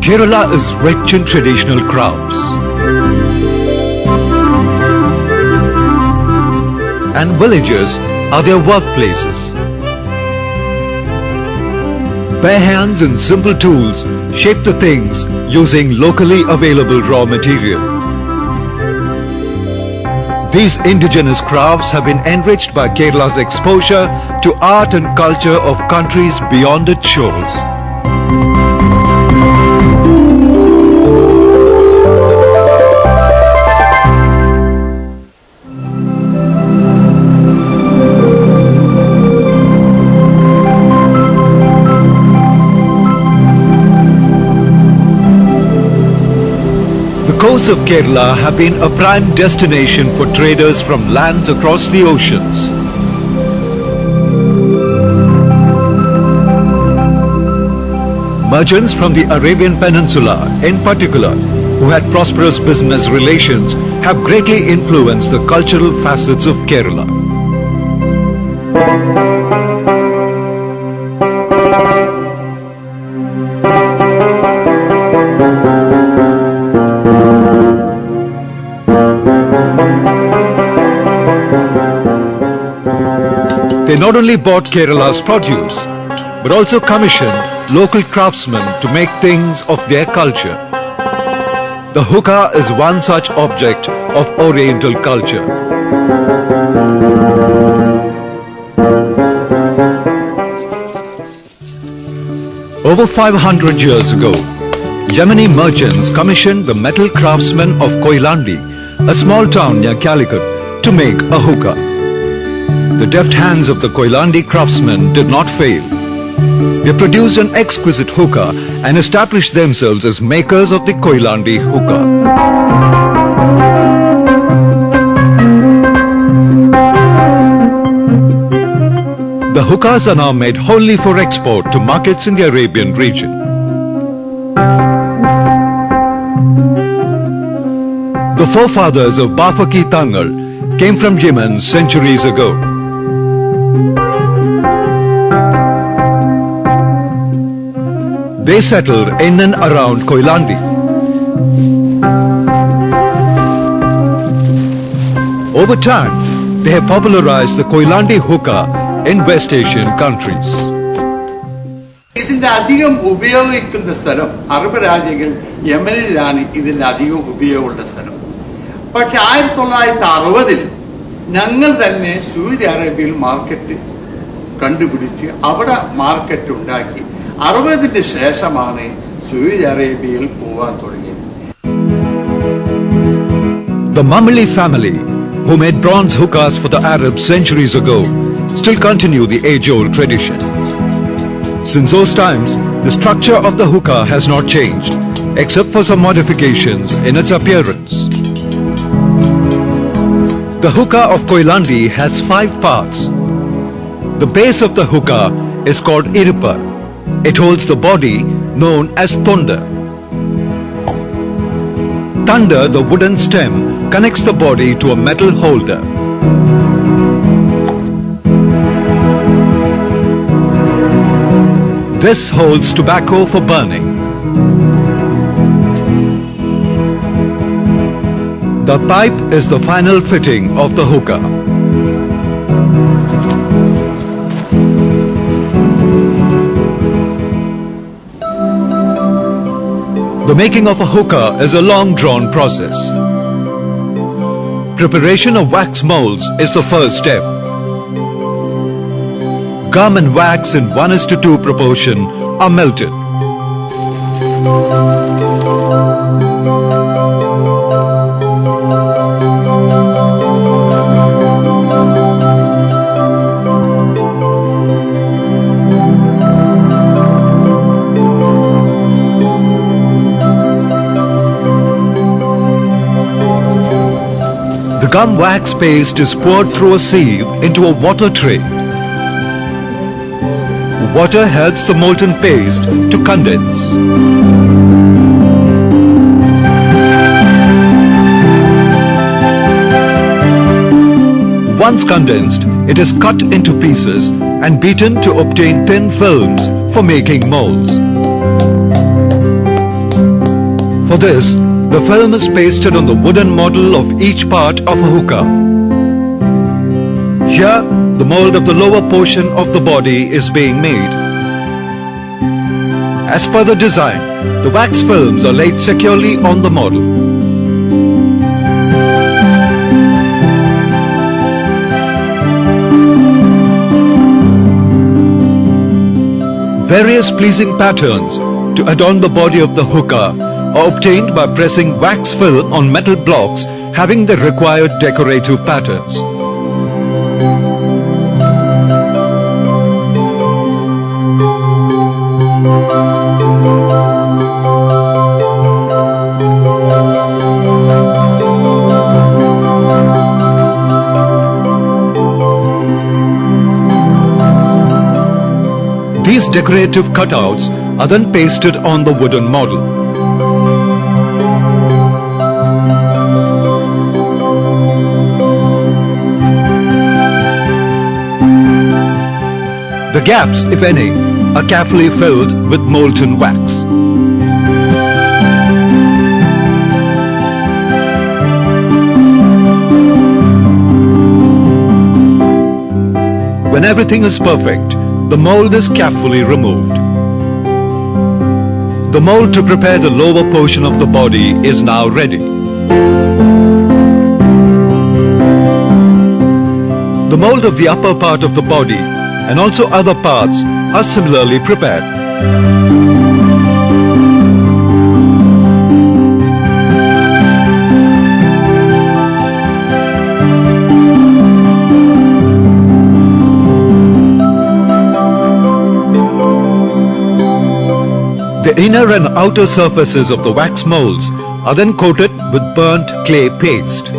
Kerala is rich in traditional crafts, and villages are their workplaces. Bare hands and simple tools shape the things using locally available raw material. These indigenous crafts have been enriched by Kerala's exposure to art and culture of countries beyond its shores. The coasts of Kerala have been a prime destination for traders from lands across the oceans. Merchants from the Arabian Peninsula, in particular, who had prosperous business relations, have greatly influenced the cultural facets of Kerala. They not only bought Kerala's produce, but also commissioned local craftsmen to make things of their culture. The hookah is one such object of Oriental culture. Over 500 years ago, Yemeni merchants commissioned the metal craftsmen of Koilandi, a small town near Calicut, to make a hookah. The deft hands of the Koilandi craftsmen did not fail. They produced an exquisite hookah and established themselves as makers of the Koilandi hookah. The hookahs are now made wholly for export to markets in the Arabian region. The forefathers of Bafaki Tangal came from Yemen centuries ago. They settled in and around Koilandi. Over time, they have popularized the Koilandi hookah in West Asian countries. ഇതിന്റെ അധികം ഉപയോഗിക്കുന്ന സ്ഥലം Arab രാജ്യങ്ങൾ യമനിലാണ് ഇതിന്റെ അധികം ഉപയോഗമുള്ള സ്ഥലം. പക്ഷെ 1960-ൽ ഞങ്ങൾ തന്നെ സൗദി അറേബ്യയിൽ മാർക്കറ്റ് കണ്ടുപിടിച്ച് അവിടെ മാർക്കറ്റ് ഉണ്ടാക്കി. 60-ന് ശേഷമാണ് സൗദി അറേബ്യയിൽ പോകാൻ തുടങ്ങിയത്. The Mamali family, who made bronze hookahs for the Arabs centuries ago, still continue the age-old tradition. Since those times, the structure of the hookah has not changed, except for some modifications in its appearance. The hookah of Koilandi has 5 parts. The base of the hookah is called iripar. It holds the body known as thunda. Thunda, the wooden stem, connects the body to a metal holder. This holds tobacco for burning. The pipe is the final fitting of the hookah. The making of a hookah is a long-drawn process. Preparation of wax molds is the first step. Gum and wax in 1:2 proportion are melted. The gum wax paste is poured through a sieve into a water tray. Water helps the molten paste to condense. Once condensed, it is cut into pieces and beaten to obtain thin films for making molds. this, the film is pasted on the wooden model of each part of a hookah. Here, the mold of the lower portion of the body is being made. As per the design, the wax films are laid securely on the model. Various pleasing patterns to adorn the body of the hookah are obtained by pressing wax film on metal blocks having the required decorative patterns. These decorative cutouts are then pasted on the wooden model. The gaps, if any, are carefully filled with molten wax. When everything is perfect, the mold is carefully removed. The mold to prepare the lower portion of the body is now ready. The mold of the upper part of the body and also other parts are similarly prepared. The inner and outer surfaces of the wax molds are then coated with burnt clay paste.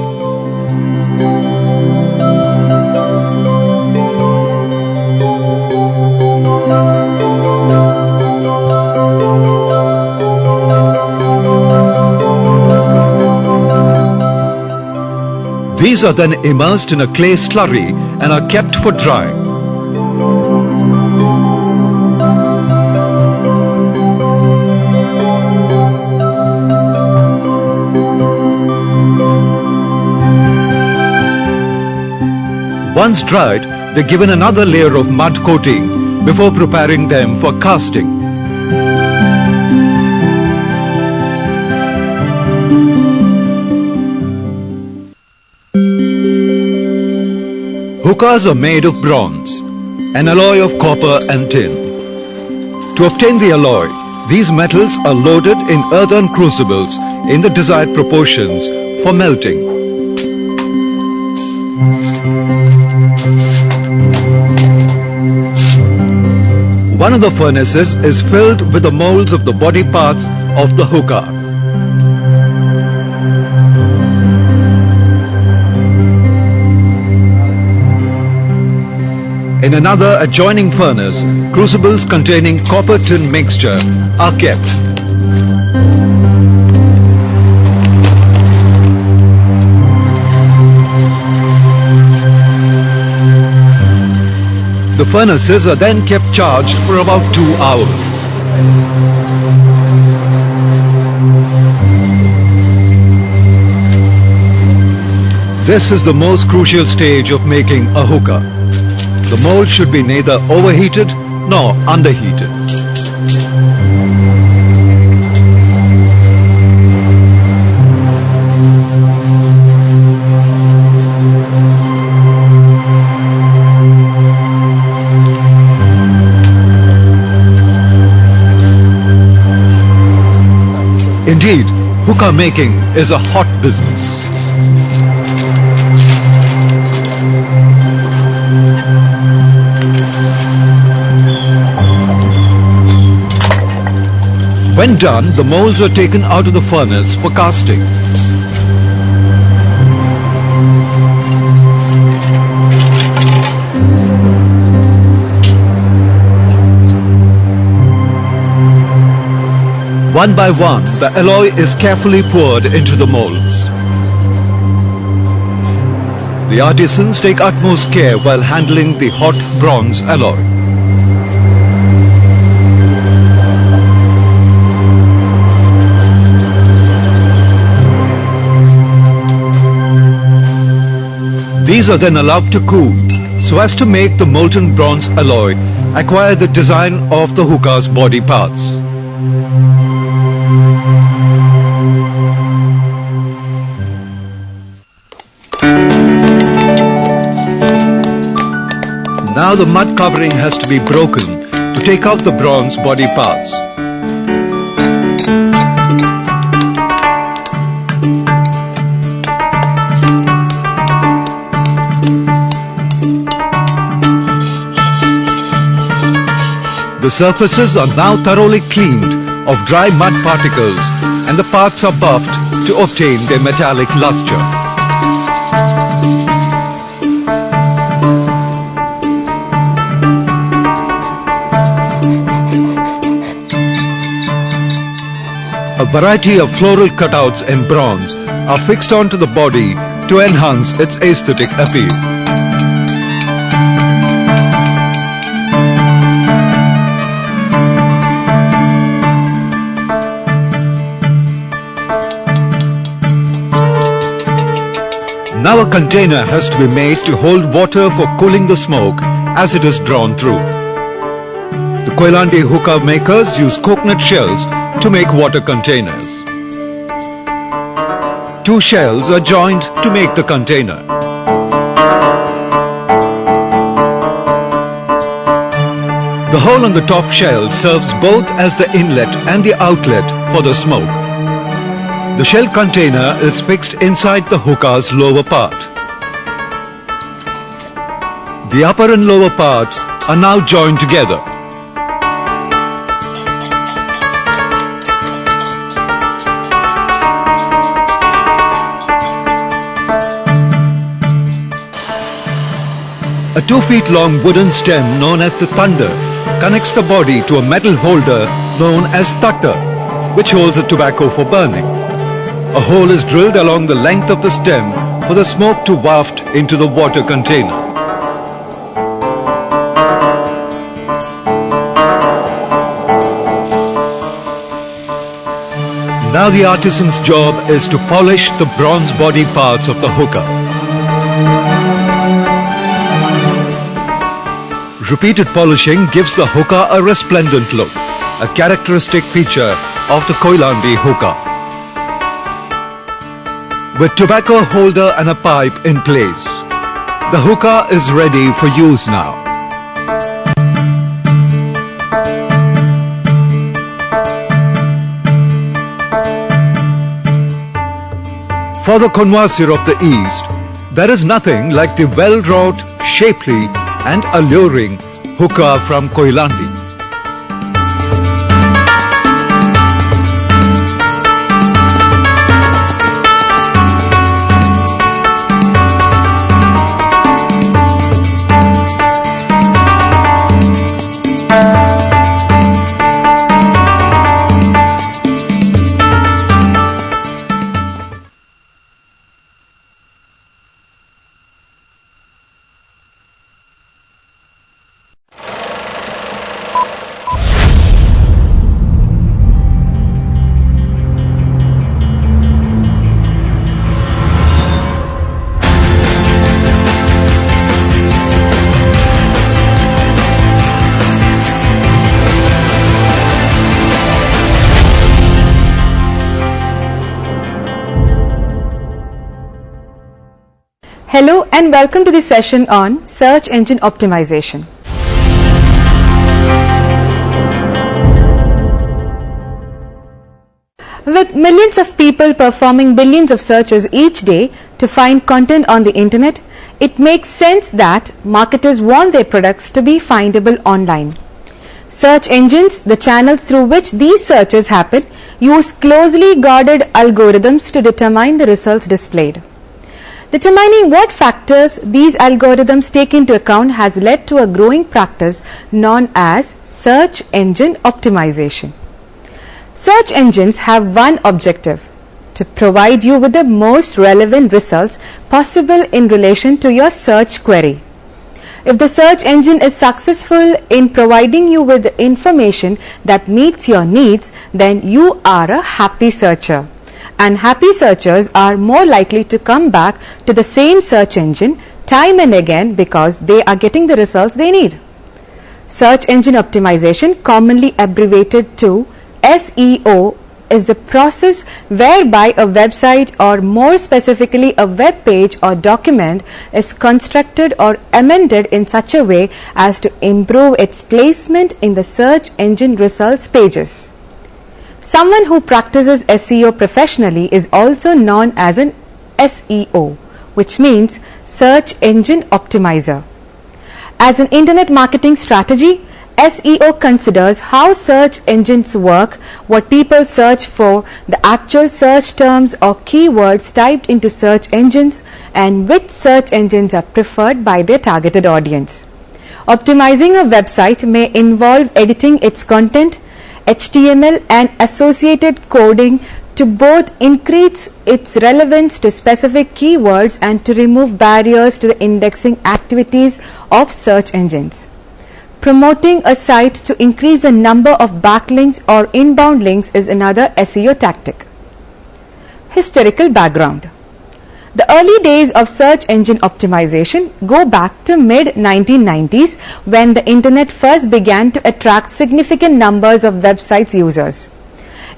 These are then immersed in a clay slurry and are kept for drying. Once dried, they are given another layer of mud coating before preparing them for casting. Hookahs are made of bronze, an alloy of copper and tin. To obtain the alloy, these metals are loaded in earthen crucibles in the desired proportions for melting. One of the furnaces is filled with the molds of the body parts of the hookah. In another adjoining furnace, crucibles containing copper-tin mixture are kept. The furnaces are then kept charged for about 2 hours. This is the most crucial stage of making a hookah. The mold should be neither overheated nor underheated. Indeed, hookah making is a hot business. When done, the molds are taken out of the furnace for casting. One by one, the alloy is carefully poured into the molds. The artisans take utmost care while handling the hot bronze alloy. These are then allowed to cool so as to make the molten bronze alloy acquire the design of the hookah's body parts. Now the mud covering has to be broken to take out the bronze body parts. The surfaces are now thoroughly cleaned of dry mud particles and the parts are buffed to obtain their metallic luster. A variety of floral cutouts in bronze are fixed onto the body to enhance its aesthetic appeal. Now a container has to be made to hold water for cooling the smoke as it is drawn through. The Koilandi hookah makers use coconut shells to make water containers. Two shells are joined to make the container. The hole on the top shell serves both as the inlet and the outlet for the smoke. The shell container is fixed inside the hookah's lower part. The upper and lower parts are now joined together. A 2 feet long wooden stem known as the thunder connects the body to a metal holder known as tutter, which holds the tobacco for burning. A hole is drilled along the length of the stem for the smoke to waft into the water container. Now the artisan's job is to polish the bronze body parts of the hookah. Repeated polishing gives the hookah a resplendent look, a characteristic feature of the Koilandi hookah. With tobacco holder and a pipe in place, the hookah is ready for use now. For the connoisseur of the East, there is nothing like the well-wrought, shapely and alluring hookah from Koilandi. Hello and welcome to the session on search engine optimization. With millions of people performing billions of searches each day to find content on the internet, it makes sense that marketers want their products to be findable online. Search engines, the channels through which these searches happen, use closely guarded algorithms to determine the results displayed. Determining what factors these algorithms take into account has led to a growing practice known as search engine optimization. Search engines have one objective: to provide you with the most relevant results possible in relation to your search query. If the search engine is successful in providing you with the information that meets your needs, then you are a happy searcher. and happy searchers are more likely to come back to the same search engine time and again because they are getting the results they need. Search engine optimization, commonly abbreviated to SEO, is the process whereby a website, or more specifically a web page or document, is constructed or amended in such a way as to improve its placement in the search engine results pages. Someone who practices SEO professionally is also known as an SEO, which means search engine optimizer. As an internet marketing strategy, SEO considers how search engines work, what people search for, the actual search terms or keywords typed into search engines, and which search engines are preferred by their targeted audience. Optimizing a website may involve editing its content, HTML and associated coding to both increase its relevance to specific keywords and to remove barriers to the indexing activities of search engines. Promoting a site to increase the number of backlinks or inbound links is another SEO tactic. Historical background. The early days of search engine optimization go back to mid-1990s when the internet first began to attract significant numbers of websites users.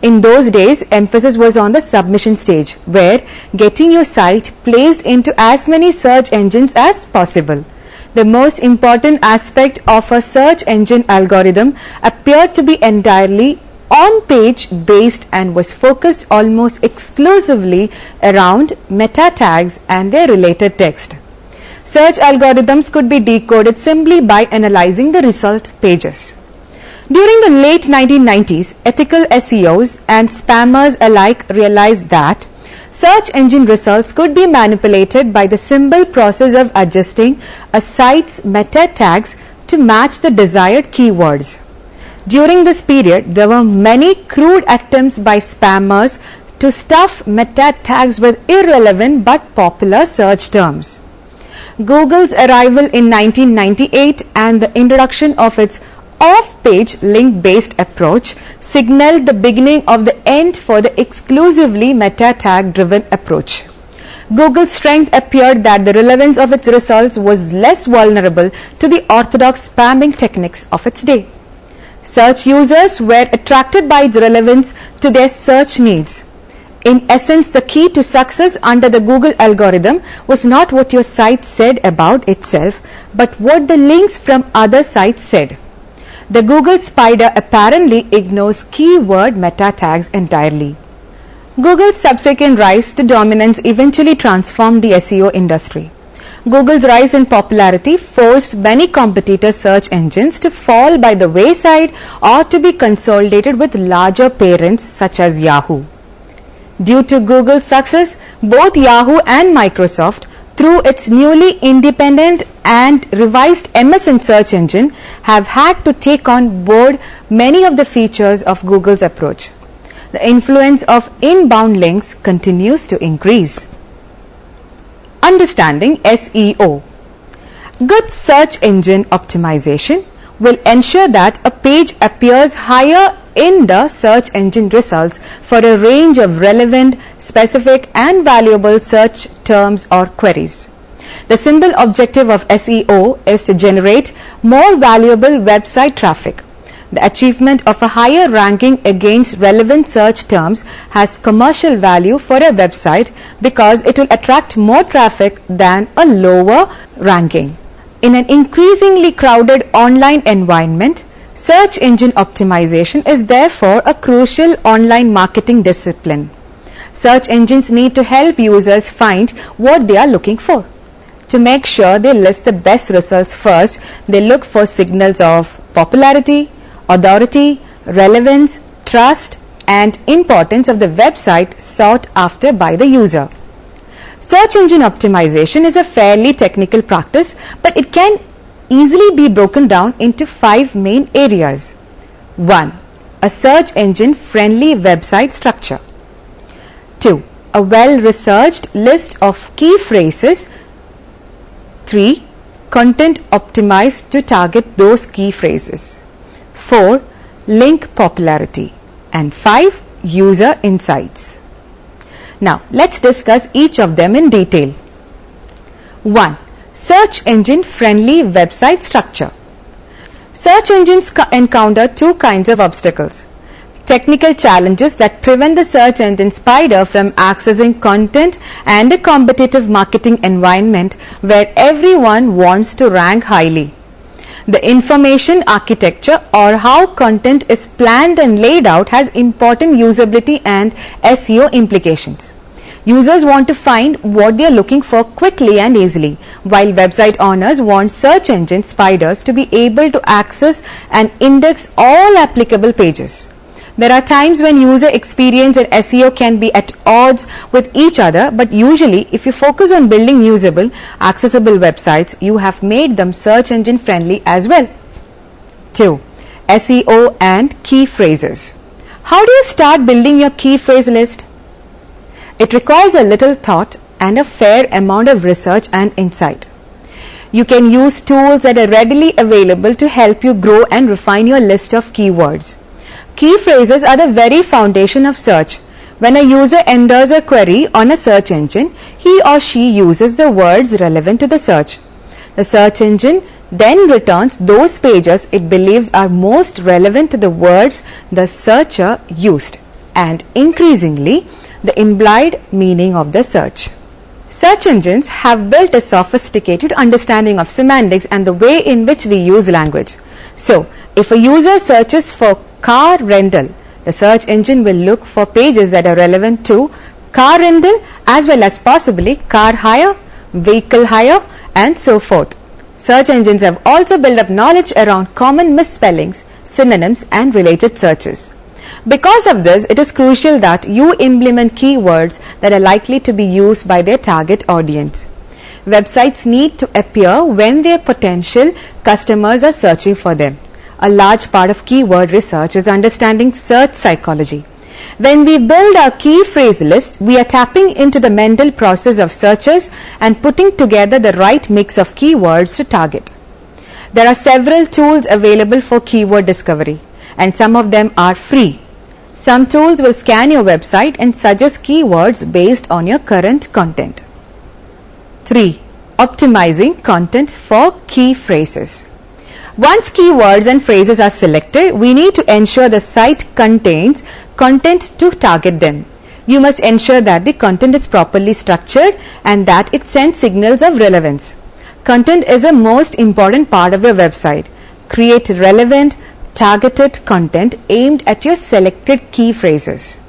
In those days, emphasis was on the submission stage, where getting your site placed into as many search engines as possible. The most important aspect of a search engine algorithm appeared to be entirely on-page based and was focused almost exclusively around meta tags and their related text. Search algorithms could be decoded simply by analyzing the result pages. During the late 1990s, ethical SEOs and spammers alike realized that search engine results could be manipulated by the simple process of adjusting a site's meta tags to match the desired keywords. During this period, there were many crude attempts by spammers to stuff meta tags with irrelevant but popular search terms. Google's arrival in 1998 and the introduction of its off-page link-based approach signaled the beginning of the end for the exclusively meta-tag-driven approach. Google's strength appeared that the relevance of its results was less vulnerable to the orthodox spamming techniques of its day. Search users were attracted by its relevance to their search needs. In essence, the key to success under the Google algorithm was not what your site said about itself, but what the links from other sites said. The Google spider apparently ignores keyword meta tags entirely. Google's subsequent rise to dominance eventually transformed the SEO industry. Google's rise in popularity forced many competitor search engines to fall by the wayside or to be consolidated with larger parents such as Yahoo. Due to Google's success, both Yahoo and Microsoft, through its newly independent and revised Emmrc search engine, have had to take on board many of the features of Google's approach. The influence of inbound links continues to increase. Understanding SEO. Good search engine optimization will ensure that a page appears higher in the search engine results for a range of relevant, specific and valuable search terms or queries. The simple objective of SEO is to generate more valuable website traffic. The achievement of a higher ranking against relevant search terms has commercial value for a website because it will attract more traffic than a lower ranking. In an increasingly crowded online environment, search engine optimization is therefore a crucial online marketing discipline. Search engines need to help users find what they are looking for. To make sure they list the best results first, they look for signals of popularity, authority, relevance, trust, and importance of the website sought after by the user. Search engine optimization is a fairly technical practice, but it can easily be broken down into 5 main areas. 1. A search engine friendly website structure. 2. A well-researched list of key phrases. 3. Content optimized to target those key phrases. 4. Link popularity. And 5. User insights. Now, let's discuss each of them in detail. 1. Search engine friendly website structure. Search engines encounter two kinds of obstacles. Technical challenges that prevent the search engine spider from accessing content and a competitive marketing environment where everyone wants to rank highly. The information architecture, or how content is planned and laid out, has important usability and SEO implications. Users want to find what they are looking for quickly and easily, while website owners want search engine spiders to be able to access and index all applicable pages. There are times when user experience and SEO can be at odds with each other, but usually if you focus on building usable, accessible websites, you have made them search engine friendly as well. 2. SEO and key phrases. How do you start building your key phrase list? It requires a little thought and a fair amount of research and insight. You can use tools that are readily available to help you grow and refine your list of keywords. Key phrases are the very foundation of search. When a user enters a query on a search engine, he or she uses the words relevant to the search. The search engine then returns those pages it believes are most relevant to the words the searcher used, and increasingly the implied meaning of the search. Search engines have built a sophisticated understanding of semantics and the way in which we use language. So, if a user searches for car rental, the search engine will look for pages that are relevant to car rental as well as possibly car hire, vehicle hire, and so forth. Search engines have also built up knowledge around common misspellings, synonyms, and related searches. Because of this, it is crucial that you implement keywords that are likely to be used by their target audience. Websites need to appear when their potential customers are searching for them. A large part of keyword research is understanding search psychology. When we build our key phrase list, we are tapping into the mental process of searchers and putting together the right mix of keywords to target. There are several tools available for keyword discovery, and some of them are free. Some tools will scan your website and suggest keywords based on your current content. 3. Optimizing content for key phrases. Once keywords and phrases are selected, we need to ensure the site contains content to target them. You must ensure that the content is properly structured and that it sends signals of relevance. Content is a most important part of your website. Create relevant, targeted content aimed at your selected key phrases.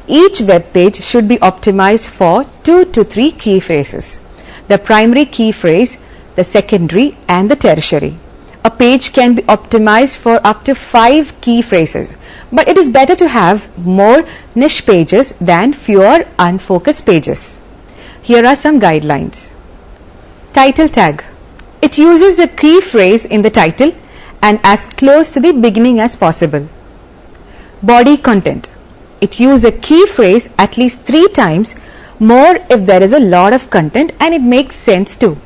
Each web page should be optimized for 2 to 3 key phrases: the primary key phrase, the secondary, and the tertiary. A page can be optimized for up to 5 key phrases, but it is better to have more niche pages than fewer unfocused pages. Here are some guidelines. Title tag. It uses a key phrase in the title and as close to the beginning as possible. Body content. It uses a key phrase at least 3 times more if there is a lot of content and it makes sense too.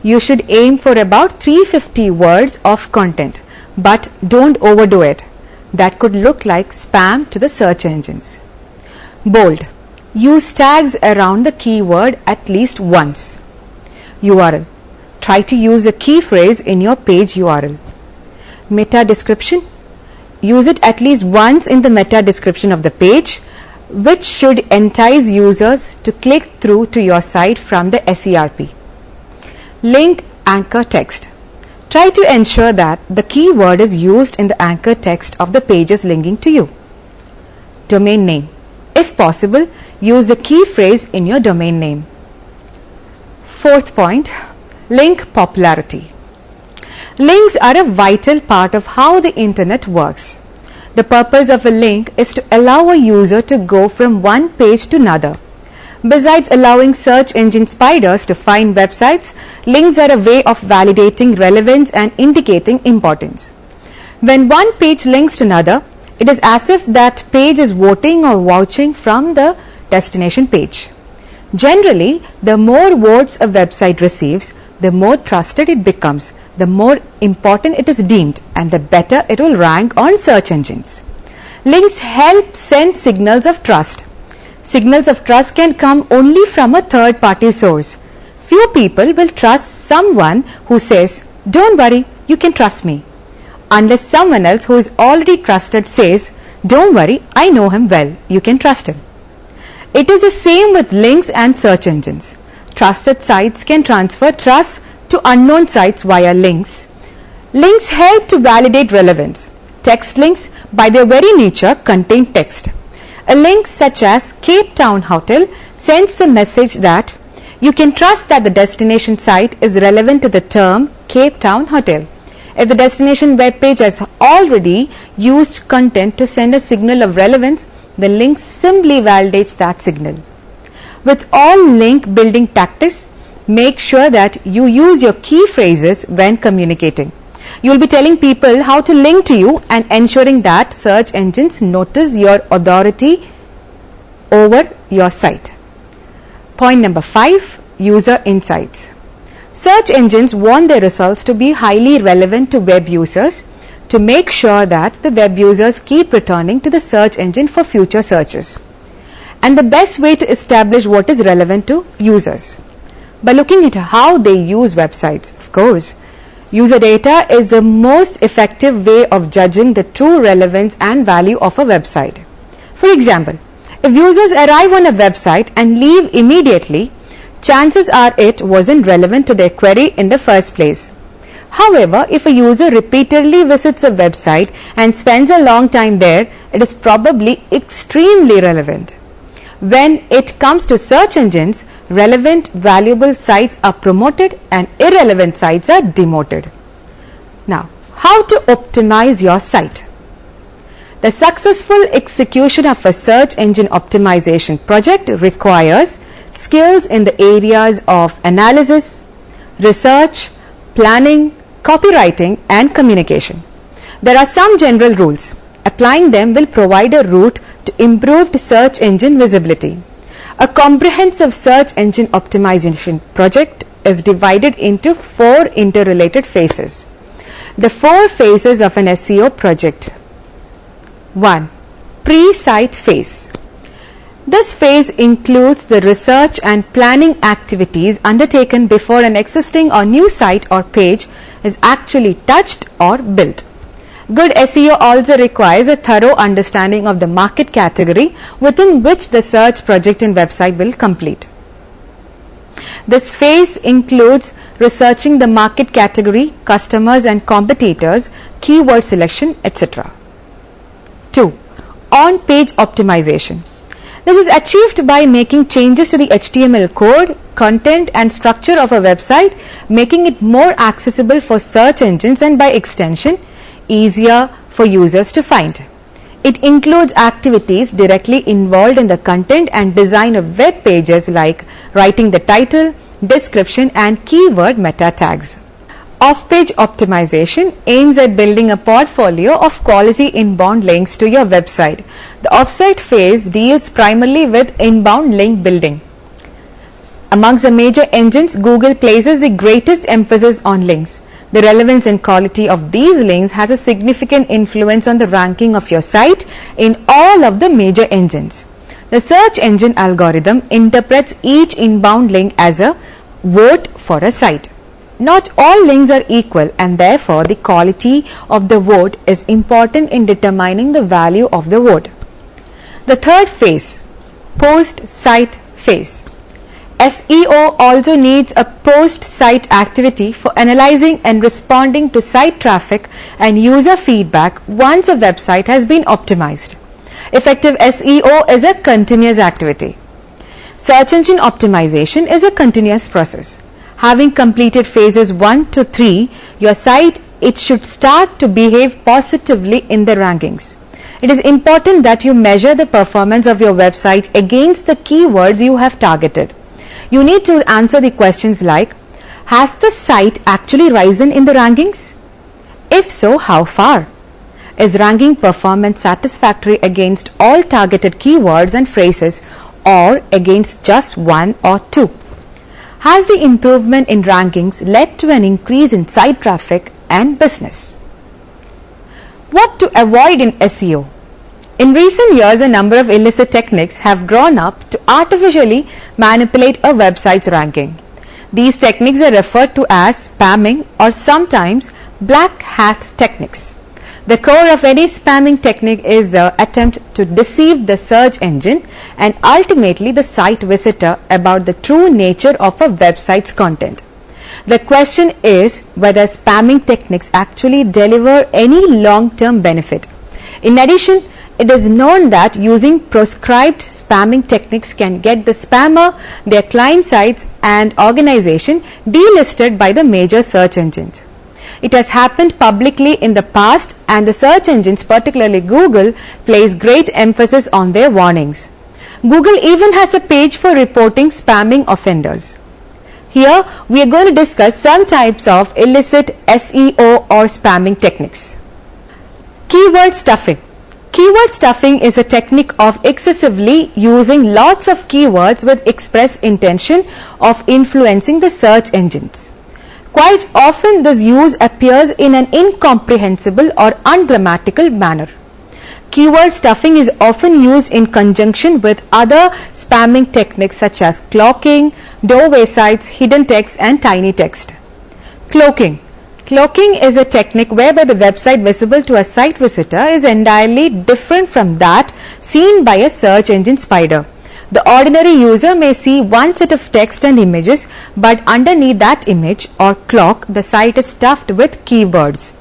You should aim for about 350 words of content, but don't overdo it. That could look like spam to the search engines. Bold. Use tags around the keyword at least once. URL. Try to use a key phrase in your page URL. Meta description. Use it at least once in the meta description of the page, which should entice users to click through to your site from the SERP. Link anchor text. Try to ensure that the keyword is used in the anchor text of the pages linking to you. Domain name. If possible, use the key phrase in your domain name. 4th point, link popularity. Links are a vital part of how the internet works. The purpose of a link is to allow a user to go from one page to another. Besides allowing search engine spiders to find websites, links are a way of validating relevance and indicating importance. When one page links to another, it is as if that page is voting or vouching from the destination page. Generally, the more votes a website receives, the more trusted it becomes, the more important it is deemed, and the better it will rank on search engines. Links help send signals of trust. Signals of trust can come only from a third party source. Few people will trust someone who says, "Don't worry, you can trust me," unless someone else who is already trusted says, "Don't worry, I know him well, you can trust him." It is the same with links and search engines. Trusted sites can transfer trust to unknown sites via links. Links help to validate relevance. Text links, by their very nature, contain text. A link such as Cape Town Hotel sends the message that you can trust that the destination site is relevant to the term Cape Town Hotel. If the destination web page has already used content to send a signal of relevance, the link simply validates that signal. With all link building tactics, make sure that you use your key phrases when communicating. You will be telling people how to link to you and ensuring that search engines notice your authority over your site. Point number 5, user insights. Search engines want their results to be highly relevant to web users to make sure that the web users keep returning to the search engine for future searches. And the best way to establish what is relevant to users, by looking at how they use websites, of course. User data is the most effective way of judging the true relevance and value of a website. For example, if users arrive on a website and leave immediately, chances are it wasn't relevant to their query in the first place. However, if a user repeatedly visits a website and spends a long time there, it is probably extremely relevant. When it comes to search engines, relevant, valuable sites are promoted and irrelevant sites are demoted. Now, how to optimize your site? The successful execution of a search engine optimization project requires skills in the areas of analysis, research, planning, copywriting, and communication. There are some general rules. Applying them will provide a route to improved search engine visibility. A comprehensive search engine optimization project is divided into 4 interrelated phases. The 4 phases of an SEO project. 1. Pre-site phase. This phase includes the research and planning activities undertaken before an existing or new site or page is actually touched or built. Good SEO also requires a thorough understanding of the market category within which the search project and website will complete. This phase includes researching the market category, customers and competitors, keyword selection, etc. 2. On-page optimization. This is achieved by making changes to the HTML code, content and structure of a website, making it more accessible for search engines and by extension, easier for users to find. It includes activities directly involved in the content and design of web pages like writing the title, description and keyword meta tags. Off-page optimization aims at building a portfolio of quality inbound links to your website. The offsite phase deals primarily with inbound link building. Amongst the major engines, Google places the greatest emphasis on links. The relevance and quality of these links has a significant influence on the ranking of your site in all of the major engines. The search engine algorithm interprets each inbound link as a vote for a site. Not all links are equal and therefore the quality of the vote is important in determining the value of the vote. The third phase, post-site phase. SEO also needs a post-site activity for analyzing and responding to site traffic and user feedback once a website has been optimized. Effective SEO is a continuous activity. Search engine optimization is a continuous process. Having completed phases 1 to 3, your site should start to behave positively in the rankings. It is important that you measure the performance of your website against the keywords you have targeted. You need to answer the questions like, has the site actually risen in the rankings? If so, how far? Is ranking performance satisfactory against all targeted keywords and phrases or against just 1 or 2? Has the improvement in rankings led to an increase in site traffic and business? What to avoid in SEO? In recent years, a number of illicit techniques have grown up to artificially manipulate a website's ranking. These techniques are referred to as spamming or sometimes black hat techniques. The core of any spamming technique is the attempt to deceive the search engine and ultimately the site visitor about the true nature of a website's content. The question is whether spamming techniques actually deliver any long-term benefit. In addition, it is known that using prescribed spamming techniques can get the spammer, their client sites and organization delisted by the major search engines. It has happened publicly in the past and the search engines, particularly Google, place great emphasis on their warnings. Google even has a page for reporting spamming offenders. Here we are going to discuss some types of illicit SEO or spamming techniques. Keyword stuffing. Keyword stuffing is a technique of excessively using lots of keywords with express intention of influencing the search engines. Quite often this use appears in an incomprehensible or ungrammatical manner. Keyword stuffing is often used in conjunction with other spamming techniques such as cloaking, doorway sites, hidden text and tiny text. Cloaking. Cloaking is a technique whereby the website visible to a site visitor is entirely different from that seen by a search engine spider. The ordinary user may see one set of text and images, but underneath that image or cloak, the site is stuffed with keywords.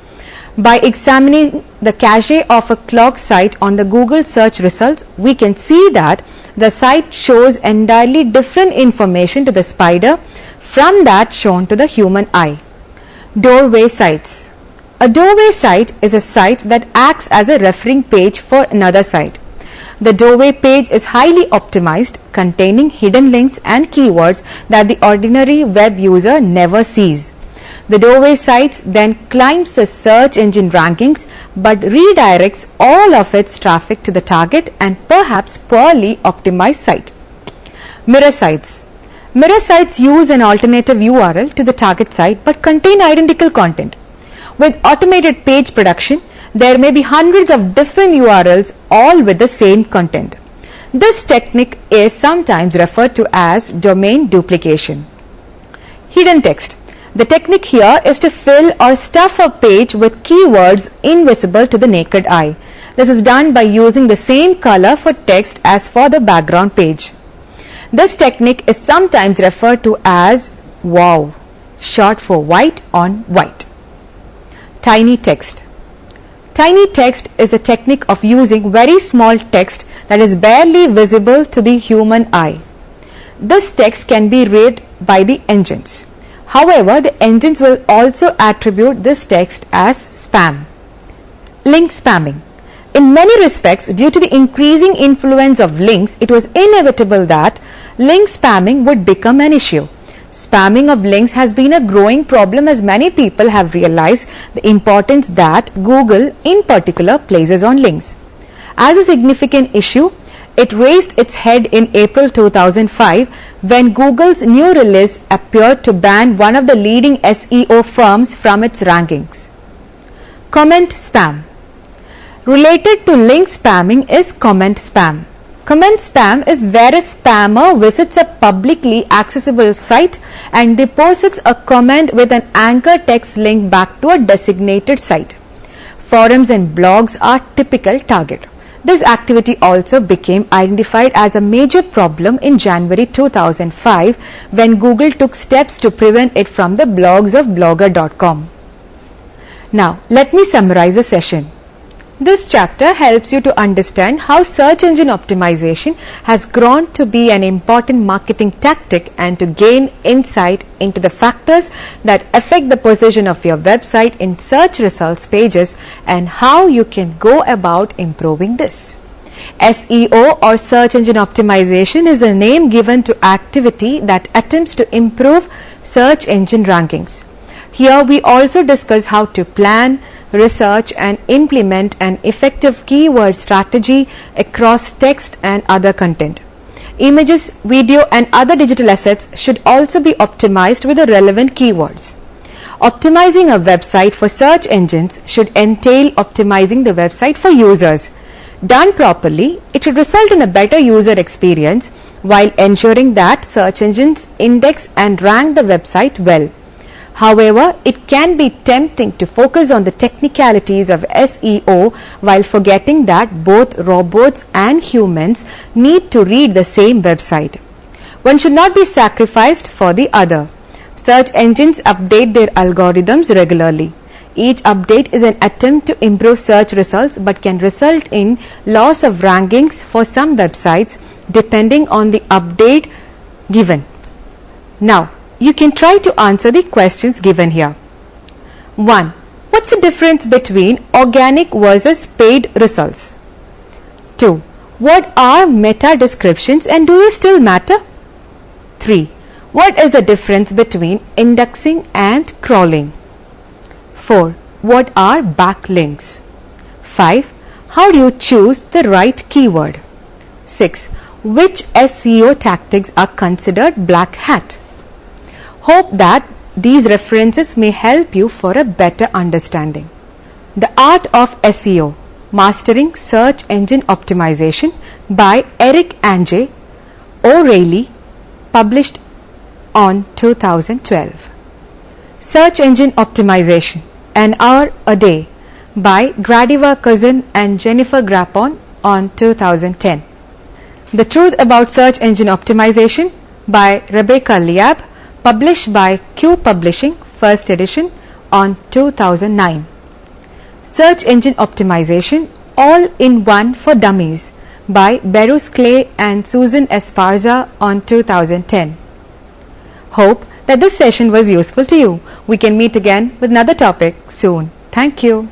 By examining the cache of a cloak site on the Google search results, we can see that the site shows entirely different information to the spider from that shown to the human eye. Doorway sites. A doorway site is a site that acts as a referring page for another site. The doorway page is highly optimized, containing hidden links and keywords that the ordinary web user never sees. The doorway sites then climbs the search engine rankings but redirects all of its traffic to the target and perhaps poorly optimized site. Mirror sites. Mirror sites use an alternative URL to the target site but contain identical content. With automated page production, there may be hundreds of different URLs all with the same content. This technique is sometimes referred to as domain duplication. Hidden text. The technique here is to fill or stuff a page with keywords invisible to the naked eye. This is done by using the same color for text as for the background page. This technique is sometimes referred to as WOW, short for white on white. Tiny text. Tiny text is a technique of using very small text that is barely visible to the human eye. This text can be read by the engines. However, the engines will also attribute this text as spam. Link spamming. In many respects, due to the increasing influence of links, it was inevitable that link spamming would become an issue. Spamming of links has been a growing problem as many people have realized the importance that Google in particular places on links. As a significant issue, it raised its head in April 2005 when Google's new release appeared to ban one of the leading SEO firms from its rankings. Comment spam. Related to link spamming is comment spam. Comment spam is where a spammer visits a publicly accessible site and deposits a comment with an anchor text link back to a designated site. Forums and blogs are typical target. This activity also became identified as a major problem in January 2005 when Google took steps to prevent it from the blogs of blogger.com. Now, let me summarize the session. This chapter helps you to understand how search engine optimization has grown to be an important marketing tactic and to gain insight into the factors that affect the position of your website in search results pages and how you can go about improving this. SEO or search engine optimization is a name given to activity that attempts to improve search engine rankings. Here we also discuss how to plan, research and implement an effective keyword strategy across text and other content. Images, video and other digital assets should also be optimized with the relevant keywords. Optimizing a website for search engines should entail optimizing the website for users. Done properly, it should result in a better user experience while ensuring that search engines index and rank the website well. However, it can be tempting to focus on the technicalities of SEO while forgetting that both robots and humans need to read the same website. One should not be sacrificed for the other. Search engines update their algorithms regularly. Each update is an attempt to improve search results but can result in loss of rankings for some websites depending on the update given. Now, you can try to answer the questions given here. 1. What's the difference between organic versus paid results? 2. What are meta descriptions and do they still matter? 3. What is the difference between indexing and crawling? 4. What are backlinks? 5. How do you choose the right keyword? 6. Which SEO tactics are considered black hat? Hope that these references may help you for a better understanding. The Art of SEO, Mastering Search Engine Optimization by Eric Ange O'Reilly, published on 2012. Search Engine Optimization, An Hour a Day by Gradiva Cousin and Jennifer Grappon on 2010. The Truth About Search Engine Optimization by Rebecca Liab, published by Q Publishing, first edition on 2009. Search Engine Optimization, All in One for Dummies by Berus Clay and Susan Esparza on 2010. Hope that this session was useful to you. We can meet again with another topic soon. Thank you.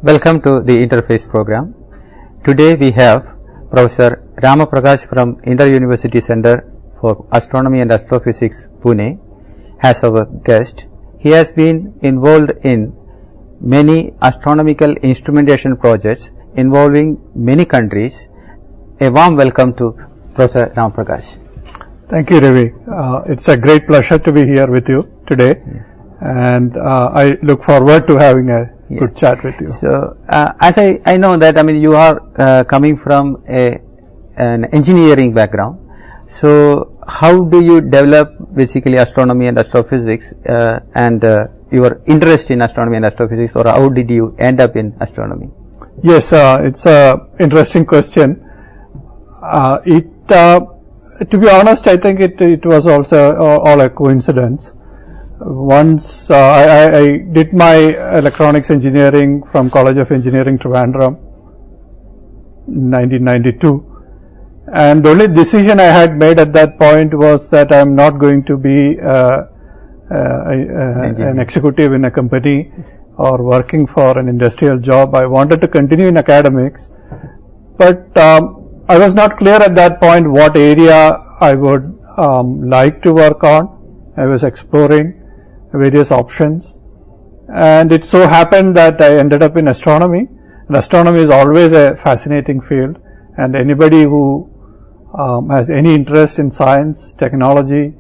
Welcome to the Interface program. Today we have Professor Rama Prakash from Inter-University Center for Astronomy and Astrophysics, Pune, as our guest. He has been involved in many astronomical instrumentation projects involving many countries. A warm welcome to Professor Rama Prakash. Thank you, Ravi. It's a great pleasure to be here with you today, and I look forward to having a good chat with you. So, as I know that, I mean, you are coming from an engineering background. So, how do you develop basically astronomy and astrophysics and your interest in astronomy and astrophysics, or how did you end up in astronomy? Yes, it's a interesting question. To be honest, I think it was also all a coincidence. Once I did my electronics engineering from College of Engineering, Trivandrum, in 1992, and the only decision I had made at that point was that I am not going to be an executive in a company or working for an industrial job. I wanted to continue in academics, but I was not clear at that point what area I would like to work on. I was exploring various options, and it so happened that I ended up in astronomy. And astronomy is always a fascinating field, and anybody who has any interest in science, technology,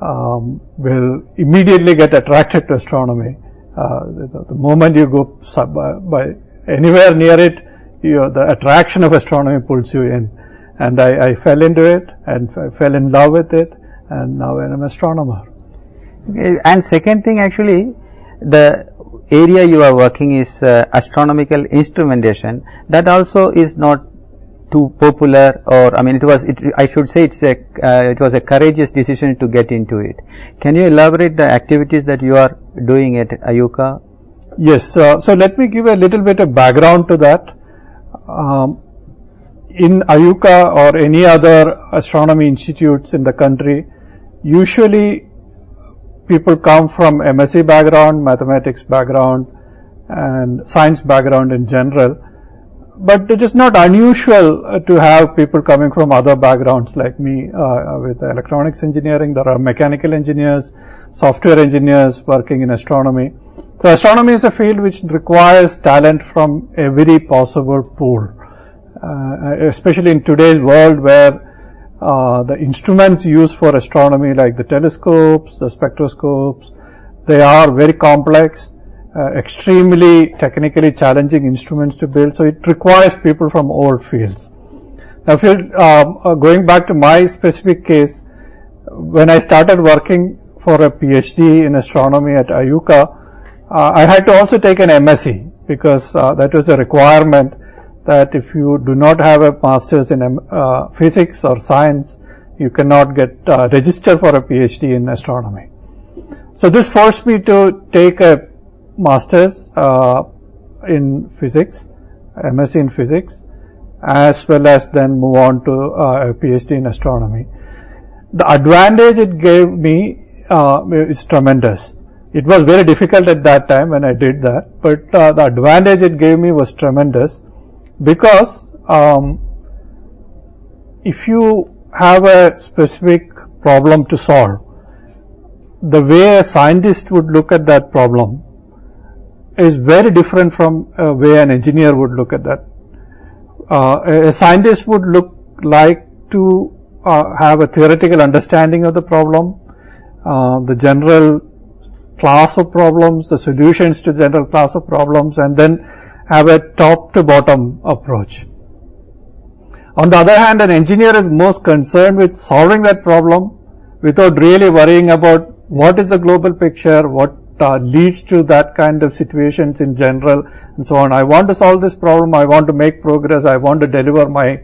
will immediately get attracted to astronomy. The moment you go by anywhere near it, the attraction of astronomy pulls you in, and I fell into it and I fell in love with it, and now I am an astronomer. And second thing, actually, the area you are working is astronomical instrumentation. That also is not too popular, or I mean, I should say it was a courageous decision to get into it. Can you elaborate the activities that you are doing at IUCAA? Yes, so let me give a little bit of background to that. In IUCAA or any other astronomy institutes in the country, usually people come from MSc background, mathematics background and science background in general, but it is not unusual to have people coming from other backgrounds like me with electronics engineering. There are mechanical engineers, software engineers working in astronomy. So astronomy is a field which requires talent from every possible pool, especially in today's world where the instruments used for astronomy, like the telescopes, the spectroscopes, they are very complex, extremely technically challenging instruments to build. So it requires people from all fields. Now, going back to my specific case, when I started working for a PhD in astronomy at IUCAA, I had to also take an MSc, because that was a requirement that if you do not have a master's in physics or science, you cannot get registered for a PhD in astronomy. So this forced me to take a master's in physics, MSc in physics, as well as then move on to a PhD in astronomy. The advantage it gave me is tremendous. It was very difficult at that time when I did that, but the advantage it gave me was tremendous, because if you have a specific problem to solve, the way a scientist would look at that problem is very different from a way an engineer would look at that. A scientist would look like to have a theoretical understanding of the problem, the general class of problems, the solutions to general class of problems, and then have a top to bottom approach. On the other hand, an engineer is most concerned with solving that problem without really worrying about what is the global picture, what leads to that kind of situations in general, and so on. I want to solve this problem, I want to make progress, I want to deliver my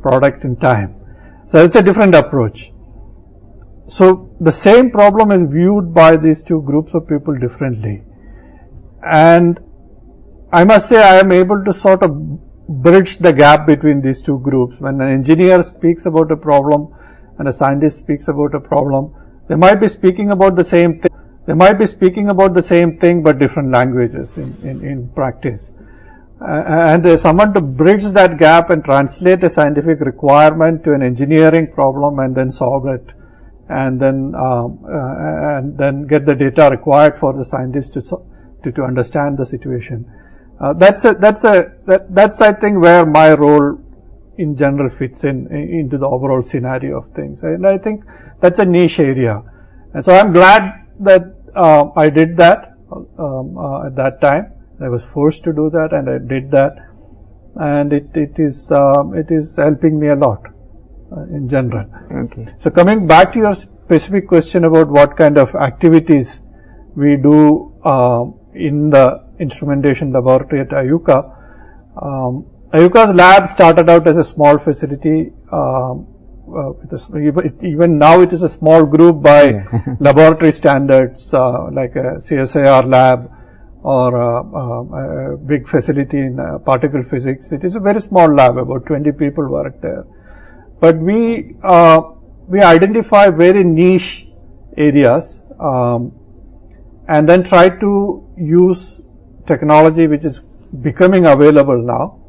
product in time. So it's a different approach. So the same problem is viewed by these two groups of people differently, and I must say I am able to sort of bridge the gap between these two groups. When an engineer speaks about a problem and a scientist speaks about a problem, they might be speaking about the same thing. They might be speaking about the same thing but different languages in practice. And someone to bridge that gap and translate a scientific requirement to an engineering problem and then solve it, and then get the data required for the scientist to understand the situation. That's I think where my role in general fits into the overall scenario of things, and I think that's a niche area. And so I'm glad that I did that at that time. I was forced to do that, and I did that, and it is helping me a lot in general. Okay. So coming back to your specific question about what kind of activities we do in the instrumentation laboratory at IUCAA. IUCAA's lab started out as a small facility. Even now it is a small group by laboratory standards, like a CSIR lab or a big facility in particle physics. It is a very small lab, about 20 people work there. But we identify very niche areas and then try to use technology which is becoming available now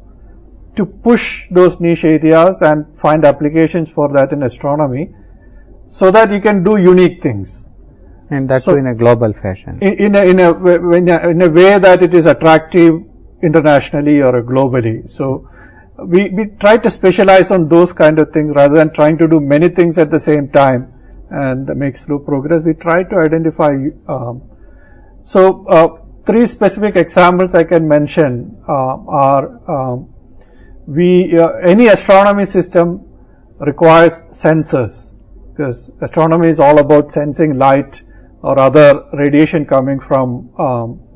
to push those niche areas and find applications for that in astronomy, so that you can do unique things. And that's in a global fashion. In a way that it is attractive internationally or globally. So we try to specialize on those kind of things rather than trying to do many things at the same time and make slow progress. We try to identify. Three specific examples I can mention are any astronomy system requires sensors, because astronomy is all about sensing light or other radiation coming from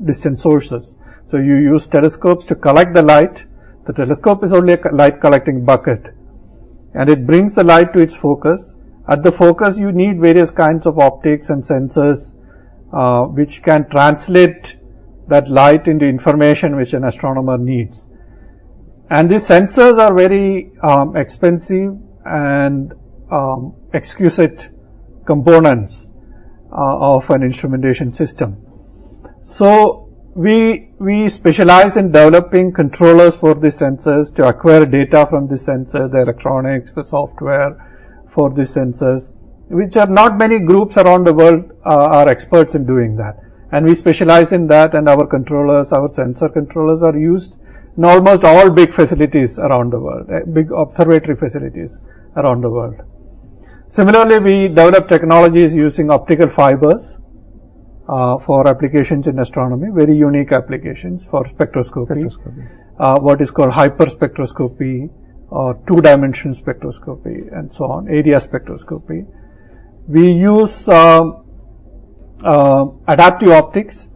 distant sources. So you use telescopes to collect the light, The telescope is only a light collecting bucket, and it brings the light to its focus. At the focus, you need various kinds of optics and sensors which can translate that light into information which an astronomer needs. And these sensors are very expensive and exquisite components of an instrumentation system. So we specialize in developing controllers for these sensors to acquire data from the sensors, the electronics, the software for these sensors, which are not many groups around the world are experts in doing that. And we specialize in that, and our controllers, our sensor controllers are used in almost all big facilities around the world, big observatory facilities around the world. Similarly, we develop technologies using optical fibers for applications in astronomy, very unique applications for spectroscopy. What is called hyperspectroscopy or two-dimensional spectroscopy and so on, area spectroscopy. We use adaptive optics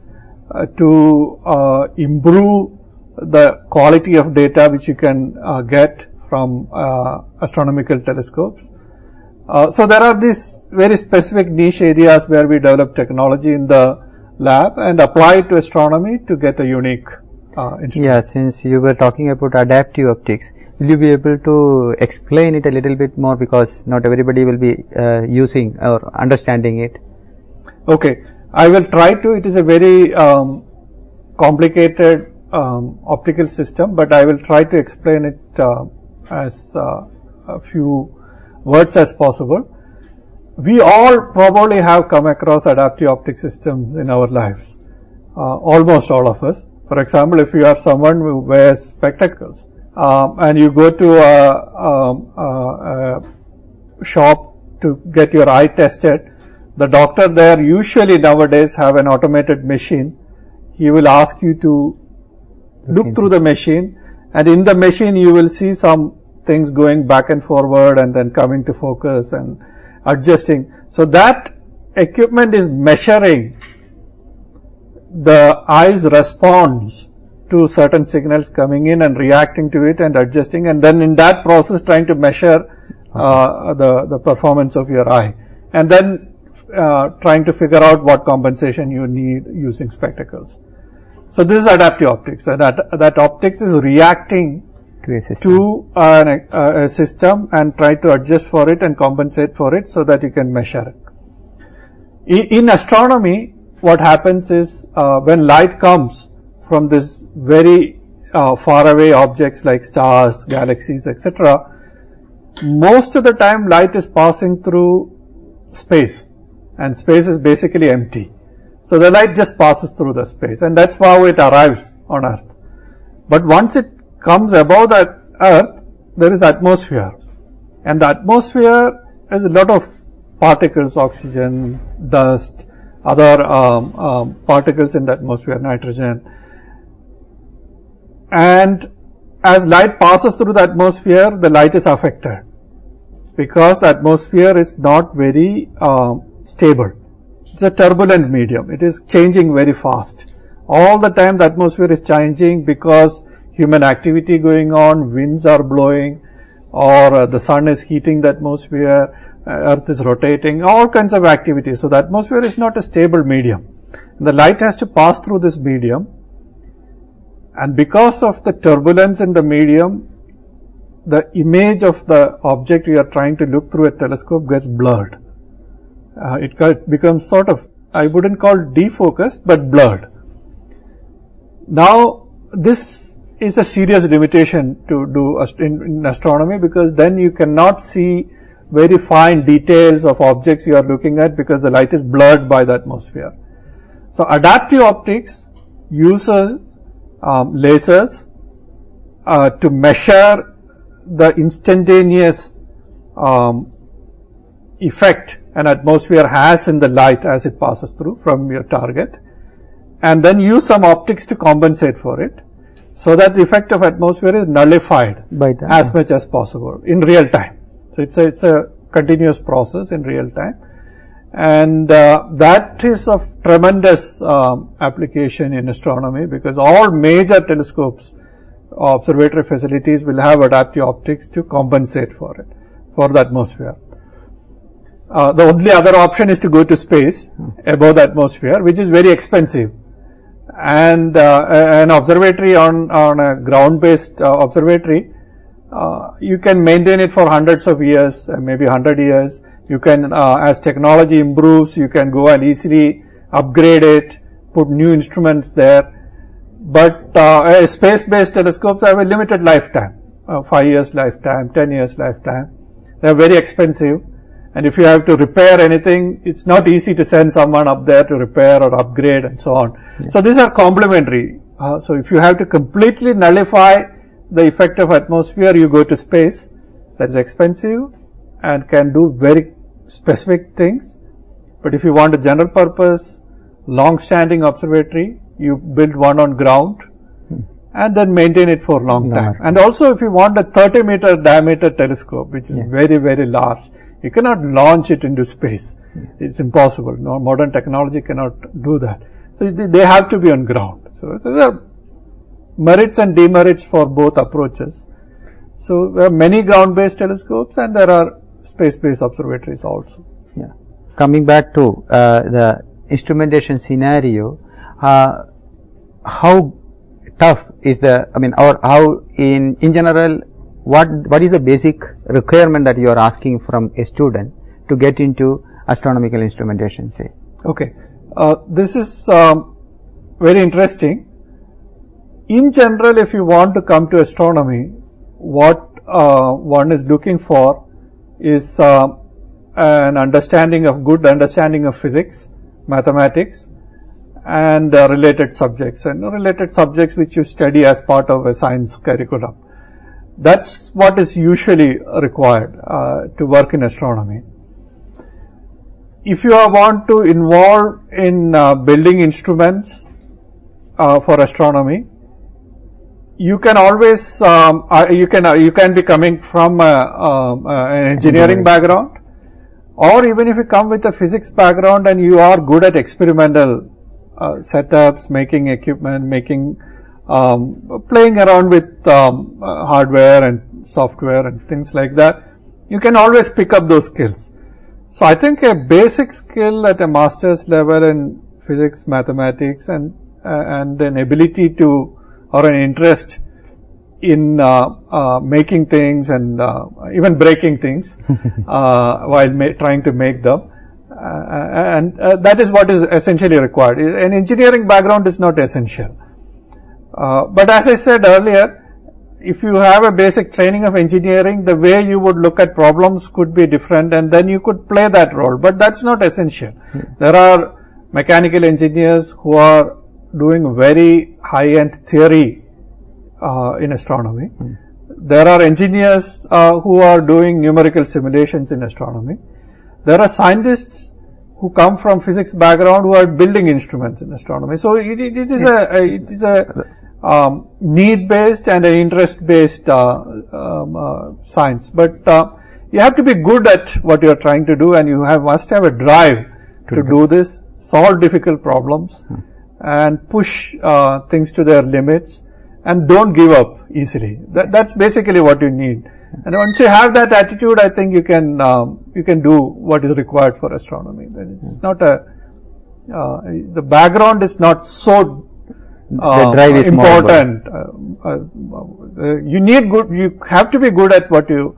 to improve the quality of data which you can get from astronomical telescopes. So there are these very specific niche areas where we develop technology in the lab and apply it to astronomy to get a unique instrument. Yeah, since you were talking about adaptive optics, will you be able to explain it a little bit more, because not everybody will be using or understanding it? Okay, I will try to. It is a very complicated optical system, but I will try to explain it as a few words as possible. We all probably have come across adaptive optic systems in our lives, almost all of us. For example, if you are someone who wears spectacles and you go to a shop to get your eye tested, the doctor there usually nowadays have an automated machine. He will ask you to look through the machine, and in the machine you will see some things going back and forward and then coming to focus and adjusting. So that equipment is measuring the eye's response to certain signals coming in and reacting to it and adjusting, and then in that process trying to measure the performance of your eye, and then trying to figure out what compensation you need using spectacles. So this is adaptive optics, and that optics is reacting to a system and try to adjust for it and compensate for it so that you can measure it. In astronomy, what happens is when light comes from this very far away objects like stars, galaxies, etc., most of the time light is passing through space, and space is basically empty. So the light just passes through the space, and that's how it arrives on Earth. But once it comes above that Earth, there is atmosphere, and the atmosphere has a lot of particles, oxygen, dust, other particles in the atmosphere, nitrogen. And as light passes through the atmosphere, the light is affected because the atmosphere is not very stable. It's a turbulent medium. It is changing very fast. All the time the atmosphere is changing because human activity going on, winds are blowing, or the sun is heating the atmosphere, Earth is rotating, all kinds of activities. So the atmosphere is not a stable medium. The light has to pass through this medium, and because of the turbulence in the medium, the image of the object you are trying to look through a telescope gets blurred. It becomes sort of, I wouldn't call defocused, but blurred. Now, this is a serious limitation to do in astronomy, because then you cannot see very fine details of objects you are looking at because the light is blurred by the atmosphere. So adaptive optics uses lasers to measure the instantaneous effect an atmosphere has in the light as it passes through from your target, and then use some optics to compensate for it, so that the effect of atmosphere is nullified as much as possible in real time. So it's a continuous process in real time, and that is of tremendous application in astronomy, because all major telescopes observatory facilities will have adaptive optics to compensate for it, for the atmosphere. The only other option is to go to space above the atmosphere, which is very expensive. And an observatory on a ground-based observatory, you can maintain it for hundreds of years, maybe 100 years. You can, as technology improves, you can go and easily upgrade it, put new instruments there. But space-based telescopes have a limited lifetime, 5 years lifetime, 10 years lifetime. They are very expensive. And if you have to repair anything, it's not easy to send someone up there to repair or upgrade and so on. Yeah. So these are complementary. So if you have to completely nullify the effect of atmosphere, you go to space. That's expensive and can do very specific things. But if you want a general purpose, long-standing observatory, you build one on ground and then maintain it for a long time. And also if you want a 30-meter diameter telescope, which is very, very large, you cannot launch it into space. It's impossible. No, modern technology cannot do that. So they have to be on ground. So there are merits and demerits for both approaches. So there are many ground-based telescopes and there are space-based observatories also. Yeah. Coming back to the instrumentation scenario, how tough is the, or how in general, what is the basic requirement that you are asking from a student to get into astronomical instrumentation, say? Okay. This is very interesting. In general, if you want to come to astronomy, what one is looking for is an good understanding of physics, mathematics, and related subjects, which you study as part of a science curriculum. That's what is usually required to work in astronomy. If you want to involve in building instruments for astronomy, you can always you can be coming from an engineering background, or even if you come with a physics background and you are good at experimental setups, making equipment, playing around with hardware and software and things like that, you can always pick up those skills. So I think a basic skill at a master's level in physics, mathematics, and an ability to, or an interest in making things and even breaking things while trying to make them, and that is what is essentially required. An engineering background is not essential. But as I said earlier, if you have a basic training of engineering, the way you would look at problems could be different, and then you could play that role, but that's not essential. There are mechanical engineers who are doing very high-end theory in astronomy. There are engineers who are doing numerical simulations in astronomy. There are scientists who come from physics background who are building instruments in astronomy. So it is a need-based and an interest-based science. But you have to be good at what you are trying to do, and you must have a drive to do this, solve difficult problems, and push things to their limits, and don't give up easily. That's basically what you need. And once you have that attitude, I think you can do what is required for astronomy. Then it's not the background is not so the drive is important. You have to be good at what you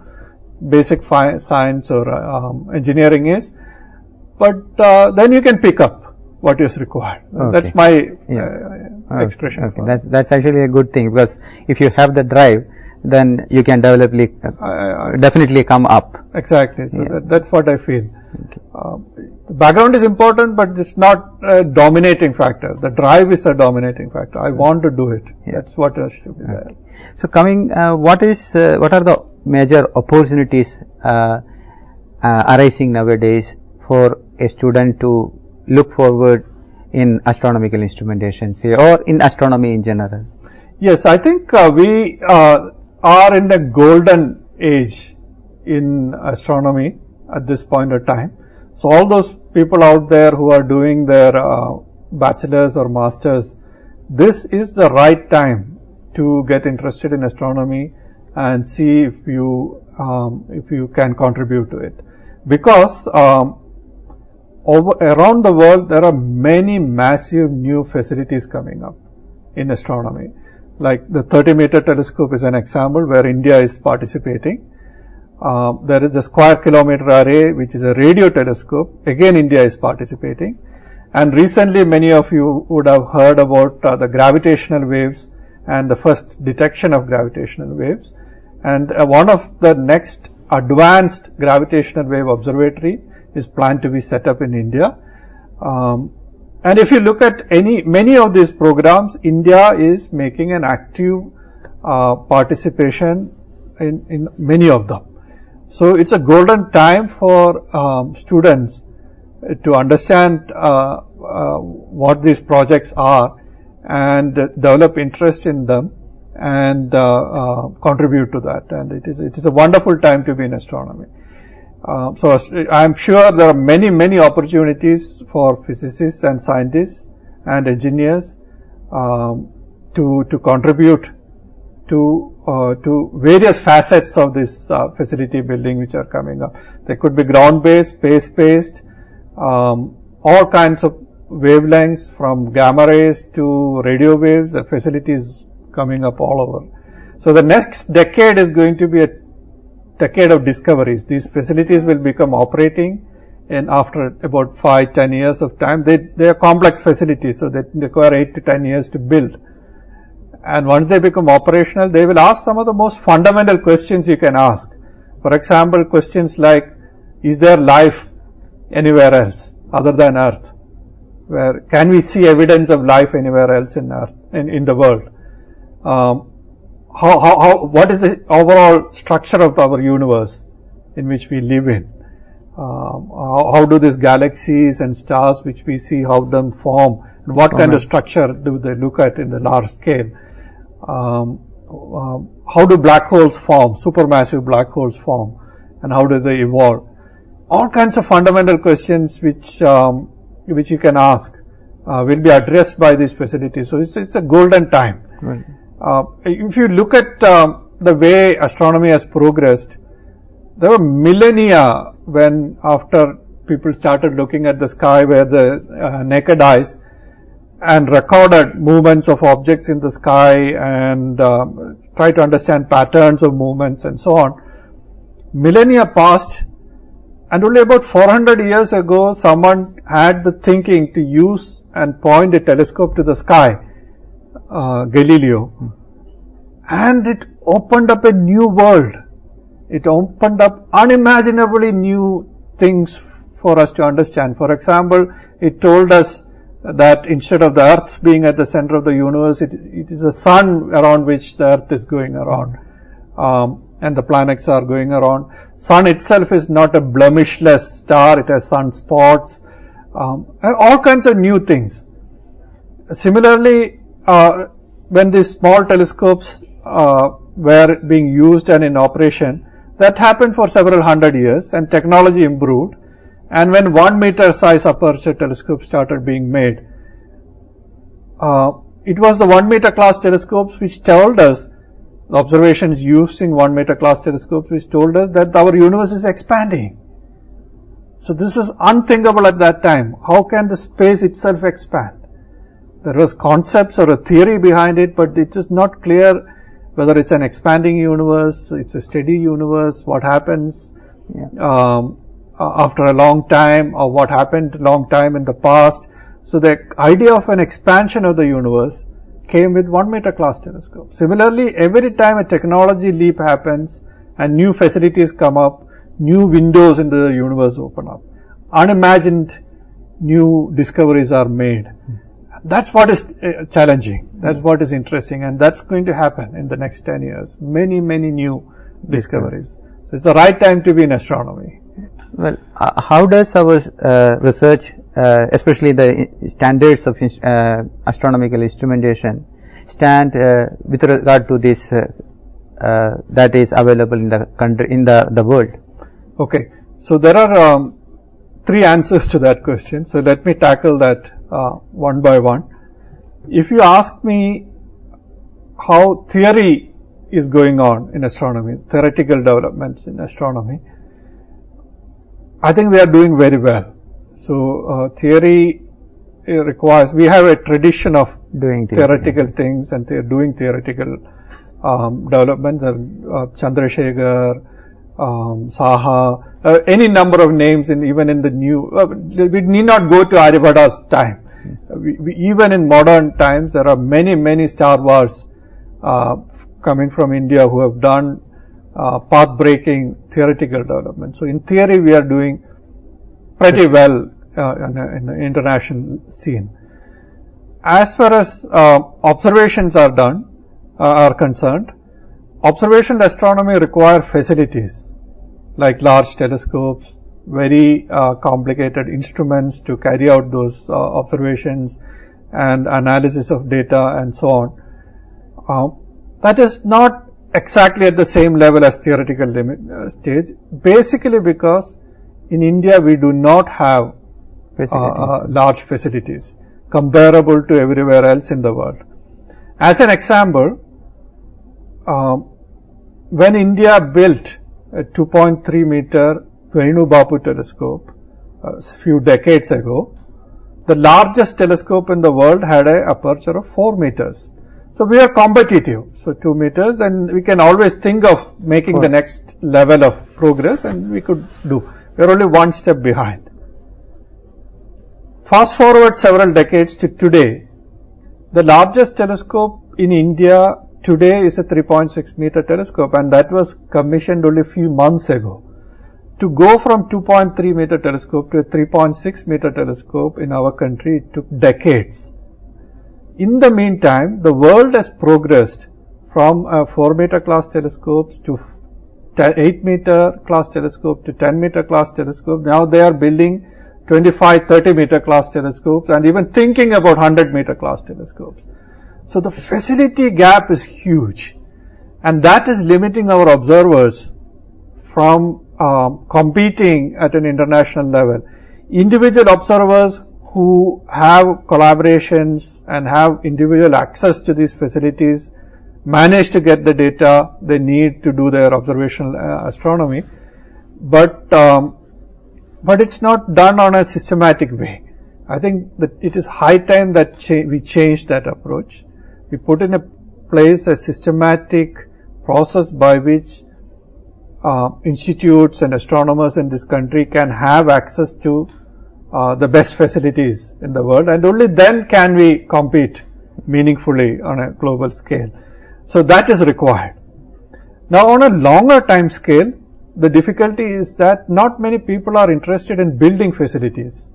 basic science or engineering is, but then you can pick up what is required. Okay. That's my expression. Okay. That's actually a good thing, because if you have the drive, then you can definitely come up. Exactly. So that's what I feel. Okay. The background is important, but it's not a dominating factor. The drive is a dominating factor. I want to do it. That's what should be there. So coming, what are the major opportunities arising nowadays for a student to look forward in astronomical instrumentation, say, or in astronomy in general? Yes, I think we are in a golden age in astronomy at this point of time. So all those people out there who are doing their bachelor's or master's, this is the right time to get interested in astronomy and see if you can contribute to it, because around the world there are many massive new facilities coming up in astronomy. Like the 30-meter telescope is an example where India is participating. There is a square kilometer array, which is a radio telescope. Again, India is participating. And recently, many of you would have heard about the gravitational waves and the first detection of gravitational waves. And one of the next advanced gravitational wave observatory is planned to be set up in India. And if you look at many of these programs, India is making an active participation in many of them. So it's a golden time for students to understand what these projects are and develop interest in them and contribute to that. And it is a wonderful time to be in astronomy. So I am sure there are many opportunities for physicists and scientists and engineers to contribute to various facets of this facility building which are coming up. They could be ground based, space based, all kinds of wavelengths from gamma rays to radio waves. The facilities coming up all over. So the next decade is going to be a decade of discoveries. These facilities will become operating in after about 5-10 years of time. They are complex facilities, so they require 8 to 10 years to build. And once they become operational, they will ask some of the most fundamental questions you can ask. For example, questions like, is there life anywhere else other than Earth? Where can we see evidence of life anywhere else in Earth, in the world? What is the overall structure of our universe in which we live in? How do these galaxies and stars which we see, how them form, and what kind of structure do they look at in the large scale? How do black holes form, supermassive black holes form, and how do they evolve? All kinds of fundamental questions which you can ask will be addressed by these facilities. So it's a golden time. Right. If you look at the way astronomy has progressed, there were millennia when after people started looking at the sky with the naked eyes and recorded movements of objects in the sky and try to understand patterns of movements and so on. Millennia passed, and only about 400 years ago someone had the thinking to use and point a telescope to the sky, Galileo, and it opened up a new world. It opened up unimaginably new things for us to understand. For example, it told us that instead of the Earth being at the center of the universe, it is the sun around which the Earth is going around, and the planets are going around. Sun itself is not a blemishless star, it has sunspots, and all kinds of new things. Similarly, when these small telescopes were being used and in operation, that happened for several hundred years, and technology improved. And when 1 meter size aperture telescopes started being made, it was the 1 meter class telescopes which told us, the observations using 1 meter class telescopes which told us that our universe is expanding. So this was unthinkable at that time. How can the space itself expand? There was concepts or a theory behind it, but it was not clear whether it's an expanding universe, it's a steady universe, what happens after a long time, or what happened a long time in the past. So the idea of an expansion of the universe came with 1 meter class telescope. Similarly, every time a technology leap happens and new facilities come up, new windows into the universe open up, unimagined new discoveries are made. That's what is challenging, that's what is interesting, and that's going to happen in the next 10 years. Many new discoveries. So it's the right time to be in astronomy. Well, how does our research, especially the standards of astronomical instrumentation, stand with regard to this that is available in the country, in the world? Okay, so there are 3 answers to that question. So let me tackle that one by one. If you ask me how theory is going on in astronomy, theoretical developments in astronomy, I think we are doing very well. So, theory requires, we have a tradition of doing theoretical things and doing theoretical developments. Chandrasekhar, Saha, any number of names even in the new, we need not go to Aryabhata's time. Even in modern times, there are many stalwarts coming from India who have done path-breaking theoretical development. So, in theory, we are doing pretty well in the international scene. As far as observations are concerned, observational astronomy require facilities like large telescopes, very complicated instruments to carry out those observations and analysis of data and so on. That is not exactly at the same level as theoretical stage, basically because in India we do not have large facilities comparable to everywhere else in the world. As an example, when India built a 2.3 meter Venu Bapu telescope a few decades ago, the largest telescope in the world had an aperture of 4 meters. So, we are competitive. So, 2 meters, then we can always think of making the next level of progress, and we could do. We are only one step behind. Fast forward several decades to today, the largest telescope in India today is a 3.6 meter telescope, and that was commissioned only a few months ago. To go from 2.3 meter telescope to a 3.6 meter telescope in our country, it took decades. In the meantime, the world has progressed from 4 meter class telescopes to 8 meter class telescope to 10 meter class telescope. Now they are building 25, 30 meter class telescopes and even thinking about 100 meter class telescopes. So the facility gap is huge, and that is limiting our observers from competing at an international level. Individual observers who have collaborations and have individual access to these facilities manage to get the data they need to do their observational astronomy, but it's not done on a systematic way. I think that it is high time that we change that approach. We put in place a systematic process by which institutes and astronomers in this country can have access to the best facilities in the world, and only then can we compete meaningfully on a global scale. So that is required. Now on a longer time scale, the difficulty is that not many people are interested in building facilities.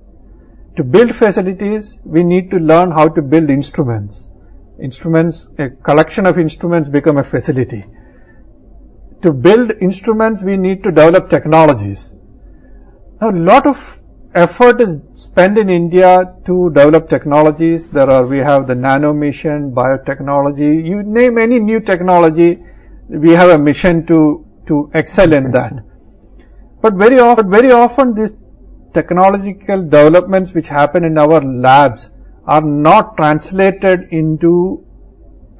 To build facilities, we need to learn how to build instruments. A collection of instruments become a facility. To build instruments, we need to develop technologies. Now, a lot of effort is spent in India to develop technologies. We have the nano mission, biotechnology, you name any new technology, we have a mission to excel in that. But very often these technological developments which happen in our labs are not translated into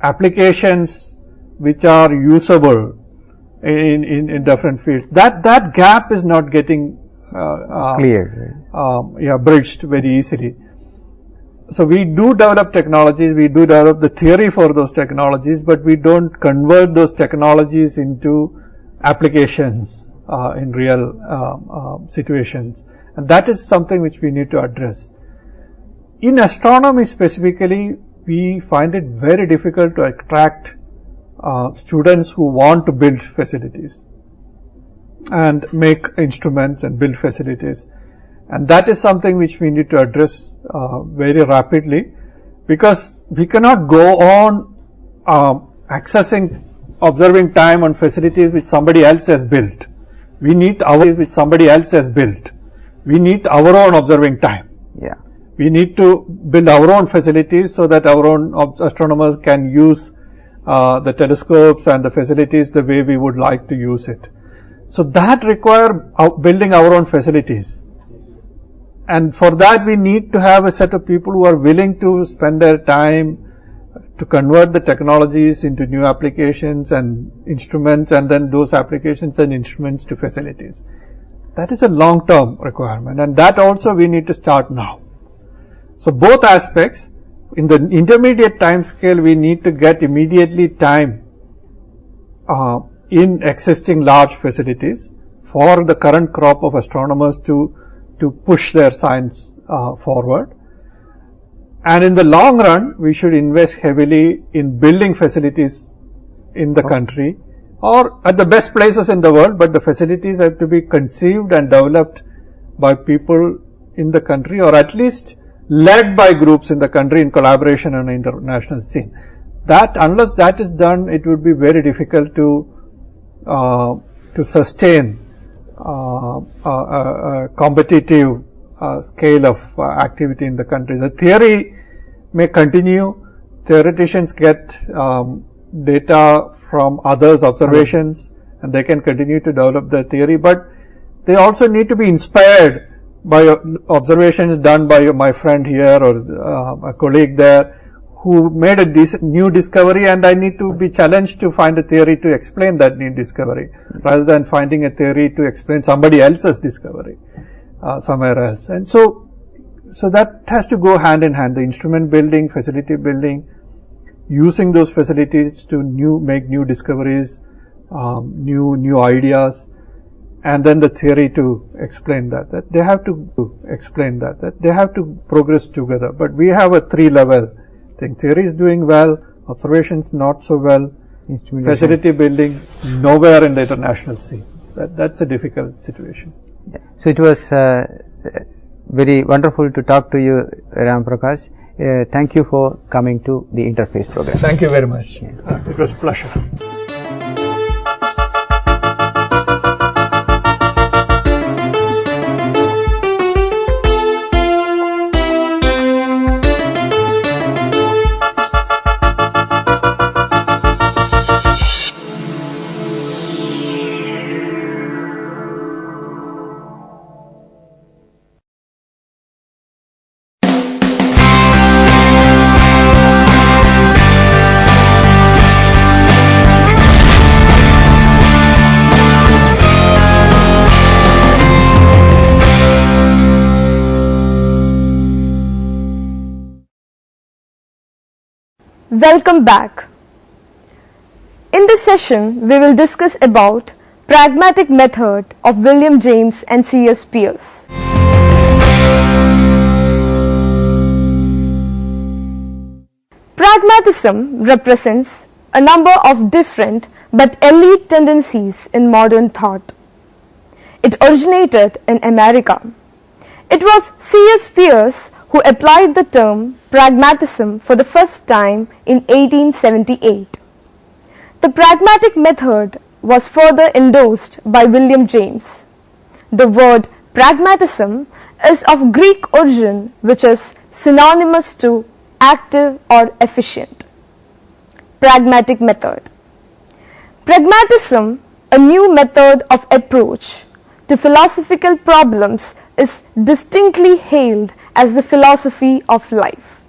applications which are usable in different fields. That gap is not getting bridged very easily. So we do develop technologies, we do develop the theory for those technologies, but we don't convert those technologies into applications in real situations, and that is something which we need to address. In astronomy specifically, we find it very difficult to attract students who want to build facilities and make instruments and build facilities, and that is something which we need to address very rapidly, because we cannot go on observing time on facilities which somebody else has built. We need our own observing time. Yeah. We need to build our own facilities so that our own astronomers can use the telescopes and the facilities the way we would like to use it. So that require building our own facilities, and for that we need to have a set of people who are willing to spend their time to convert the technologies into new applications and instruments, and then those applications and instruments to facilities. That is a long-term requirement, and that also we need to start now. So both aspects, in the intermediate time scale, we need to get immediately time in existing large facilities for the current crop of astronomers to push their science forward. And in the long run, we should invest heavily in building facilities in the country or at the best places in the world, but the facilities have to be conceived and developed by people in the country, or at least led by groups in the country in collaboration on an international scene. That, unless that is done, it would be very difficult to sustain a competitive scale of activity in the country. The theory may continue. Theoreticians get data from others' observations, and they can continue to develop their theory, but they also need to be inspired by observations done by my friend here or a colleague there who made a new discovery, and I need to be challenged to find a theory to explain that new discovery rather than finding a theory to explain somebody else's discovery somewhere else. And so that has to go hand in hand, the instrument building, facility building, using those facilities to make new discoveries, new ideas, and then the theory to explain that they have to explain that they have to progress together. But we have a 3-level thing. Theory is doing well, observations not so well, facility building nowhere in the international scene. That's a difficult situation. Yeah. So it was very wonderful to talk to you, Ram Prakash. Thank you for coming to the Interface program. Thank you very much. Yeah. It was a pleasure. Welcome back. In this session, we will discuss about pragmatic method of William James and C.S. Peirce. Pragmatism represents a number of different but elite tendencies in modern thought. It originated in America. It was C.S. Peirce who applied the term pragmatism for the first time in 1878. The pragmatic method was further endorsed by William James. The word pragmatism is of Greek origin, which is synonymous to active or efficient. Pragmatic method. Pragmatism, a new method of approach to philosophical problems, is distinctly hailed as the philosophy of life.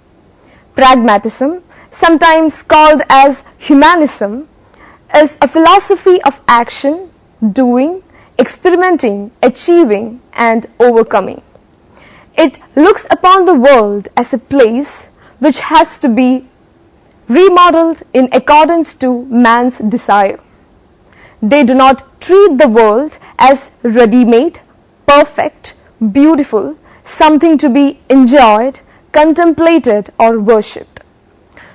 Pragmatism, sometimes called as humanism, is a philosophy of action, doing, experimenting, achieving, and overcoming. It looks upon the world as a place which has to be remodeled in accordance to man's desire. They do not treat the world as ready-made, perfect, beautiful, something to be enjoyed, contemplated, or worshipped.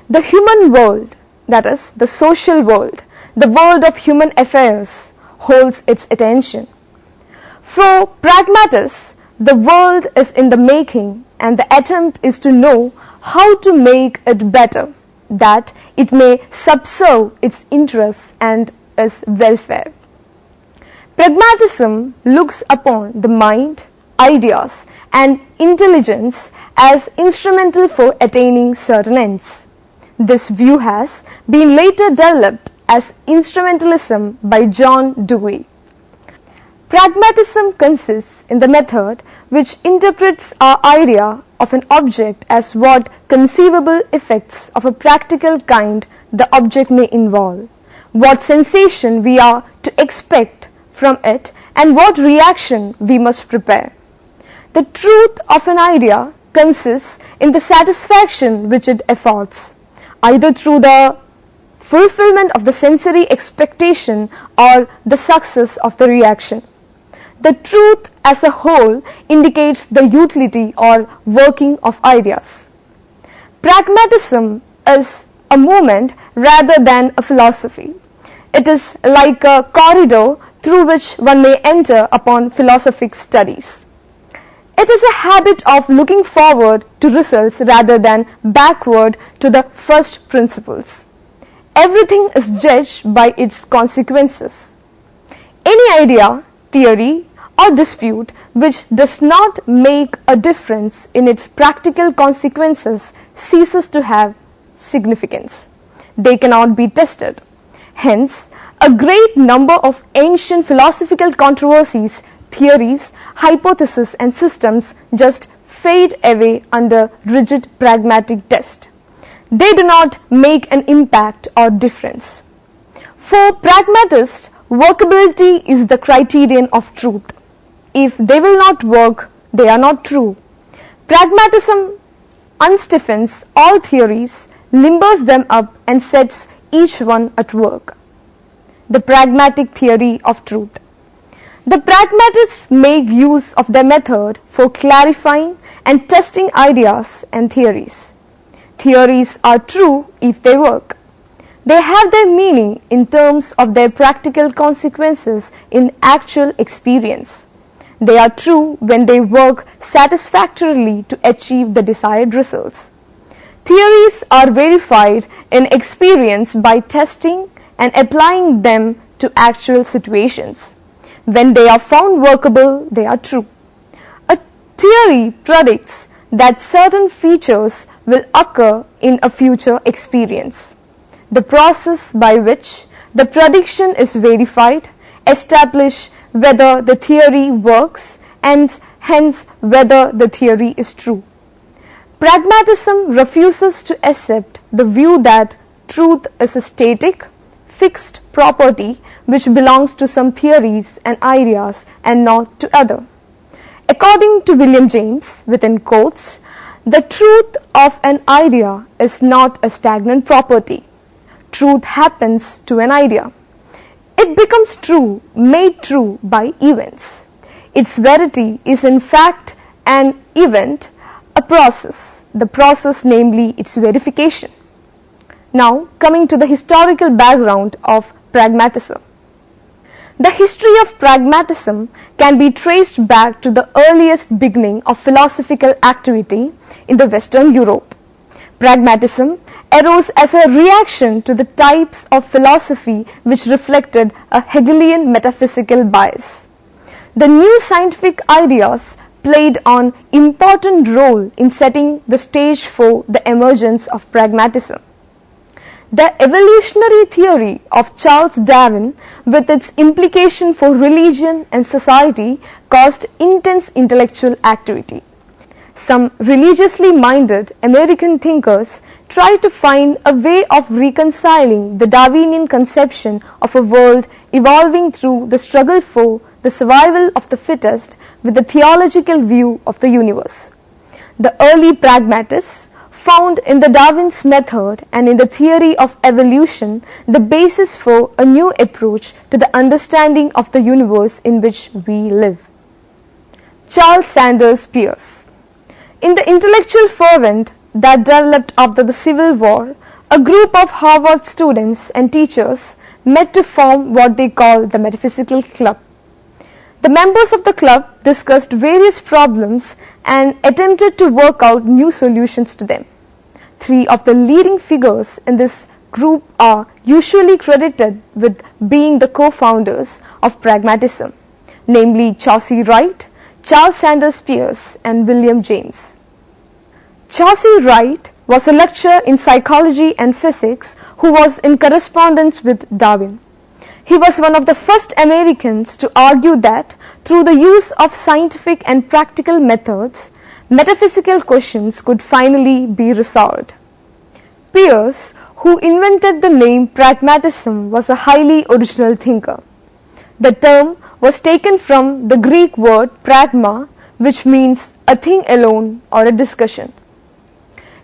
The human world, that is, the social world, the world of human affairs, holds its attention. For pragmatists, the world is in the making, and the attempt is to know how to make it better, that it may subserve its interests and its welfare. Pragmatism looks upon the mind, ideas, and intelligence as instrumental for attaining certain ends. This view has been later developed as instrumentalism by John Dewey. Pragmatism consists in the method which interprets our idea of an object as what conceivable effects of a practical kind the object may involve, what sensation we are to expect from it, and what reaction we must prepare. The truth of an idea consists in the satisfaction which it affords, either through the fulfillment of the sensory expectation or the success of the reaction. The truth as a whole indicates the utility or working of ideas. Pragmatism is a movement rather than a philosophy. It is like a corridor through which one may enter upon philosophic studies. It is a habit of looking forward to results rather than backward to the first principles. Everything is judged by its consequences. Any idea, theory, or dispute which does not make a difference in its practical consequences ceases to have significance. They cannot be tested. Hence, a great number of ancient philosophical controversies, theories, hypotheses, and systems just fade away under rigid pragmatic test. They do not make an impact or difference. For pragmatists, workability is the criterion of truth. If they will not work, they are not true. Pragmatism unstiffens all theories, limbers them up, and sets each one at work. The pragmatic theory of truth. The pragmatists make use of their method for clarifying and testing ideas and theories. Theories are true if they work. They have their meaning in terms of their practical consequences in actual experience. They are true when they work satisfactorily to achieve the desired results. Theories are verified in experience by testing and applying them to actual situations. When they are found workable, they are true. A theory predicts that certain features will occur in a future experience. The process by which the prediction is verified establishes whether the theory works and hence whether the theory is true. Pragmatism refuses to accept the view that truth is a static, fixed property which belongs to some theories and ideas and not to other. According to William James, within quotes, the truth of an idea is not a stagnant property. Truth happens to an idea. It becomes true, made true by events. Its verity is in fact an event, a process, the process namely its verification. Now coming to the historical background of pragmatism. The history of pragmatism can be traced back to the earliest beginning of philosophical activity in the Western Europe. Pragmatism arose as a reaction to the types of philosophy which reflected a Hegelian metaphysical bias. The new scientific ideas played an important role in setting the stage for the emergence of pragmatism. The evolutionary theory of Charles Darwin, with its implication for religion and society, caused intense intellectual activity. Some religiously minded American thinkers tried to find a way of reconciling the Darwinian conception of a world evolving through the struggle for the survival of the fittest with the theological view of the universe. The early pragmatists found in the Darwin's method and in the theory of evolution the basis for a new approach to the understanding of the universe in which we live. Charles Sanders Peirce. In the intellectual ferment that developed after the Civil War, a group of Harvard students and teachers met to form what they call the Metaphysical Club. The members of the club discussed various problems and attempted to work out new solutions to them. Three of the leading figures in this group are usually credited with being the co-founders of pragmatism, namely Chauncey Wright, Charles Sanders Peirce, and William James. Chauncey Wright was a lecturer in psychology and physics who was in correspondence with Darwin. He was one of the first Americans to argue that through the use of scientific and practical methods, metaphysical questions could finally be resolved. Peirce, who invented the name pragmatism, was a highly original thinker. The term was taken from the Greek word pragma, which means a thing alone or a discussion.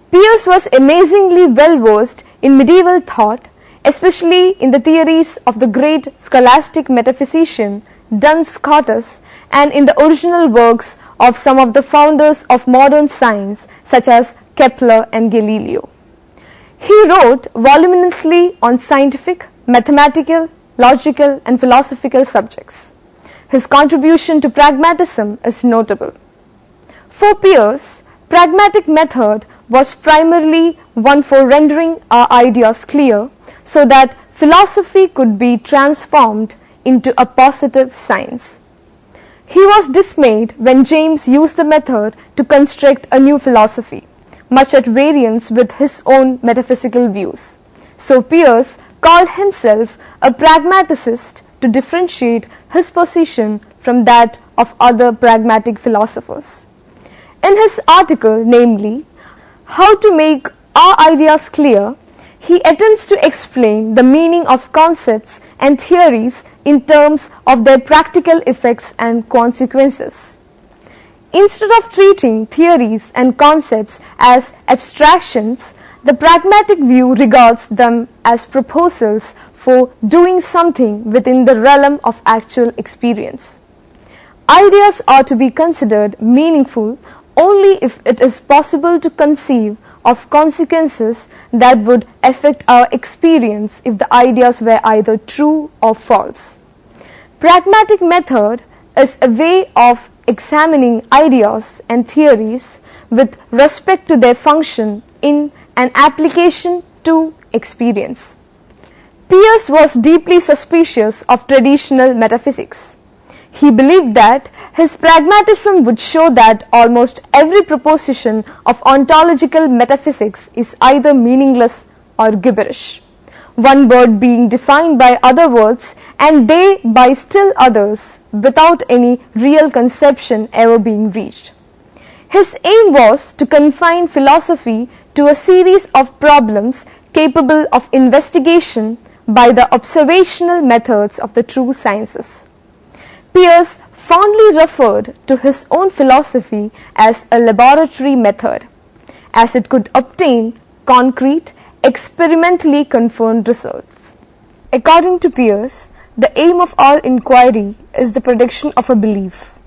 Peirce was amazingly well versed in medieval thought, especially in the theories of the great scholastic metaphysician Duns Scotus and in the original works of some of the founders of modern science such as Kepler and Galileo. He wrote voluminously on scientific, mathematical, logical and philosophical subjects. His contribution to pragmatism is notable. For Peirce, pragmatic method was primarily one for rendering our ideas clear so that philosophy could be transformed into a positive science. He was dismayed when James used the method to construct a new philosophy, much at variance with his own metaphysical views. So Peirce called himself a pragmaticist to differentiate his position from that of other pragmatic philosophers. In his article, namely, How to Make Our Ideas Clear, he attempts to explain the meaning of concepts and theories in terms of their practical effects and consequences. Instead of treating theories and concepts as abstractions, the pragmatic view regards them as proposals for doing something within the realm of actual experience. Ideas are to be considered meaningful only if it is possible to conceive of consequences that would affect our experience if the ideas were either true or false. Pragmatic method is a way of examining ideas and theories with respect to their function in an application to experience. Peirce was deeply suspicious of traditional metaphysics. He believed that his pragmatism would show that almost every proposition of ontological metaphysics is either meaningless or gibberish, one word being defined by other words and they by still others without any real conception ever being reached. His aim was to confine philosophy to a series of problems capable of investigation by the observational methods of the true sciences. Peirce fondly referred to his own philosophy as a laboratory method, as it could obtain concrete, experimentally confirmed results. According to Peirce, the aim of all inquiry is the prediction of a belief.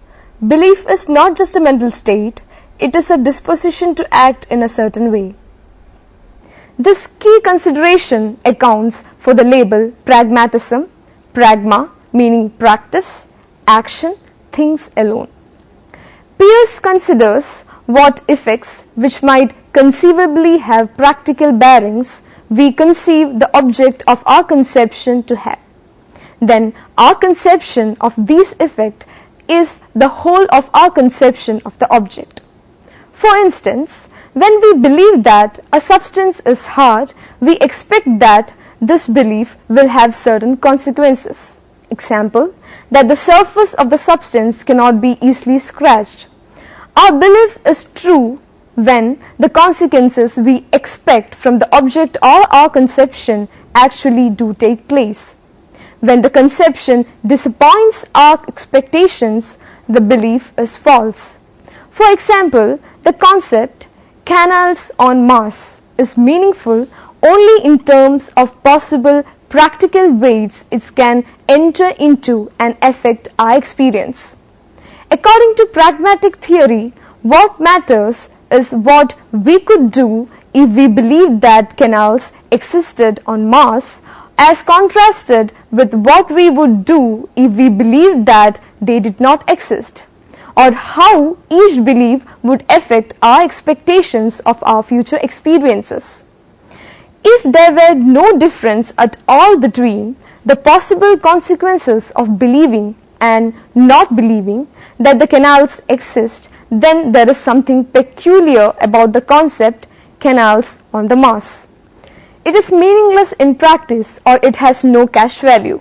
Belief is not just a mental state, it is a disposition to act in a certain way. This key consideration accounts for the label pragmatism, pragma meaning practice, action, things alone. Peirce considers what effects which might conceivably have practical bearings we conceive the object of our conception to have. Then our conception of these effects is the whole of our conception of the object. For instance, when we believe that a substance is hard, we expect that this belief will have certain consequences. Example, that the surface of the substance cannot be easily scratched. Our belief is true when the consequences we expect from the object or our conception actually do take place. When the conception disappoints our expectations, the belief is false. For example, the concept canals on Mars is meaningful only in terms of possible practical ways it can enter into and affect our experience. According to pragmatic theory, what matters is what we could do if we believed that canals existed on Mars, as contrasted with what we would do if we believed that they did not exist, or how each belief would affect our expectations of our future experiences. If there were no difference at all between the possible consequences of believing and not believing that the canals exist, then there is something peculiar about the concept canals on the Mars. It is meaningless in practice or it has no cash value.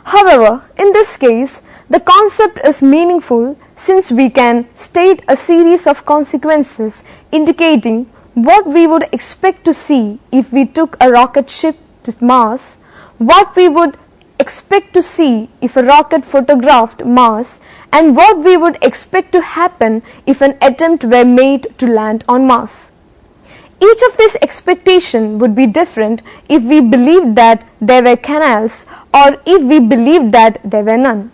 However, in this case, the concept is meaningful since we can state a series of consequences indicating what we would expect to see if we took a rocket ship to Mars, what we would expect to see if a rocket photographed Mars, and what we would expect to happen if an attempt were made to land on Mars. Each of these expectations would be different if we believed that there were canals or if we believed that there were none.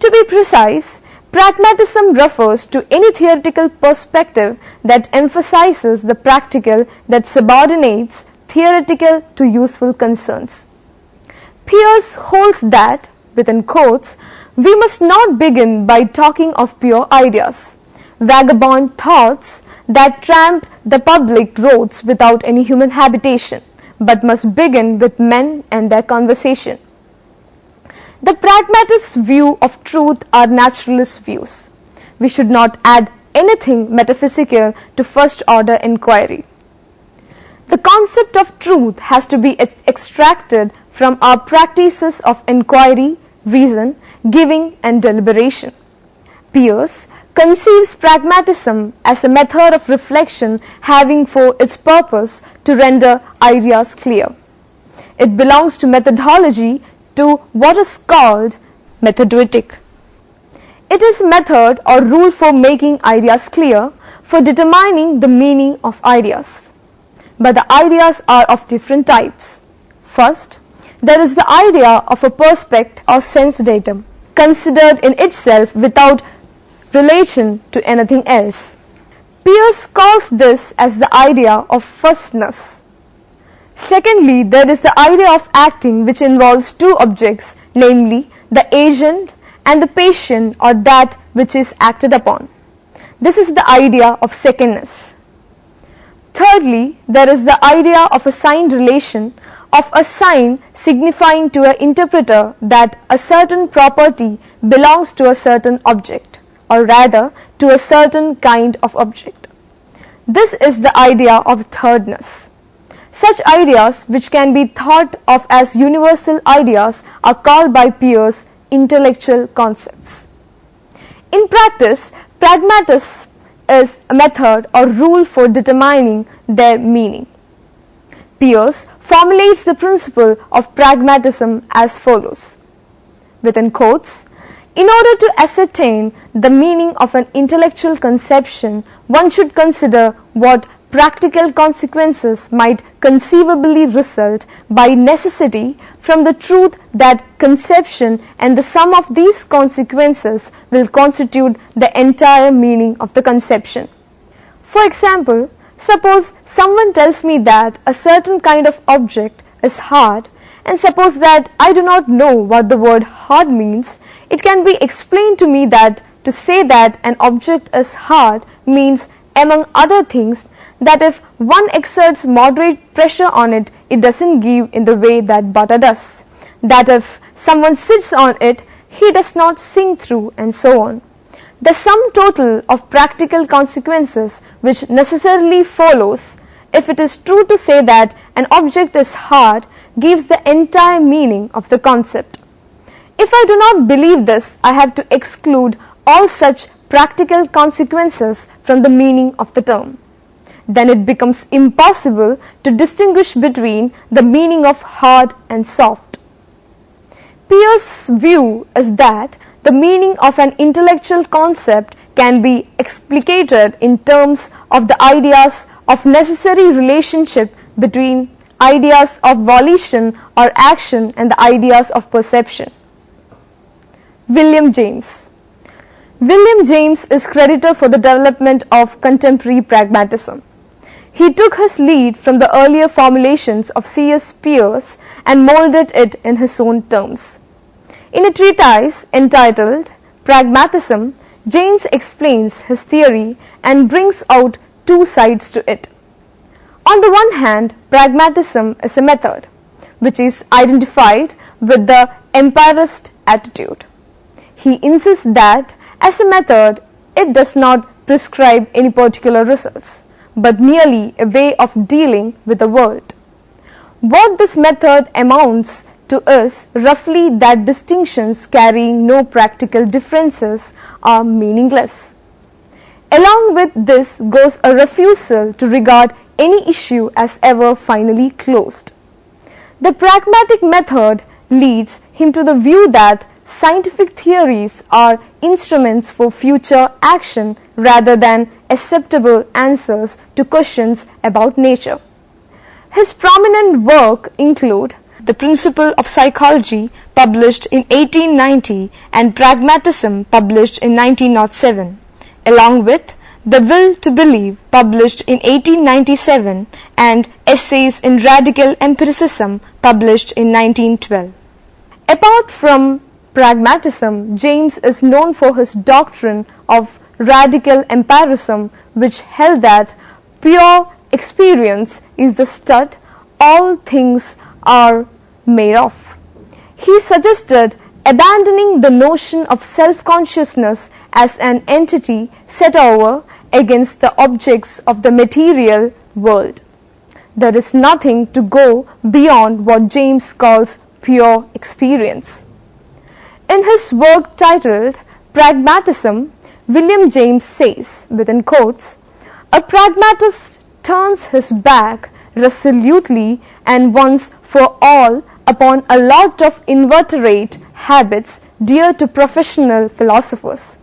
To be precise, pragmatism refers to any theoretical perspective that emphasizes the practical, that subordinates theoretical to useful concerns. Peirce holds that, within quotes, we must not begin by talking of pure ideas, vagabond thoughts that tramp the public roads without any human habitation, but must begin with men and their conversation. The pragmatist's view of truth are naturalist views. We should not add anything metaphysical to first order inquiry. The concept of truth has to be extracted from our practices of inquiry, reason, giving and deliberation. Peirce conceives pragmatism as a method of reflection having for its purpose to render ideas clear. It belongs to methodology, to what is called methodoetic. It is method or rule for making ideas clear, for determining the meaning of ideas. But the ideas are of different types. First, there is the idea of a perspective or sense datum, considered in itself without relation to anything else. Peirce calls this as the idea of firstness. Secondly, there is the idea of acting which involves two objects, namely the agent and the patient or that which is acted upon. This is the idea of secondness. Thirdly, there is the idea of a sign relation, of a sign signifying to an interpreter that a certain property belongs to a certain object, or rather to a certain kind of object. This is the idea of thirdness. Such ideas, which can be thought of as universal ideas, are called by Peirce intellectual concepts. In practice, pragmatism is a method or rule for determining their meaning. Peirce formulates the principle of pragmatism as follows, within quotes, in order to ascertain the meaning of an intellectual conception, one should consider what practical consequences might conceivably result by necessity from the truth that conception and the sum of these consequences will constitute the entire meaning of the conception. For example, suppose someone tells me that a certain kind of object is hard, and suppose that I do not know what the word hard means, it can be explained to me that to say that an object is hard means, among other things, that if one exerts moderate pressure on it, it doesn't give in the way that butter does. That if someone sits on it, he does not sink through, and so on. The sum total of practical consequences which necessarily follows, if it is true to say that an object is hard, gives the entire meaning of the concept. If I do not believe this, I have to exclude all such practical consequences from the meaning of the term. Then it becomes impossible to distinguish between the meaning of hard and soft. Peirce's view is that the meaning of an intellectual concept can be explicated in terms of the ideas of necessary relationship between ideas of volition or action and the ideas of perception. William James. William James is creditor for the development of contemporary pragmatism. He took his lead from the earlier formulations of C.S. Peirce and molded it in his own terms. In a treatise entitled Pragmatism, James explains his theory and brings out two sides to it. On the one hand, pragmatism is a method which is identified with the empirist attitude. He insists that as a method, it does not prescribe any particular results, but merely a way of dealing with the world. What this method amounts to us roughly that distinctions carrying no practical differences are meaningless. Along with this goes a refusal to regard any issue as ever finally closed. The pragmatic method leads him to the view that scientific theories are instruments for future action rather than acceptable answers to questions about nature. His prominent work include The Principle of Psychology, published in 1890, and Pragmatism, published in 1907, along with The Will to Believe, published in 1897, and Essays in Radical Empiricism, published in 1912. Apart from pragmatism, James is known for his doctrine of radical empirism, which held that pure experience is the stud all things are made of. He suggested abandoning the notion of self-consciousness as an entity set over against the objects of the material world. There is nothing to go beyond what James calls pure experience. In his work titled Pragmatism, William James says, within quotes, "A pragmatist turns his back resolutely and once for all upon a lot of invertebrate habits dear to professional philosophers.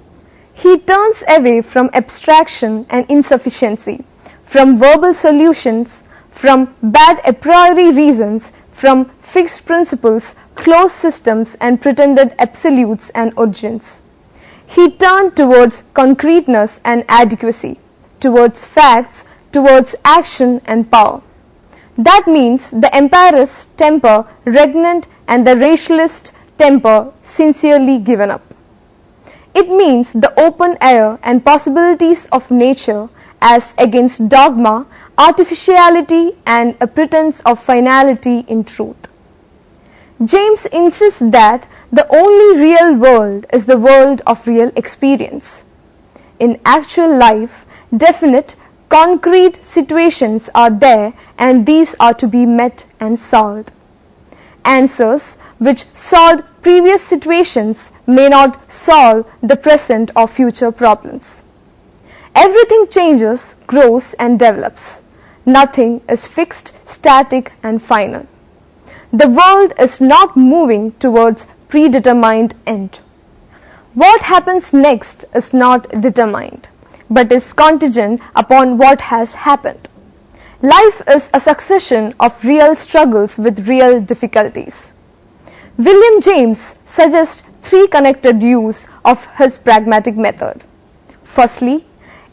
He turns away from abstraction and insufficiency, from verbal solutions, from bad a priori reasons, from fixed principles, closed systems, and pretended absolutes and origins. He turned towards concreteness and adequacy, towards facts, towards action and power. That means the empirist temper regnant and the rationalist temper sincerely given up. It means the open air and possibilities of nature as against dogma, artificiality, and a pretense of finality in truth." James insists that the only real world is the world of real experience. In actual life, definite, concrete situations are there, and these are to be met and solved. Answers which solved previous situations may not solve the present or future problems. Everything changes, grows, and develops. Nothing is fixed, static, and final. The world is not moving towards predetermined end. What happens next is not determined, but is contingent upon what has happened. Life is a succession of real struggles with real difficulties. William James suggests three connected views of his pragmatic method. Firstly,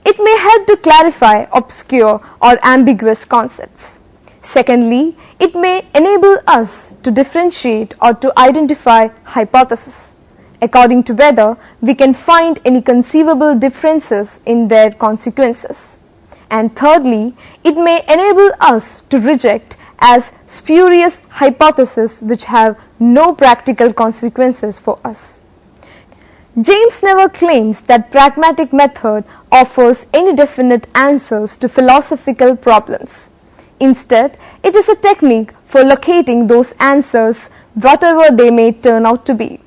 it may help to clarify obscure or ambiguous concepts. Secondly, it may enable us to differentiate or to identify hypotheses, according to whether we can find any conceivable differences in their consequences. And thirdly, it may enable us to reject as spurious hypotheses which have no practical consequences for us. James never claims that pragmatic method offers any definite answers to philosophical problems. Instead, it is a technique for locating those answers, whatever they may turn out to be.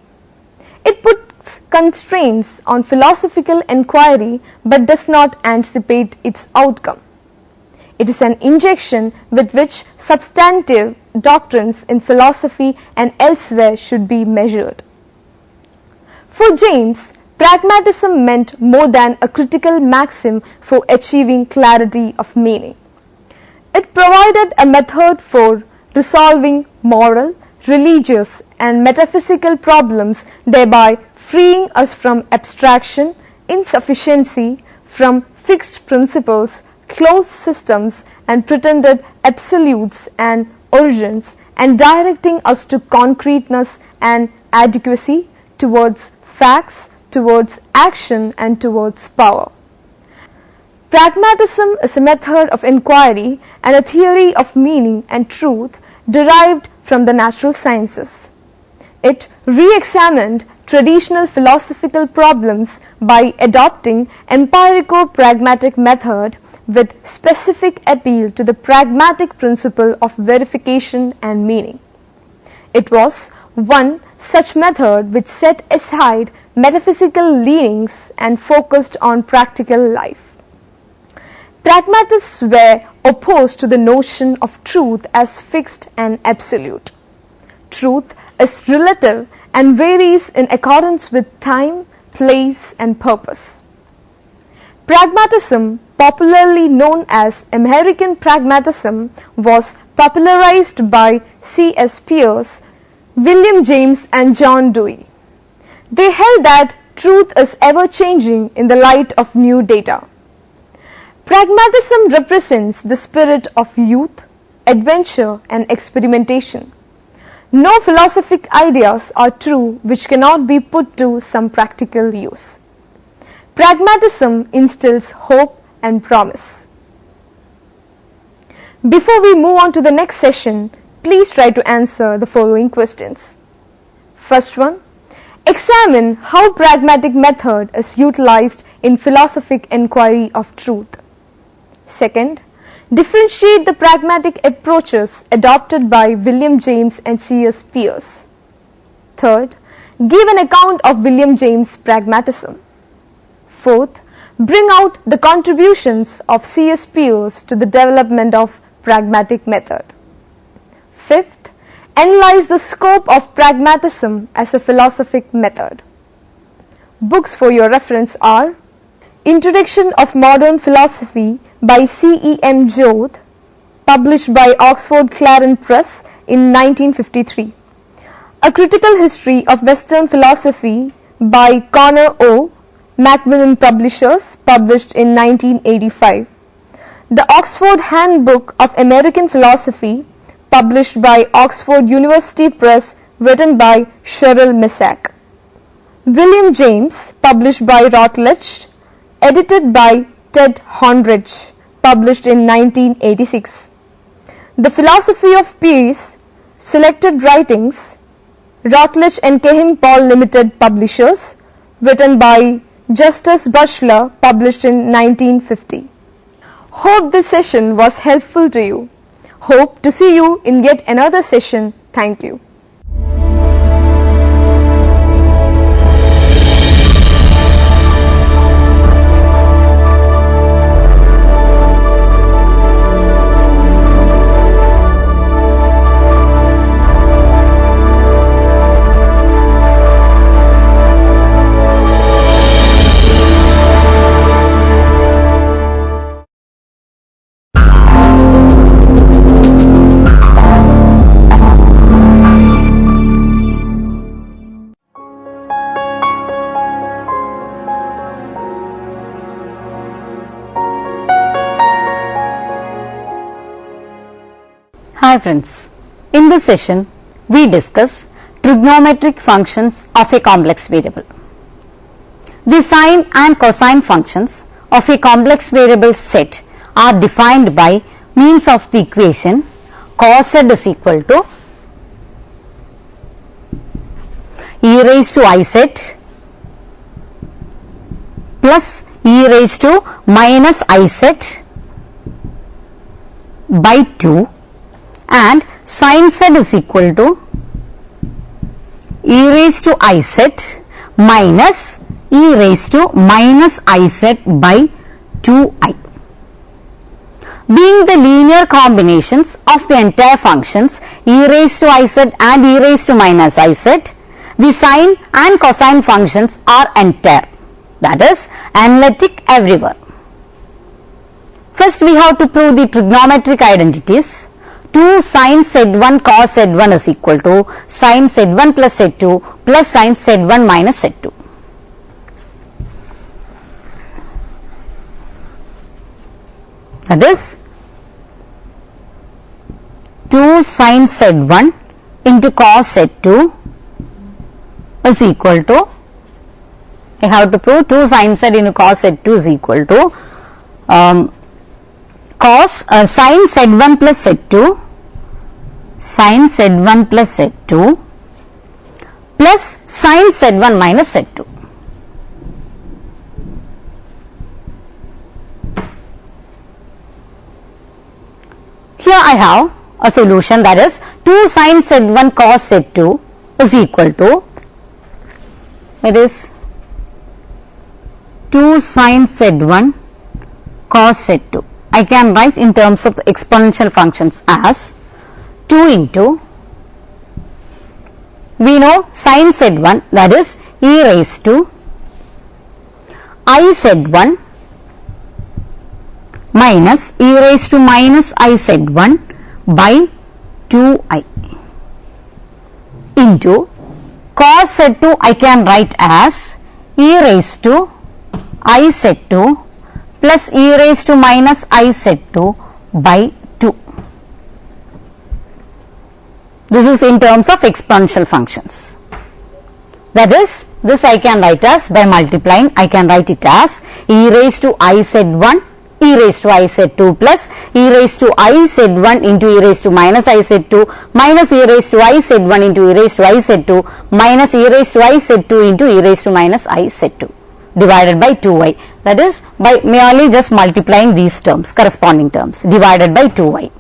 It puts constraints on philosophical inquiry but does not anticipate its outcome. It is an injection with which substantive doctrines in philosophy and elsewhere should be measured. For James, pragmatism meant more than a critical maxim for achieving clarity of meaning. It provided a method for resolving moral, religious, and metaphysical problems, thereby freeing us from abstraction, insufficiency, from fixed principles, closed systems, and pretended absolutes and origins, and directing us to concreteness and adequacy, towards facts, towards action, and towards power. Pragmatism is a method of inquiry and a theory of meaning and truth derived from the natural sciences. It re-examined traditional philosophical problems by adopting empirico-pragmatic method with specific appeal to the pragmatic principle of verification and meaning. It was one such method which set aside metaphysical leanings and focused on practical life. Pragmatists were opposed to the notion of truth as fixed and absolute. Truth is relative and varies in accordance with time, place, and purpose. Pragmatism, popularly known as American pragmatism, was popularized by C.S. Peirce, William James, and John Dewey. They held that truth is ever changing in the light of new data. Pragmatism represents the spirit of youth, adventure, and experimentation. No philosophic ideas are true which cannot be put to some practical use. Pragmatism instills hope and promise. Before we move on to the next session, please try to answer the following questions. First one, examine how pragmatic method is utilized in philosophic inquiry of truth. Second, differentiate the pragmatic approaches adopted by William James and C.S. Peirce. Third, give an account of William James' pragmatism. Fourth, bring out the contributions of C.S. Peirce to the development of pragmatic method. Fifth, analyze the scope of pragmatism as a philosophic method. Books for your reference are Introduction of Modern Philosophy by C.E.M. Jodh, published by Oxford Clarendon Press in 1953. A Critical History of Western Philosophy by Connor O., Macmillan Publishers, published in 1985. The Oxford Handbook of American Philosophy, published by Oxford University Press, written by Cheryl Missack. William James, published by Routledge, edited by Ted Honrich, published in 1986. The Philosophy of Peace, Selected Writings, Routledge and Cahill Paul Limited Publishers, written by Justus Butler, published in 1950. Hope this session was helpful to you. Hope to see you in yet another session. Thank you. Hi friends, in this session we discuss trigonometric functions of a complex variable. The sine and cosine functions of a complex variable set are defined by means of the equation cos z is equal to e raised to I z plus e raised to minus I z by 2 and sin z is equal to e raised to I z minus e raised to minus I z by 2i. Being the linear combinations of the entire functions e raised to I z and e raised to minus I z, the sine and cosine functions are entire, that is analytic everywhere. First we have to prove the trigonometric identities. 2 sin z1 cos z1 is equal to sin z1 plus z2 plus sin z1 minus z2. That is 2 sin z1 into cos z2 is equal to, I have to prove 2 sin z into cos z2 is equal to sin z1 plus z2 sin z1 plus z2 plus sin z1 minus z2. Here I have a solution, that is 2 sin z1 cos z2 is equal to, it is 2 sin z1 cos z2. I can write in terms of the exponential functions as 2 into, we know sin z1, that is e raised to I z1 minus e raised to minus I z1 by 2i into cos z2 I can write as e raised to I z2 plus e raised to minus I z2 by 2. This is in terms of exponential functions. That is, this I can write as, by multiplying, I can write it as e raised to I z1 e raised to I z2 plus e raised to I z1 into e raised to minus I z2 minus e raised to I z1 into e raised to I z2 minus e raised to I z2 into e raised to minus I z2 divided by 2i. That is, by merely just multiplying these terms, corresponding terms, divided by 2i,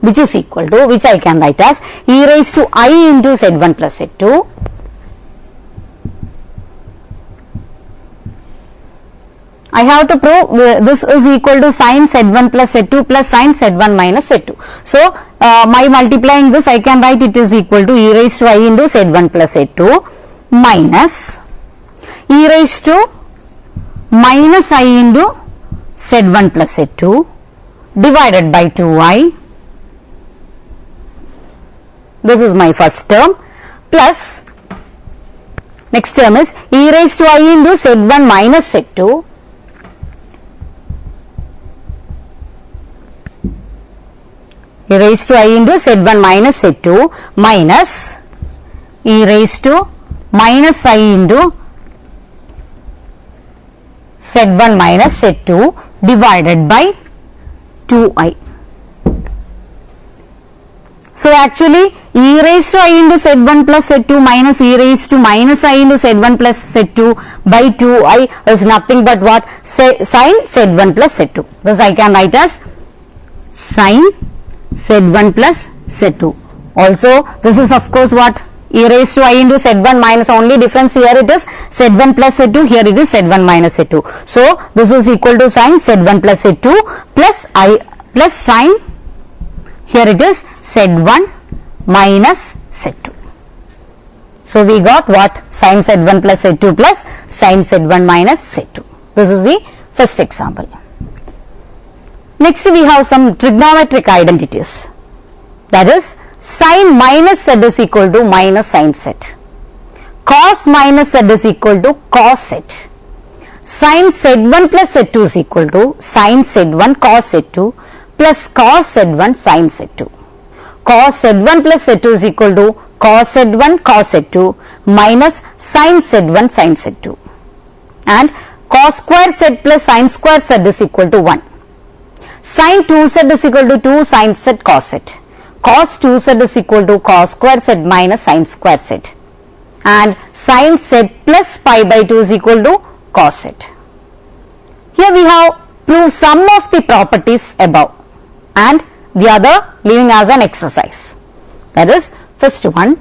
which is equal to, which I can write as e raised to I into z1 plus z2 I have to prove this is equal to sin z1 plus z2 plus sin z1 minus z2. So, by multiplying this I can write it is equal to e raised to I into z1 plus z2 minus e raised to minus I into z1 plus z2 divided by 2i. This is my first term, plus next term is e raised to I into z1 minus z2 e raised to I into z1 minus z2 minus e raised to minus I into z1 minus z2 divided by 2i. So, actually e raised to I into z1 plus z2 minus e raised to minus I into z1 plus z2 by 2i is nothing but what? Sin z1 plus z2. Thus, I can write as sin z1 plus z2. Also, this is of course what? E raised to I into z1 minus, only difference here it is z1 plus z2, here it is z1 minus z2. So, this is equal to sin z1 plus z2 plus I plus sin, here it is z1 minus z2. So, we got what? Sin z1 plus z2 plus sin z1 minus z2. This is the first example. Next, we have some trigonometric identities, that is sin minus z is equal to minus sin z, cos minus z is equal to cos z, sin z1 plus z2 is equal to sin z1 cos z2 plus cos z1 sin z2, cos z1 plus z2 is equal to cos z1 cos z2 minus sin z1 sin z2, and cos square z plus sin square z is equal to 1. Sin 2z is equal to 2 sin z cos z, cos 2z is equal to cos square z minus sin square z, and sin z plus pi by 2 is equal to cos z. Here we have proved some of the properties above and the other leaving as an exercise. That is, first one,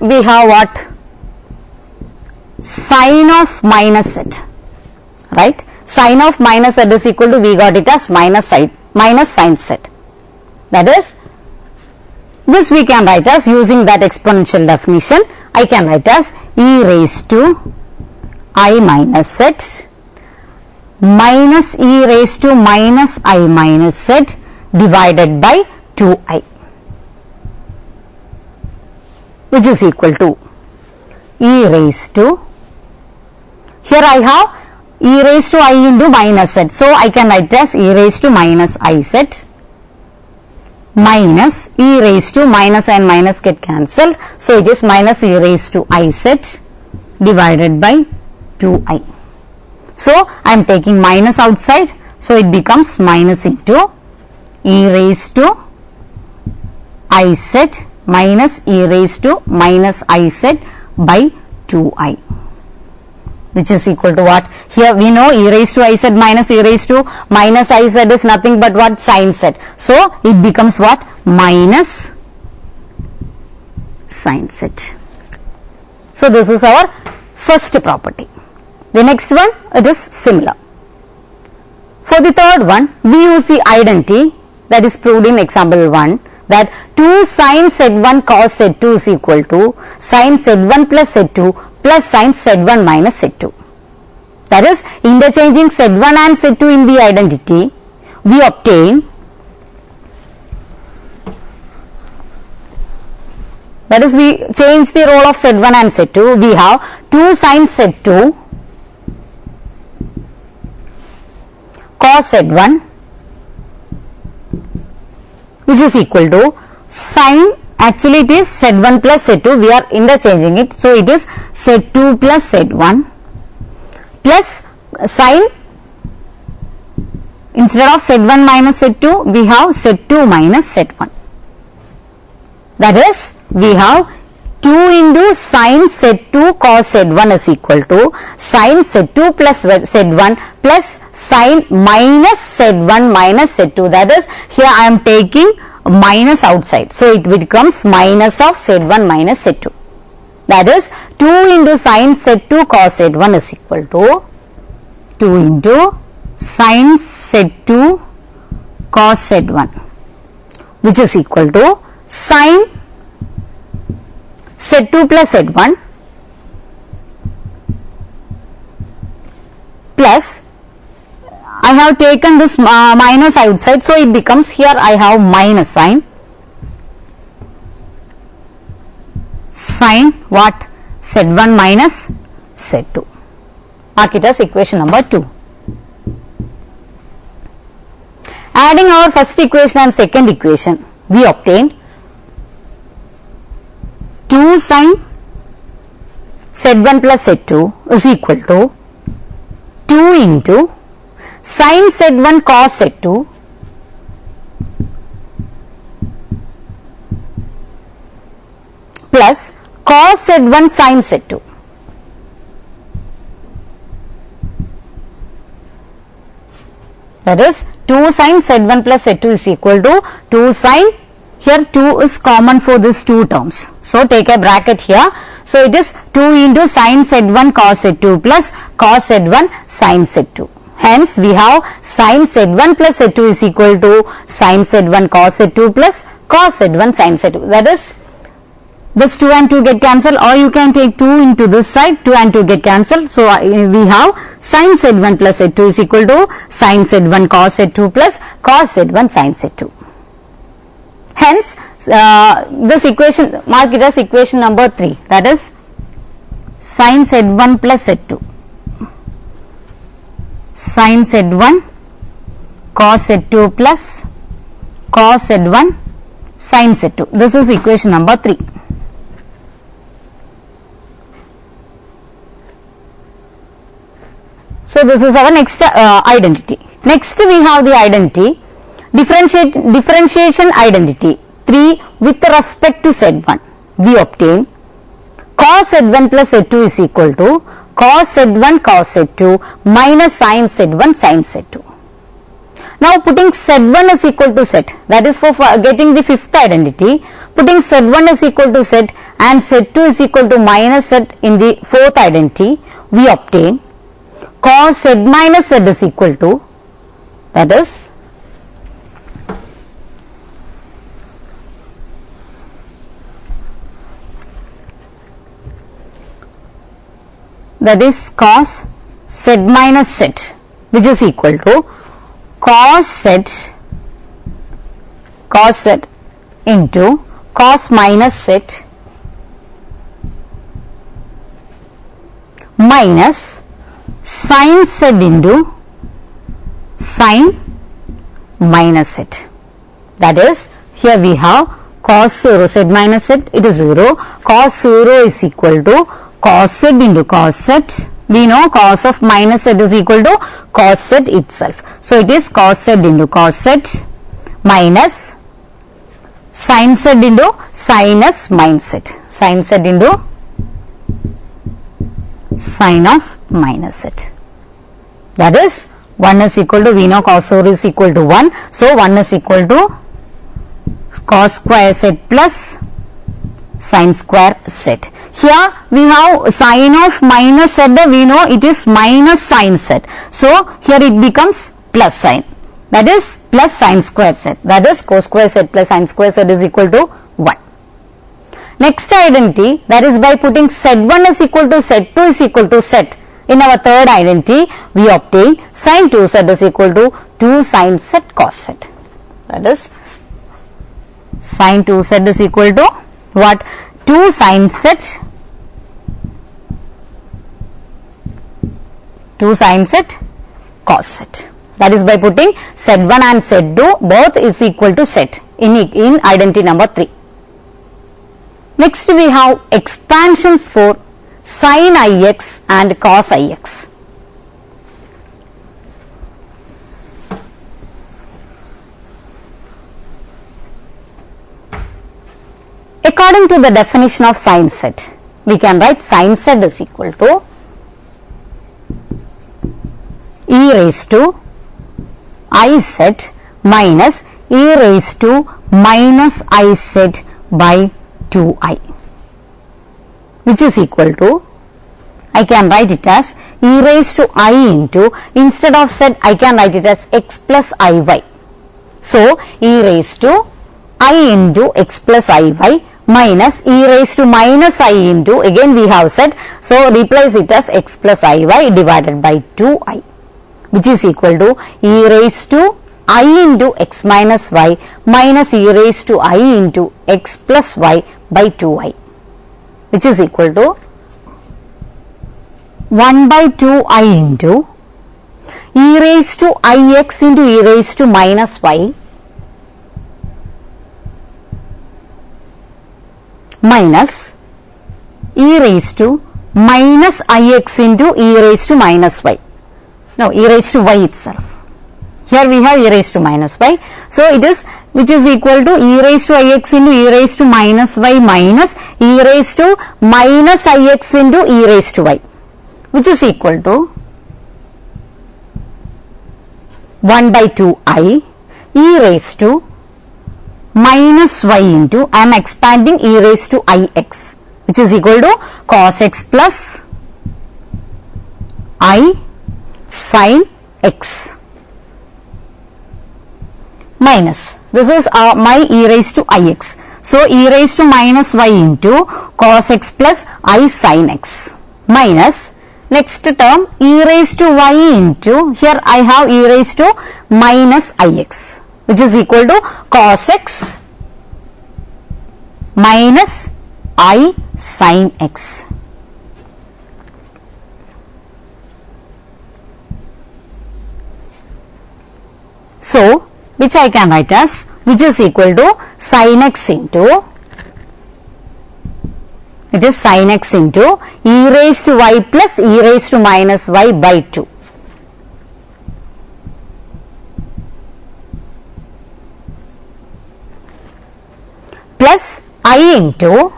we have what? Sin of minus z, right? Sin of minus z is equal to, we got it as minus sin z. That is, this we can write as, using that exponential definition, I can write as e raised to I minus z minus e raised to minus I minus z divided by 2i, which is equal to e raised to, here I have e raised to I into minus z. So, I can write as e raised to minus I z minus e raised to, minus and minus get cancelled. So, it is minus e raised to I z divided by 2i. So, I am taking minus outside. So, it becomes minus into e raised to I z minus e raised to minus I z by 2i, which is equal to what? Here we know e raised to iz minus e raised to minus iz is nothing but what? Sin z. So it becomes what? Minus sin z. So this is our first property. The next one, it is similar. For the third one, we use the identity that is proved in example 1, that 2 sin z1 cos z2 is equal to sin z1 plus z2 plus sin z1 minus z2. That is, interchanging z1 and z2 in the identity, we obtain, that is, we change the role of z1 and z2, we have 2 sin z2 cos z1, which is equal to sin, actually it is z1 plus z2, we are interchanging it, so it is z2 plus z1 plus sin, instead of z1 minus z2 we have z2 minus z1. That is, we have 2 into sin z2 cos z1 is equal to sin z2 plus z1 plus sin minus z1 minus z2. That is, here I am taking minus outside, so it becomes minus of z1 minus z2. That is, 2 into sin z2 cos z1 is equal to 2 into sin z2 cos z1, which is equal to sin z2 plus z1 plus, I have taken this minus outside, so it becomes, here I have minus sin what? z1 minus z2. Mark it as equation number 2. Adding our first equation and second equation, we obtain 2 sin z1 plus z2 is equal to 2 into sin z1 cos z2 plus cos z1 sin z2. That is, 2 sin z1 plus z2 is equal to 2 sin, here 2 is common for these two terms. So take a bracket here. So it is 2 into sin z1 cos z2 plus cos z1 sin z2. Hence we have sin z1 plus z2 is equal to sin z1 cos z2 plus cos z1 sin z2. That is, this 2 and 2 get cancelled, or you can take 2 into this side, 2 and 2 get cancelled. So we have sin z1 plus z2 is equal to sin z1 cos z2 plus cos z1 sin z2. Hence, this equation, mark it as equation number 3, that is sin z1 plus z2 sin z1 cos z2 plus cos z1 sin z2. This is equation number 3. So this is our next identity. Next we have the identity differentiation identity 3 with respect to z1. We obtain cos z1 plus z2 is equal to cos z1 cos z2 minus sin z1 sin z2. Now putting z1 is equal to z, that is for getting the fifth identity, putting z1 is equal to z and z2 is equal to minus z in the fourth identity, we obtain cos z minus z is equal to, that is cos z minus z, which is equal to cos z into cos minus z minus sin z into sin minus z. That is, here we have cos 0 z minus z, it is 0, cos 0 is equal to cos z into cos z. We know cos of minus z is equal to cos z itself. So it is cos z into cos z minus sin z into sinus minus z, sin z into sine of minus z. That is 1 is equal to, we know cos square is equal to 1. So 1 is equal to cos square z plus sine square z. Here we have sine of minus z, we know it is minus sine z. So here it becomes plus sine, that is plus sine square z, that is cos square z plus sine square z is equal to 1. Next identity, that is by putting z1 is equal to z2 is equal to z. In our third identity, we obtain sine 2z is equal to 2 sine z cos z. That is sine 2z is equal to what? 2 sine z, 2 sine z cos z. That is by putting z1 and z2 both is equal to z in identity number 3. Next we have expansions for sin ix and cos ix. According to the definition of sin z, we can write sin z is equal to e raised to iz minus e raised to minus iz by 2i, which is equal to, I can write it as e raised to I into, instead of z I can write it as x plus iy. So e raised to I into x plus iy minus e raised to minus I into, again we have z, so replace it as x plus iy divided by 2i, which is equal to e raised to I into x minus y minus e raised to I into x plus y by 2i, which is equal to 1 by 2i into e raised to ix into e raised to minus y minus e raised to minus ix into e raised to minus y. No, e raised to y itself. Here we have e raised to minus y. So it is, which is equal to e raised to ix into e raised to minus y minus e raised to minus ix into e raised to y, which is equal to 1 by 2i e raised to minus y into, I am expanding e raised to ix, which is equal to cos x plus I sin x minus, this is my e raised to ix. So e raised to minus y into cos x plus I sin x minus, next term e raised to y into, here I have e raised to minus ix, which is equal to cos x minus I sin x. So which I can write as, which is equal to sin x into, it is sin x into e raised to y plus e raised to minus y by 2. Plus I into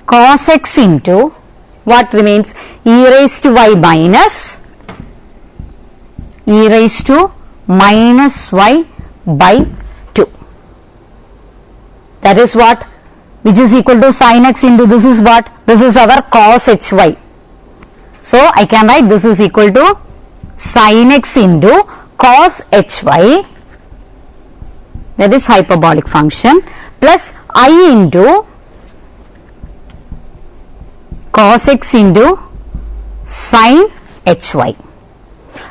cos x into, what remains, e raised to y minus e raised to minus y by 2. That is what, which is equal to sin x into, this is what, this is our cos hy. So I can write this is equal to sin x into cos hy, that is hyperbolic function, plus I into cos x into sin hy,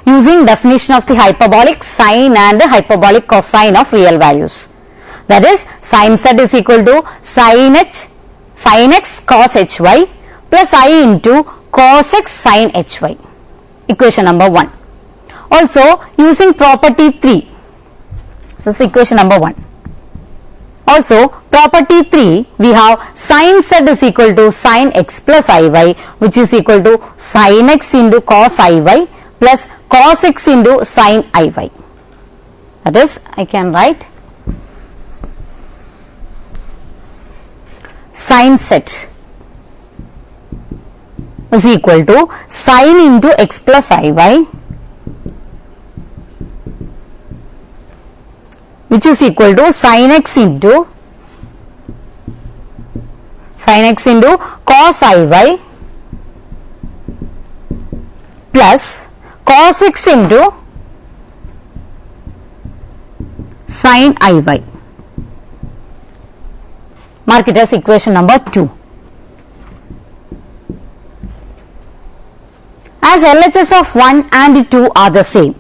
using definition of the hyperbolic sine and hyperbolic cosine of real values. That is sin z is equal to sin x cos hy plus I into cos x sin hy, equation number 1. Also using property 3, this is equation number 1. Also property 3, we have sin z is equal to sin x plus iy, which is equal to sin x into cos iy plus cos x into sin iy. That is, I can write sin z is equal to sine into x plus iy, which is equal to sine x into cos iy plus cos x into sin iy. Mark it as equation number 2. As LHS of 1 and 2 are the same,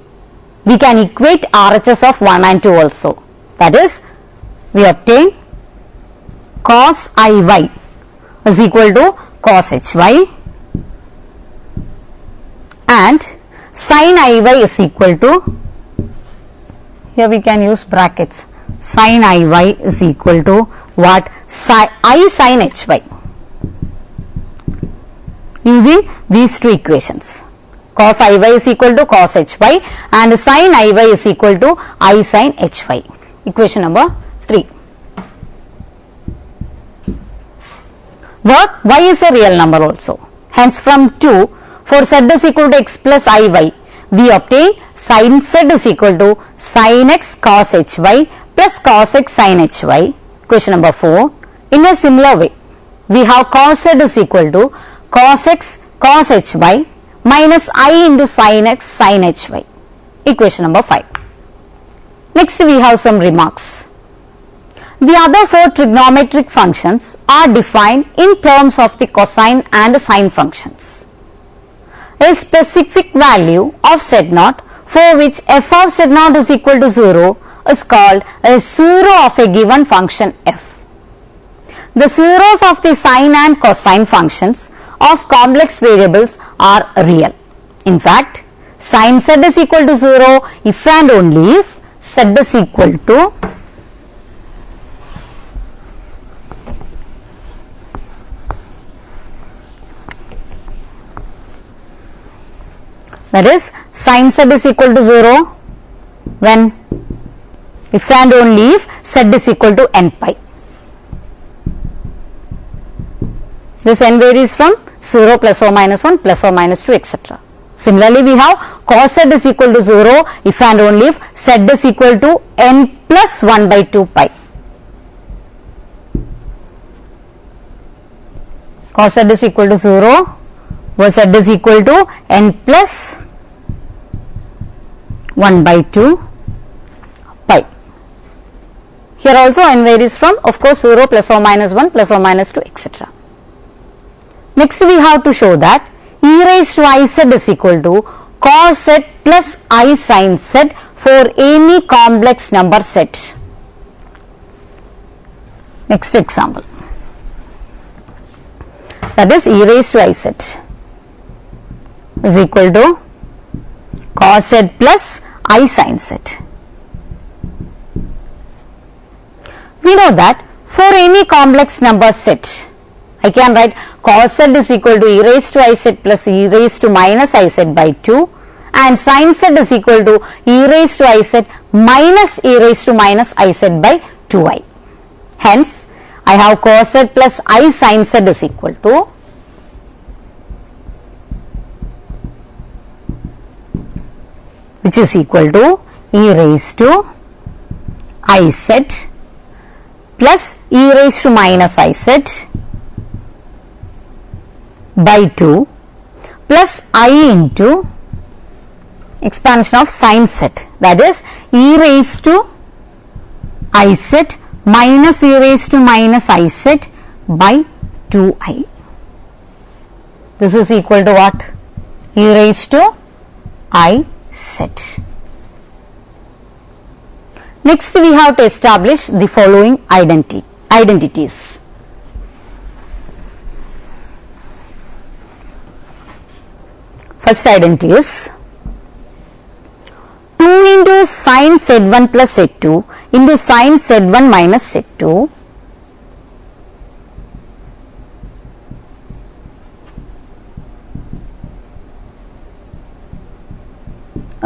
we can equate RHS of 1 and 2 also. That is, we obtain cos iy is equal to cos hy and sin iy is equal to, here we can use brackets, sin iy is equal to what? I sin hy, using these two equations. Cos iy is equal to cos hy and sin iy is equal to I sin hy. Equation number 3. Work y is a real number also. Hence from 2, for z is equal to x plus iy, we obtain sin z is equal to sin x cos hy plus cos x sin hy. Equation number 4. In a similar way, we have cos z is equal to cos x cos hy minus I into sin x sin hy. Equation number 5. Next we have some remarks. The other 4 trigonometric functions are defined in terms of the cosine and sine functions. A specific value of z0 for which f of z0 is equal to 0 is called a zero of a given function f. The zeros of the sine and cosine functions of complex variables are real. In fact, sin z is equal to 0 if and only if z is equal to that is sin z is equal to 0 when if and only if z is equal to n pi. This n varies from 0 plus or minus 1 plus or minus 2 etc. Similarly, we have cos z is equal to 0 if and only if z is equal to n plus 1 by 2 pi. Cos z is equal to 0 where z is equal to n plus 1 by 2 pi. Here also n varies from, of course, 0 plus or minus 1 plus or minus 2 etc. Next we have to show that e raised to I z is equal to cos z plus I sin z for any complex number set. Next example, that is e raised to I z is equal to cos z plus I sin z. We know that for any complex number set, I can write cos z is equal to e raised to I z plus e raised to minus I z by 2 and sin z is equal to e raised to I z minus e raised to minus I z by 2i. Hence, I have cos z plus I sin z is equal to which is equal to e raised to I z plus e raised to minus I z by 2 plus I into expansion of sin z, that is e raised to I z minus e raised to minus I z by 2i. This is equal to what? E raised to I z. Next we have to establish the following identities. First identity is 2 into sin z1 plus z2 into sin z1 minus z2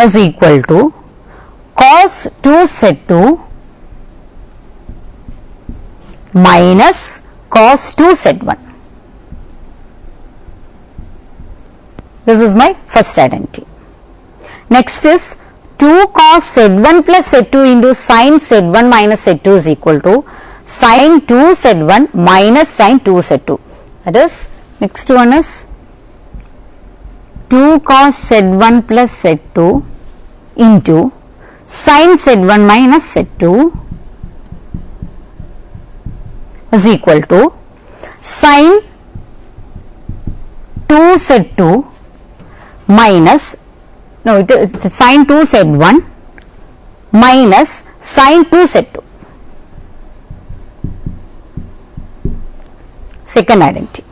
is equal to cos 2 z2 minus cos 2 z1. This is my first identity. Next is 2 cos Z1 plus Z2 into sin Z1 minus Z2 is equal to sin 2 Z1 minus sin 2 Z2. That is, next one is 2 cos Z1 plus Z2 into sin Z1 minus Z2 is equal to sin 2 Z2 minus, no, it is sin 2 Z1 minus sin 2 Z2. Second identity.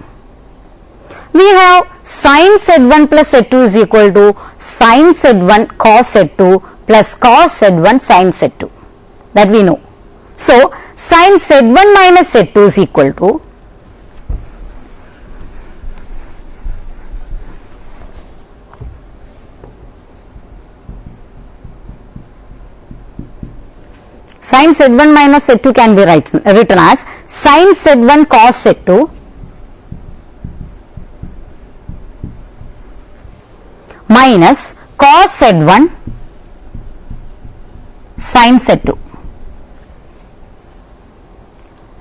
We have sin Z1 plus Z2 is equal to sin Z1 cos Z2 plus cos Z1 sin Z2, that we know. So, sin Z1 minus Z2 is equal to sin Z1 minus Z2 can be written as sin Z1 cos Z2 minus cos Z1 sin Z2,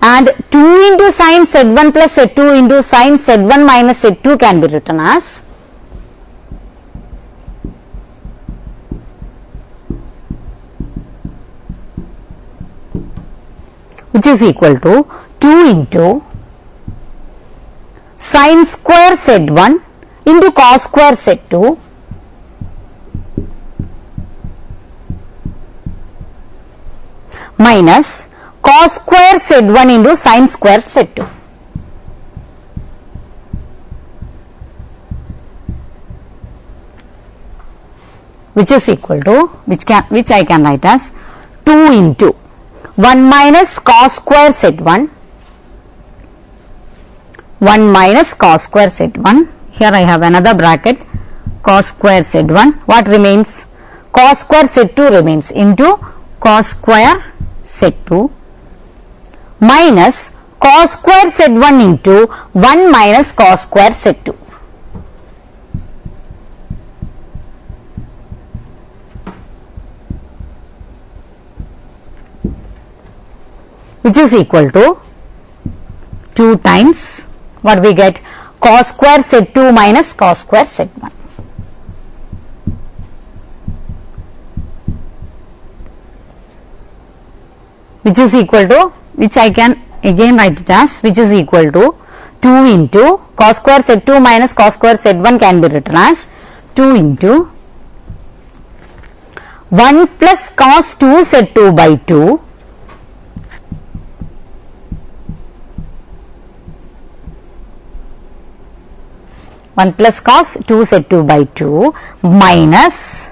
and 2 into sin Z1 plus Z2 into sin Z1 minus Z2 can be written as which is equal to 2 into sin square Z1 into cos square Z2 minus cos square Z1 into sin square Z2. Which is equal to, which I can write as 2 into 1 minus cos square Z1, 1 minus cos square Z1, here I have another bracket, cos square Z1, what remains? Cos square Z2 remains, into cos square Z2 minus cos square Z1 into 1 minus cos square Z2. Which is equal to 2 times what we get, cos square Z2 minus cos square Z1. Which is equal to, which I can again write it as, which is equal to 2 into cos square Z2 minus cos square Z1 can be written as 2 into 1 plus cos 2 Z2 by 2 1 plus cos 2 Z2 by 2 minus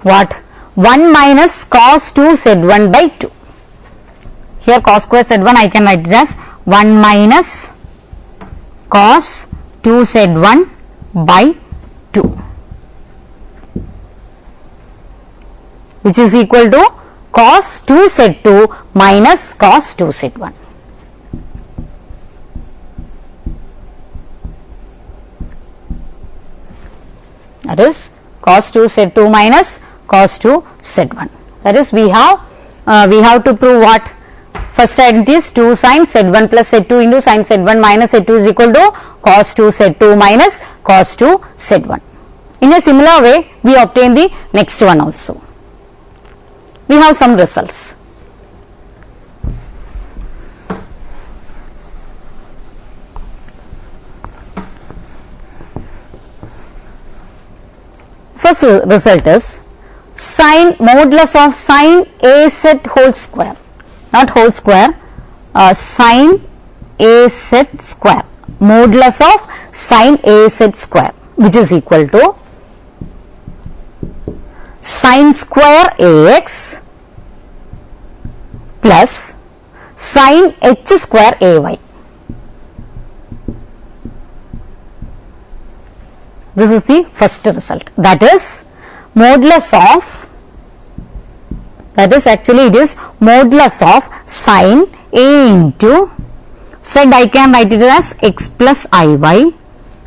what? 1 minus cos 2 Z1 by 2. Here cos square Z1 I can write it as 1 minus cos 2 Z1 by 2, which is equal to cos 2 Z2 minus cos 2 Z1. That is cos 2 Z2 minus cos 2 Z1. That is, we have to prove what? First identity is 2 sin Z1 plus Z2 into sin Z1 minus Z2 is equal to cos 2 Z2 minus cos 2 Z1. In a similar way, we obtain the next one also. We have some results. First result is sin modulus of sin AZ whole square, not whole square, sin AZ square, modulus of sin AZ square, which is equal to sin square AX plus sin H square AY. This is the first result, that is modulus of, that is actually it is modulus of sin A into, said I can write it as x plus IY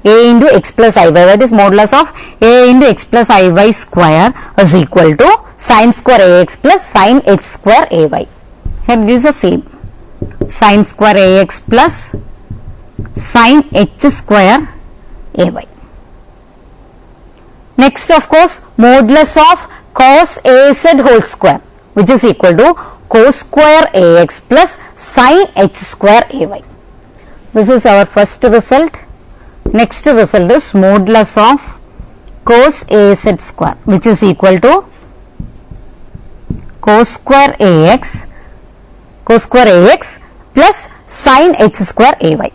a into x plus iy, that is modulus of a into x plus iy square is equal to sin square ax plus sin h square ay. Here it is the same, sin square ax plus sin h square ay. Next, of course, modulus of cos az whole square, which is equal to cos square ax plus sin h square ay. This is our first result. Next result is modulus of cos az square, which is equal to cos square ax plus sin h square ay.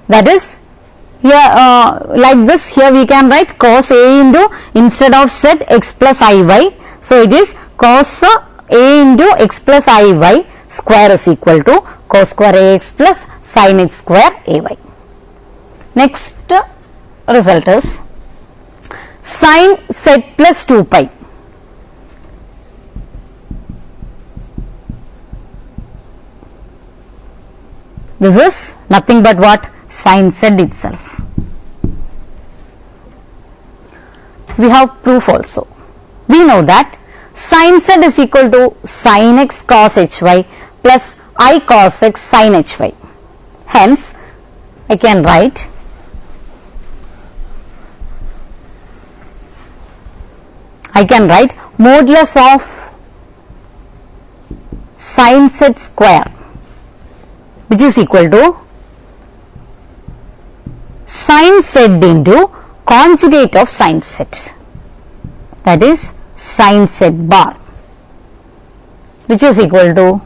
That is, here like this, here we can write cos a into, instead of z, x plus iy, so it is cos a into x plus iy square is equal to cos square ax plus sin h square ay. Next result is sin z plus 2 pi. This is nothing but what? Sin z itself. We have proof also. We know that sin z is equal to sin x cos hy plus I cos x sin hy. Hence, I can write modulus of sin z square, which is equal to sin z into conjugate of sin z, that is sin z bar, which is equal to,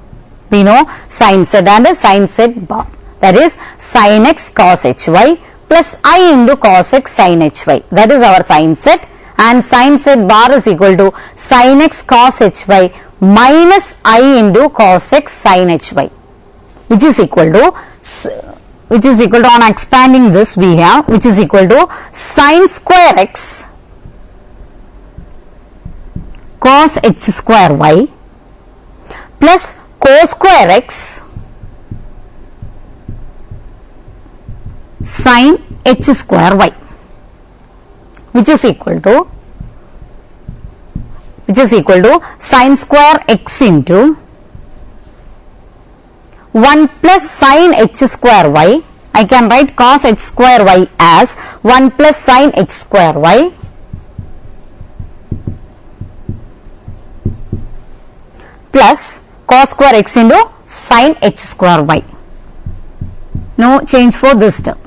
we know sin z and sin z bar, that is sin x cos hy plus I into cos x sin hy, that is our sin z, and sin z bar is equal to sin x cos hy minus I into cos x sin hy, which is equal to on expanding this we have, which is equal to sin square x cos h square y plus cos square x sin h square y, which is equal to sin square x into 1 plus sin h square y. I can write cos h square y as 1 plus sin h square y plus cos square x into sin h square y. No change for this term.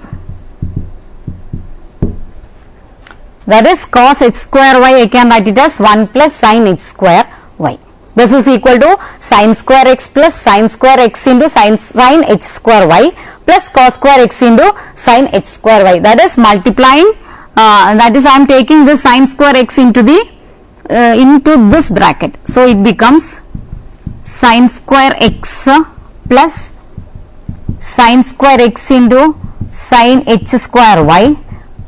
That is cos h square y, I can write it as 1 plus sin h square y. This is equal to sin square x plus sin square x into sin h square y plus cos square x into sin h square y. That is multiplying, that is I am taking this sin square x into this bracket. So it becomes sin square x plus sin square x into sin h square y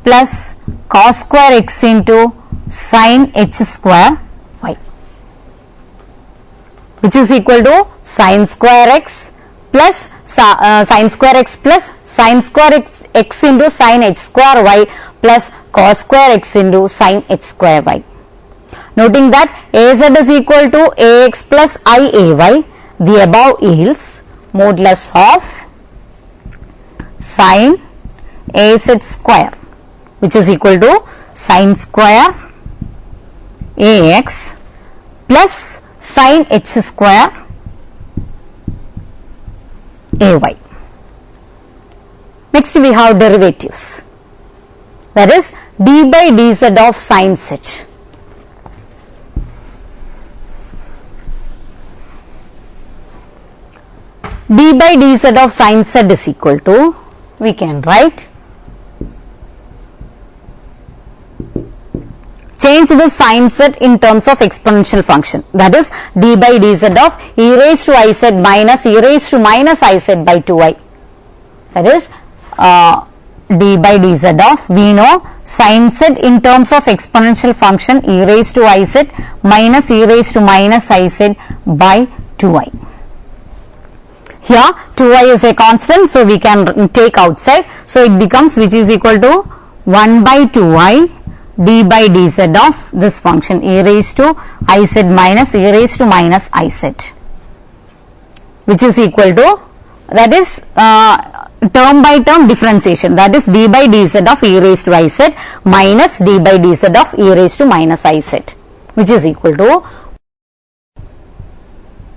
plus cos square x into sin h square y, which is equal to sin square x plus sin square x plus sin square x into sin h square y plus cos square x into sin h square y. Noting that az is equal to ax plus iay, the above yields modulus of sin az square, which is equal to sin square ax plus sin h square ay. Next we have derivatives, that is d by dz of sin z. D by dz of sin z is equal to, we can write, change the sin z in terms of exponential function, that is d by dz of e raised to iz minus e raised to minus iz by 2i, that is d by dz of, we know sin z in terms of exponential function e raised to iz minus e raised to minus iz by 2i. Here 2i is a constant, so we can take outside. So it becomes, which is equal to 1 by 2i d by dz of this function e raised to iz minus e raised to minus iz, which is equal to, that is term by term differentiation, that is d by dz of e raised to iz minus d by dz of e raised to minus iz, which is equal to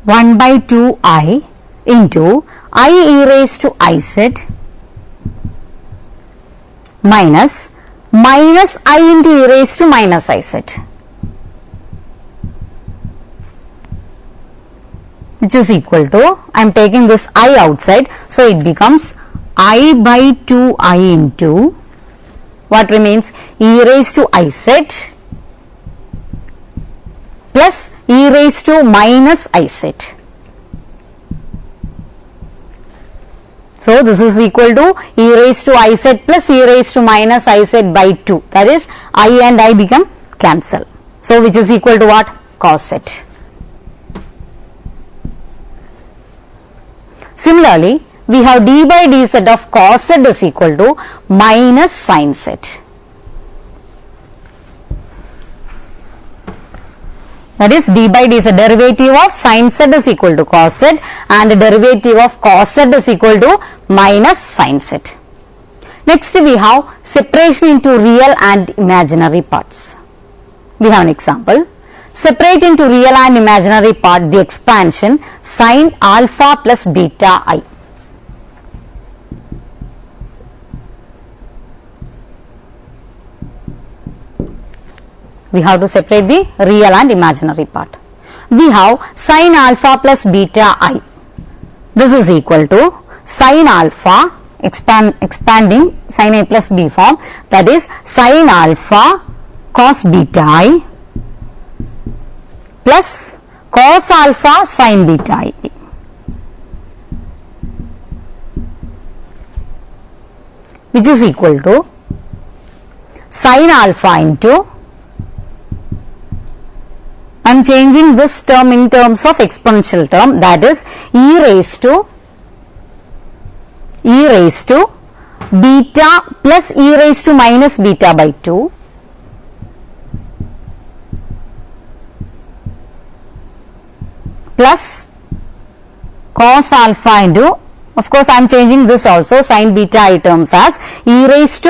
1 by 2i into I e raised to iz minus I into e raised to minus iz, which is equal to, I am taking this I outside, so it becomes I by 2i into, what remains, e raised to iz plus e raised to minus iz. So this is equal to e raised to iz plus e raised to minus iz by 2, that is I and I become cancel. So which is equal to what? Cos z. Similarly, we have d by dz of cos z is equal to minus sin z. That is d by dz, derivative of sin z is equal to cos z and the derivative of cos z is equal to minus sin z. Next we have separation into real and imaginary parts. We have an example. Separate into real and imaginary part the expansion sin alpha plus beta I. We have to separate the real and imaginary part. We have sin alpha plus beta I. This is equal to sin alpha, expanding sin a plus b form, that is sin alpha cos beta I plus cos alpha sin beta I, which is equal to sin alpha into, I am changing this term in terms of exponential term, that is e raised to beta plus e raised to minus beta by 2 plus cos alpha into, of course I am changing this also, sin beta I terms as e raised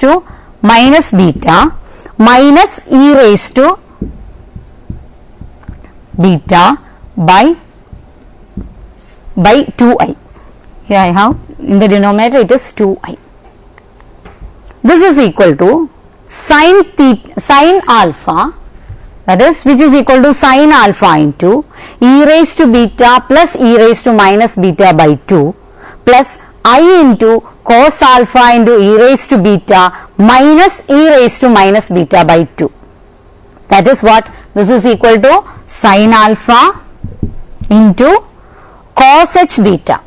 to minus beta minus e raised to beta by 2i. Here I have, in the denominator it is 2i. This is equal to sin alpha, that is, which is equal to sin alpha into e raised to beta plus e raised to minus beta by 2 plus I into cos alpha into e raised to beta minus e raised to minus beta by 2. That is what? This is equal to sin alpha into cos h beta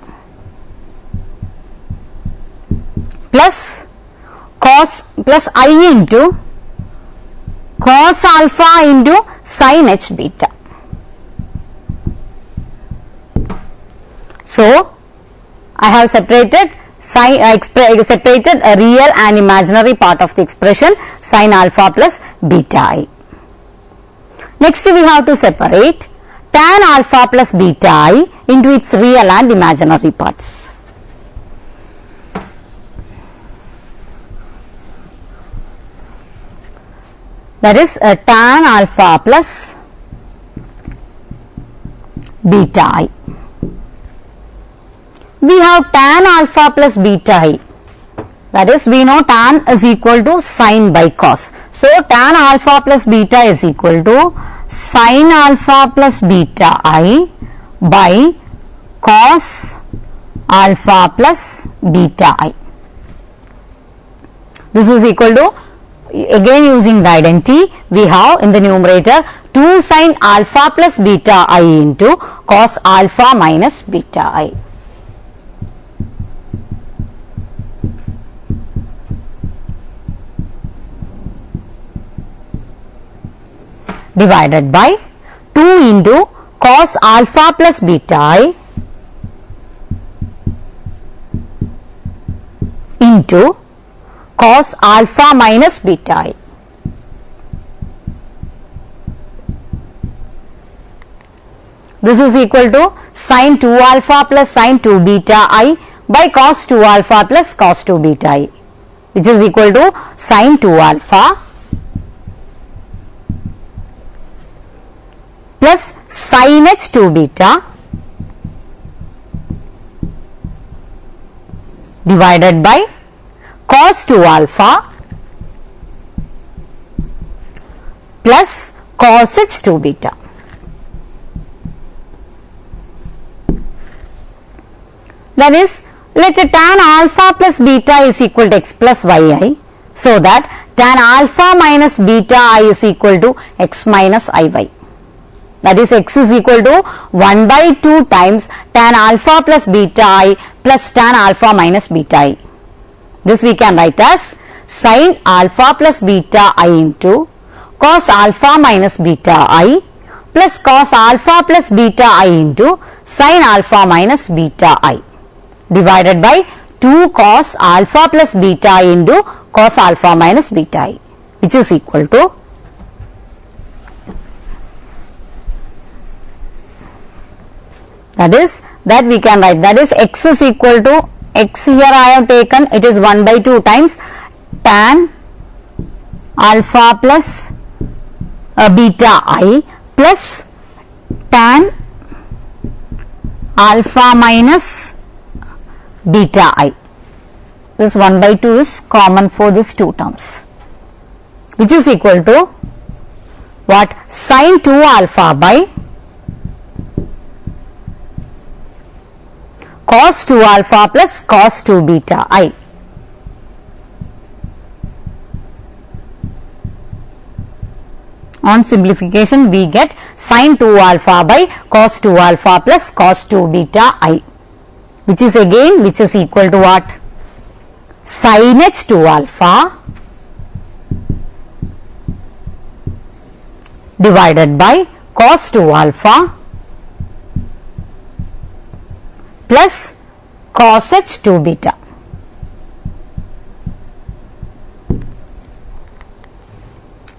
plus I into cos alpha into sin h beta. So I have separated a real and imaginary part of the expression sin alpha plus beta I. Next we have to separate tan alpha plus beta I into its real and imaginary parts. That is tan alpha plus beta I. We have tan alpha plus beta I, that is, we know tan is equal to sin by cos. So tan alpha plus beta is equal to sin alpha plus beta I by cos alpha plus beta I. This is equal to, again using the identity, we have in the numerator 2 sin alpha plus beta I into cos alpha minus beta I. Divided by 2 into cos alpha plus beta I into cos alpha minus beta I. This is equal to sin 2 alpha plus sin 2 beta I by cos 2 alpha plus cos 2 beta I, which is equal to sin 2 alpha plus sin h 2 beta divided by cos 2 alpha plus cos h 2 beta. That is, let tan alpha plus beta is equal to x plus yi, so that tan alpha minus beta I is equal to x minus iy. That is, x is equal to 1 by 2 times tan alpha plus beta I plus tan alpha minus beta I. This we can write as sin alpha plus beta I into cos alpha minus beta I plus cos alpha plus beta I into sin alpha minus beta I divided by 2 cos alpha plus beta I into cos alpha minus beta I, which is equal to that we can write, that is x is equal to x, here I have taken, it is 1 by 2 times tan alpha plus beta I plus tan alpha minus beta I. This 1 by 2 is common for these two terms, which is equal to what? Sin 2 alpha by cos 2 alpha plus cos 2 beta I. On simplification, we get sin 2 alpha by cos 2 alpha plus cos 2 beta I, which is again, which is equal to what? Sin h 2 alpha divided by cos 2 alpha plus cos h 2 beta.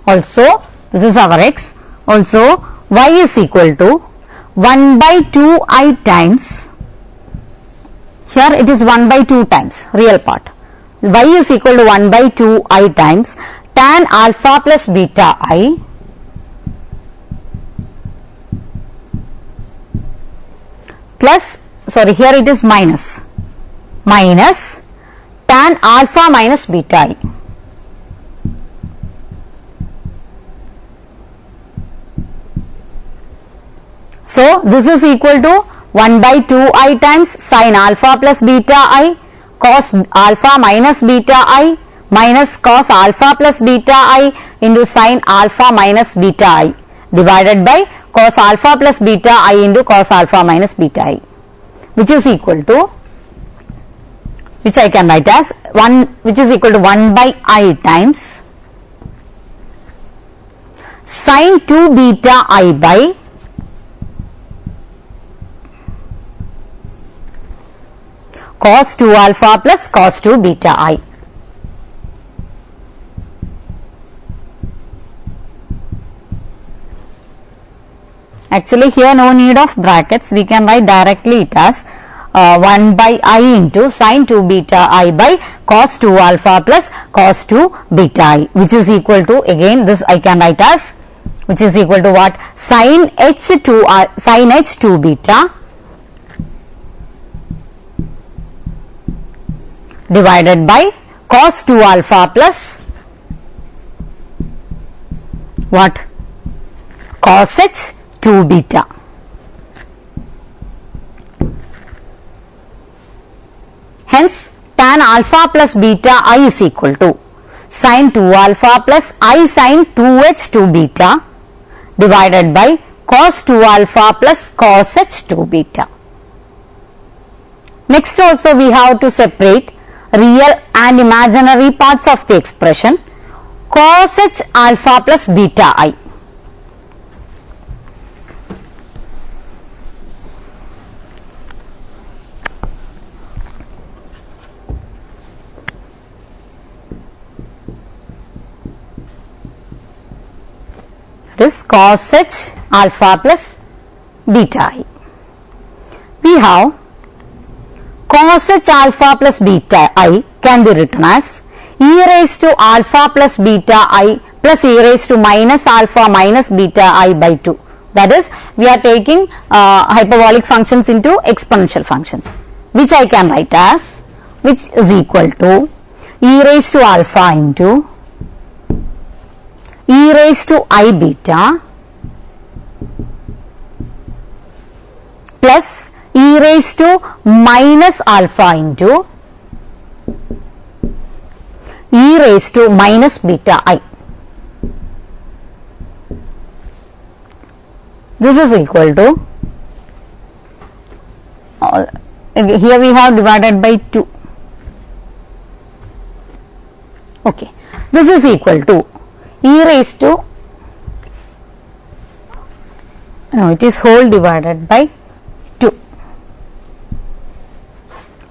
Also, this is our x. Also, y is equal to 1 by 2 I times, here it is 1 by 2 times real part, y is equal to 1 by 2 I times tan alpha plus beta I plus, sorry, here it is minus tan alpha minus beta I. So, this is equal to 1 by 2 I times sin alpha plus beta I cos alpha minus beta I minus cos alpha plus beta I into sin alpha minus beta I divided by cos alpha plus beta I into cos alpha minus beta I, which is equal to, which I can write as 1, which is equal to 1 by I times sin 2 beta I by cos 2 alpha plus cos 2 beta I. Actually, here no need of brackets, we can write directly it as 1 by I into sin 2 beta I by cos 2 alpha plus cos 2 beta I, which is equal to, again this I can write as, which is equal to what? Sin h 2 beta divided by cos 2 alpha plus what? Cos h 2 beta. Hence, tan alpha plus beta I is equal to sin 2 alpha plus I sin 2h 2 beta divided by cos 2 alpha plus cos h 2 beta. Next also we have to separate real and imaginary parts of the expression cos h alpha plus beta I. is cos h alpha plus beta I. We have cos h alpha plus beta I can be written as e raised to alpha plus beta I plus e raised to minus alpha minus beta I by 2. That is, we are taking hyperbolic functions into exponential functions, which I can write as, which is equal to e raised to alpha into e raised to I beta plus e raised to minus alpha into e raised to minus beta I. This is equal to, here we have divided by 2. Okay, this is equal to e raised to, no, it is whole divided by 2,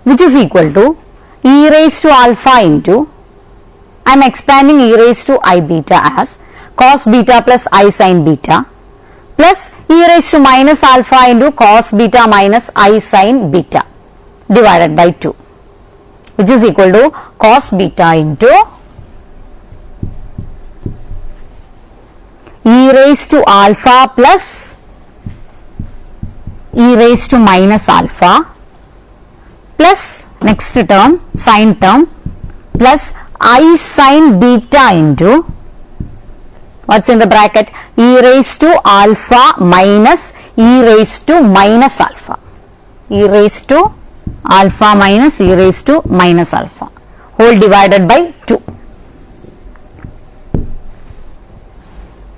which is equal to e raised to alpha into, I am expanding e raised to I beta as cos beta plus I sin beta plus e raised to minus alpha into cos beta minus I sin beta divided by 2, which is equal to cos beta into e raised to alpha plus e raised to minus alpha plus next term sin term plus I sin beta into, what's in the bracket, e raised to alpha minus e raised to minus alpha, e raised to alpha minus e raised to minus alpha whole divided by 2.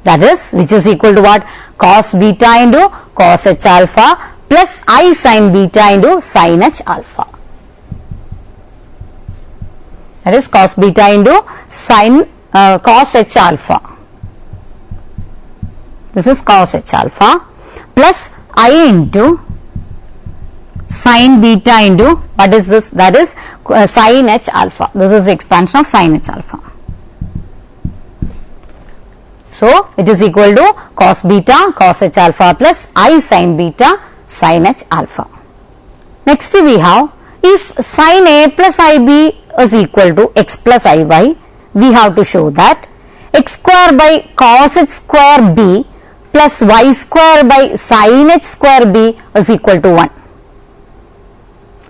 That is, which is equal to what, cos beta into cos h alpha plus I sin beta into sin h alpha. That is cos beta into sin cos h alpha. This is cos h alpha plus I into sin beta into, what is this, that is sin h alpha. This is the expansion of sin h alpha. So it is equal to cos beta cos h alpha plus I sin beta sin h alpha. Next we have, if sin a plus ib is equal to x plus iy, we have to show that x square by cos h square b plus y square by sin h square b is equal to 1.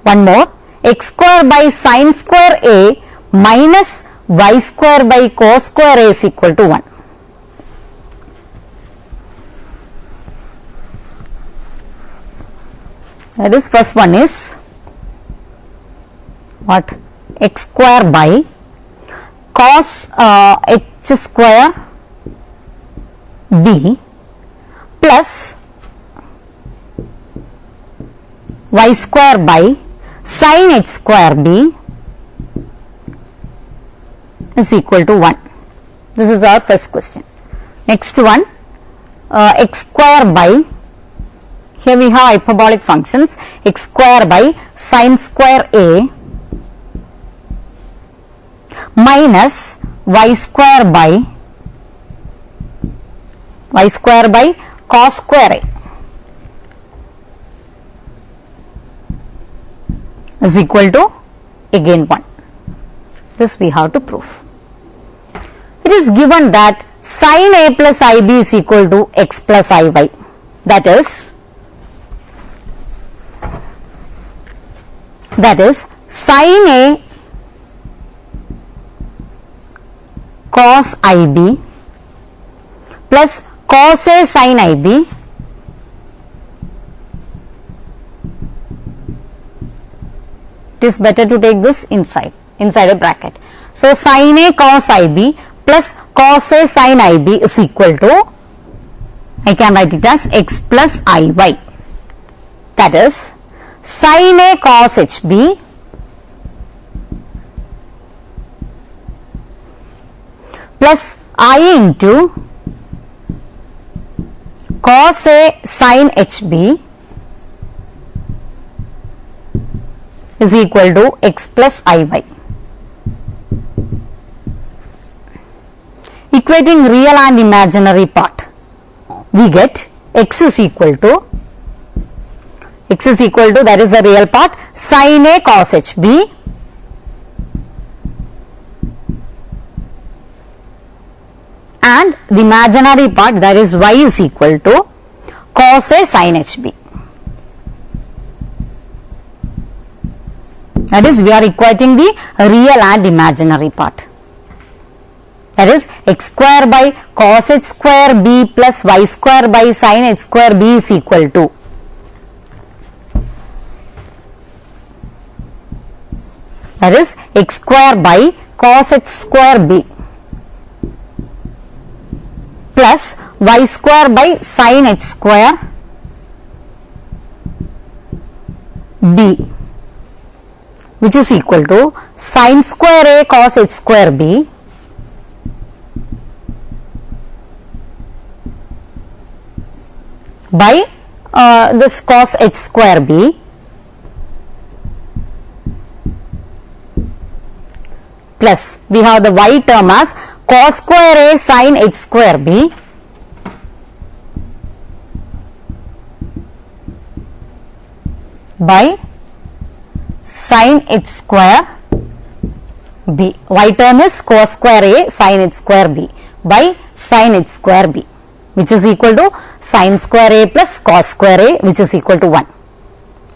One more, x square by sin square a minus y square by cos square a is equal to 1. That is, first one is what, x square by cos h square b plus y square by sin h square b is equal to 1. This is our first question. Next one, x square by, here we have hyperbolic functions, x square by sin square a minus y square by cos square a is equal to again 1. This we have to prove. It is given that sin a plus ib is equal to x plus iy. That is sin a cos ib plus cos a sin ib it is better to take this inside a bracket. So sin a cos ib plus cos a sin ib is equal to, I can write it as x plus iy. That is sin a cos hb plus I into cos a sin hb is equal to x plus iy. Equating real and imaginary part, we get x is equal to that is the real part sin A cos HB and the imaginary part, that is y is equal to cos A sin HB. That is, we are equating the real and imaginary part. That is, x square by cos h square b plus y square by sin h square b is equal to that is x square by cos h square b plus y square by sin h square b, which is equal to sin square A cos h square b by this cos h square b plus we have the y term as cos square A sin h square b by sin h square b. Y term is cos square A sin h square b by sin h square b, which is equal to sin square A plus cos square A, which is equal to 1.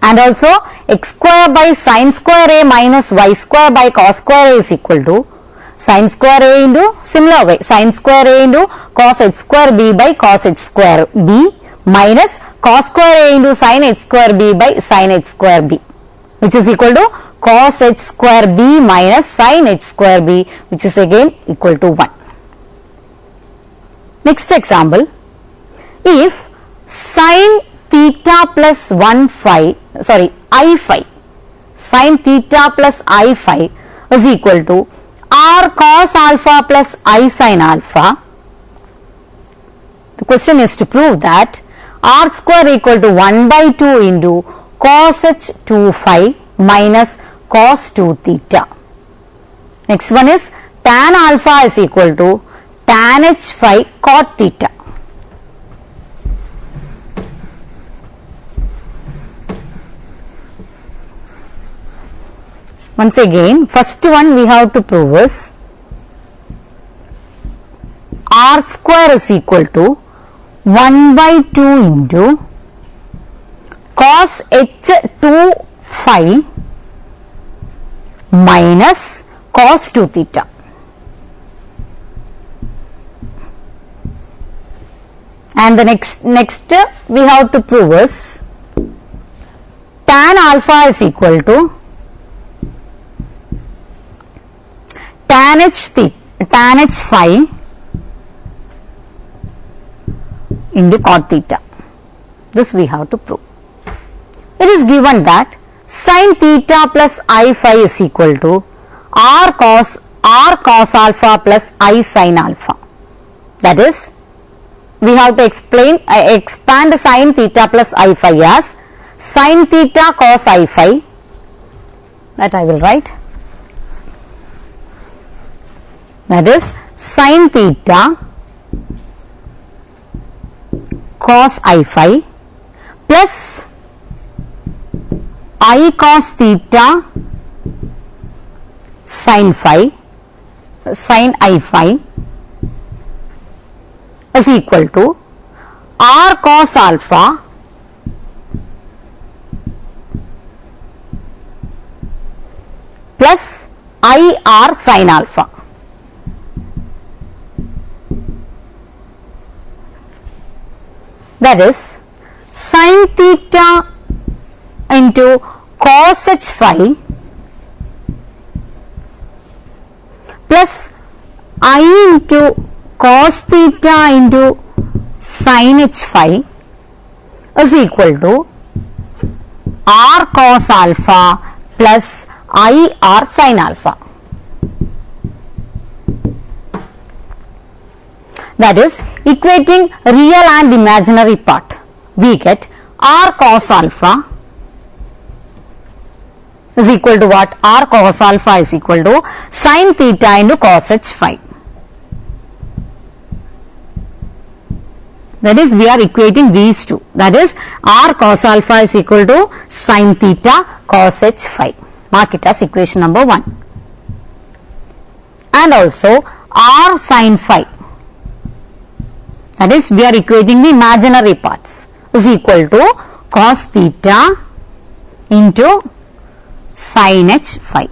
And also x square by sin square A minus y square by cos square A is equal to sin square A into similar way sin square A into cos h square b by cos h square b minus cos square A into sin h square b by sin h square b, which is equal to cos h square b minus sin h square b, which is again equal to 1. Next example, if sin theta plus I phi sin theta plus I phi is equal to r cos alpha plus I sin alpha, the question is to prove that r square equal to 1 by 2 into cos h 2 phi minus cos 2 theta. Next one is tan alpha is equal to tan h phi cot theta. Once again, first one we have to prove is r square is equal to 1 by 2 into cos h 2 phi minus cos 2 theta. And the next we have to prove is tan alpha is equal to tan h phi into cot theta. This we have to prove. It is given that sin theta plus I phi is equal to r cos alpha plus I sin alpha. That is, we have to expand sin theta plus I phi as sin theta cos I phi, that I will write, that is sin theta cos I phi plus I cos theta sin I phi is equal to r cos alpha plus I r sin alpha. That is sin theta into cos h phi plus I into cos theta into sin h phi is equal to r cos alpha plus I r sin alpha. That is, equating real and imaginary part, we get r cos alpha is equal to what? R cos alpha is equal to sin theta into cos h phi. That is, we are equating these two. That is, r cos alpha is equal to sin theta cos h phi. Mark it as equation number 1. And also r sin phi. That is, we are equating the imaginary parts, is equal to cos theta into sin h phi.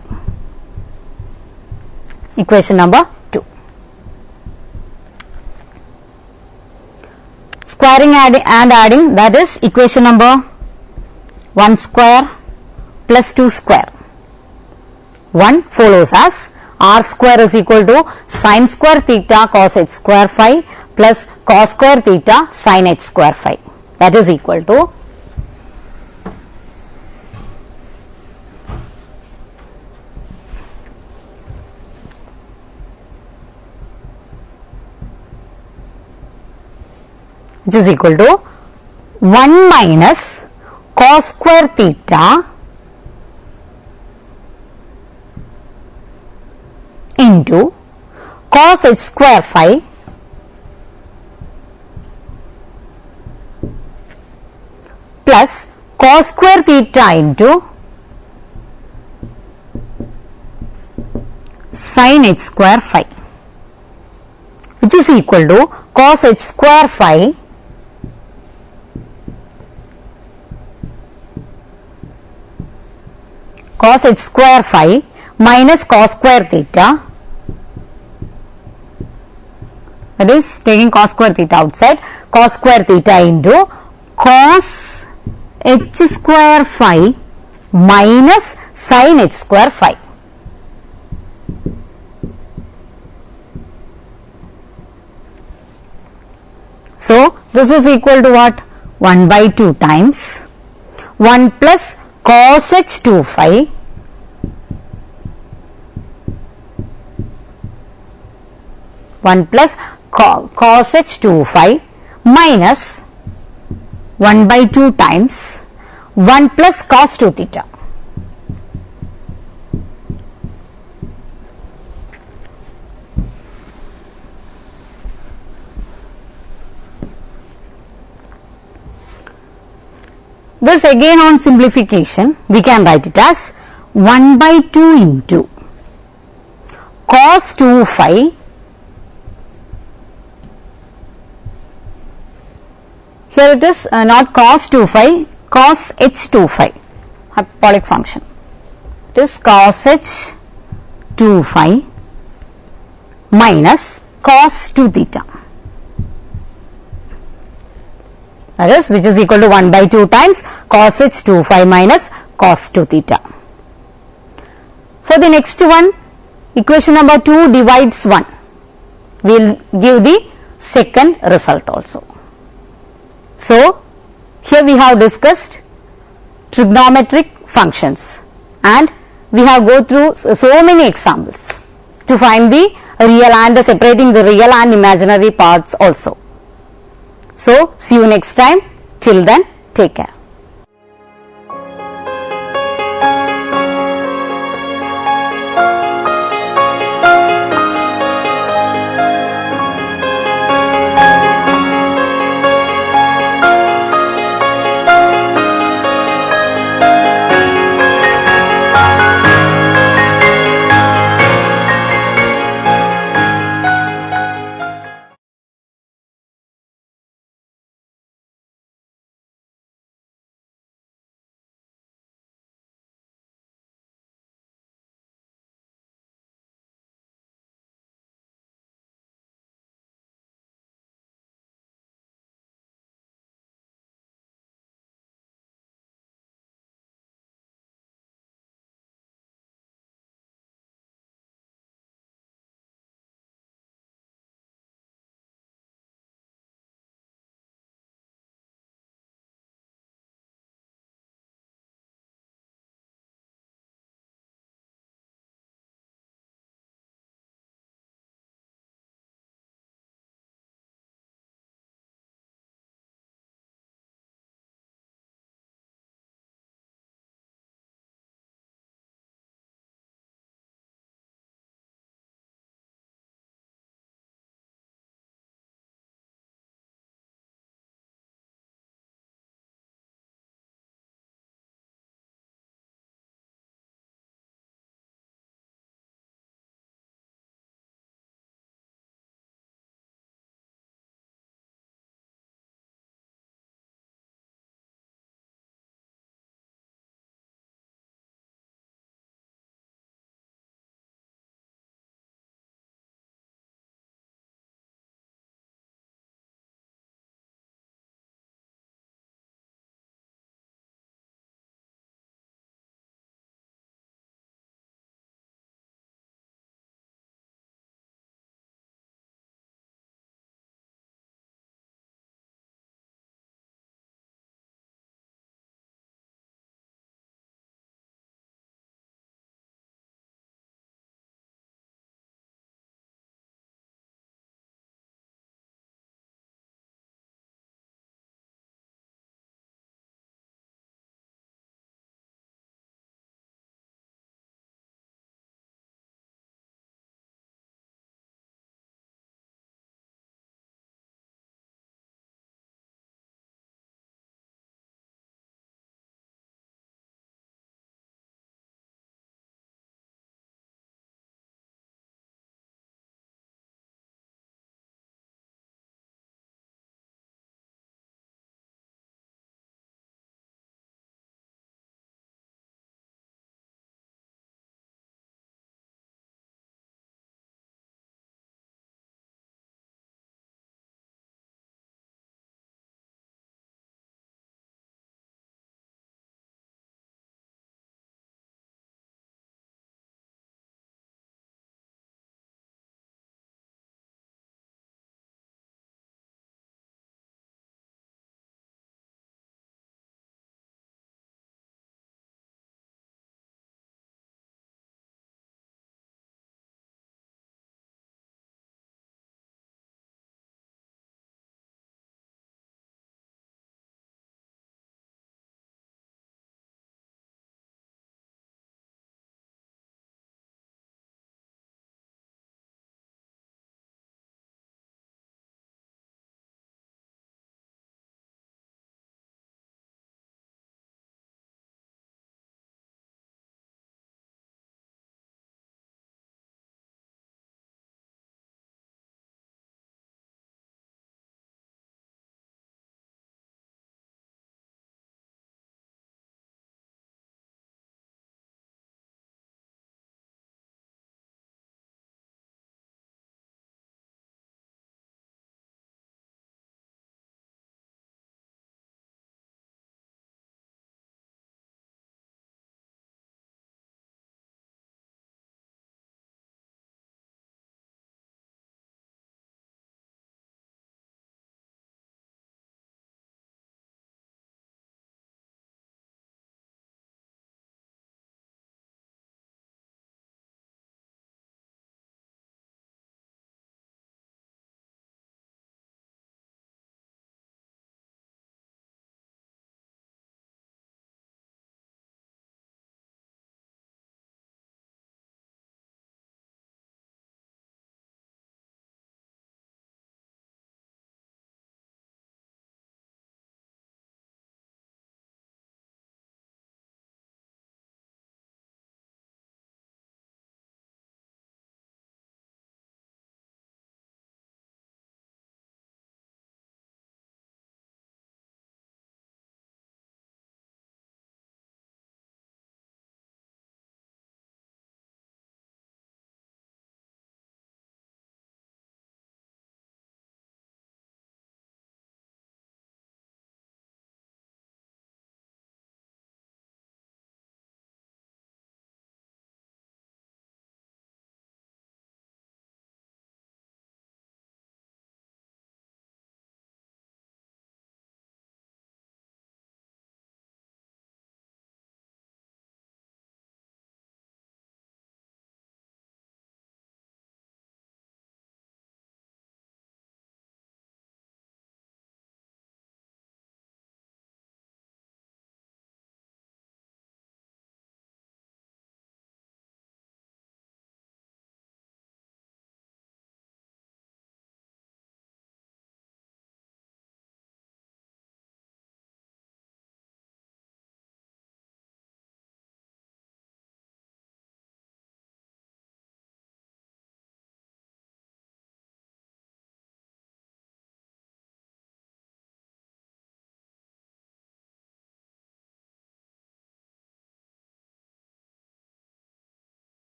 Equation number 2. Squaring and adding, that is equation number 1 square plus 2 square. 1 follows as r square is equal to sin square theta cos h square phi plus cos square theta sin h square phi. That is equal to which is equal to 1 minus cos square theta into cos h square phi plus cos square theta into sin h square phi, which is equal to cos h square phi cos h square phi minus cos square theta, that is taking cos square theta outside, cos square theta into cos h square phi minus sin h square phi. So, this is equal to what? 1 by 2 times 1 plus cos h 2 phi cos h 2 phi minus 1 by 2 times 1 plus cos 2 theta. This again on simplification we can write it as 1 by 2 into cos 2 phi here it is not cos 2 phi, cos h 2 phi, hyperbolic function. It is cos h 2 phi minus cos 2 theta. That is, which is equal to 1 by 2 times cos h 2 phi minus cos 2 theta. For the next one, equation number 2 divides 1. We will give the second result also. So, here we have discussed trigonometric functions and we have go through so many examples to find the real and separating the real and imaginary parts also. So, see you next time. Till then, take care.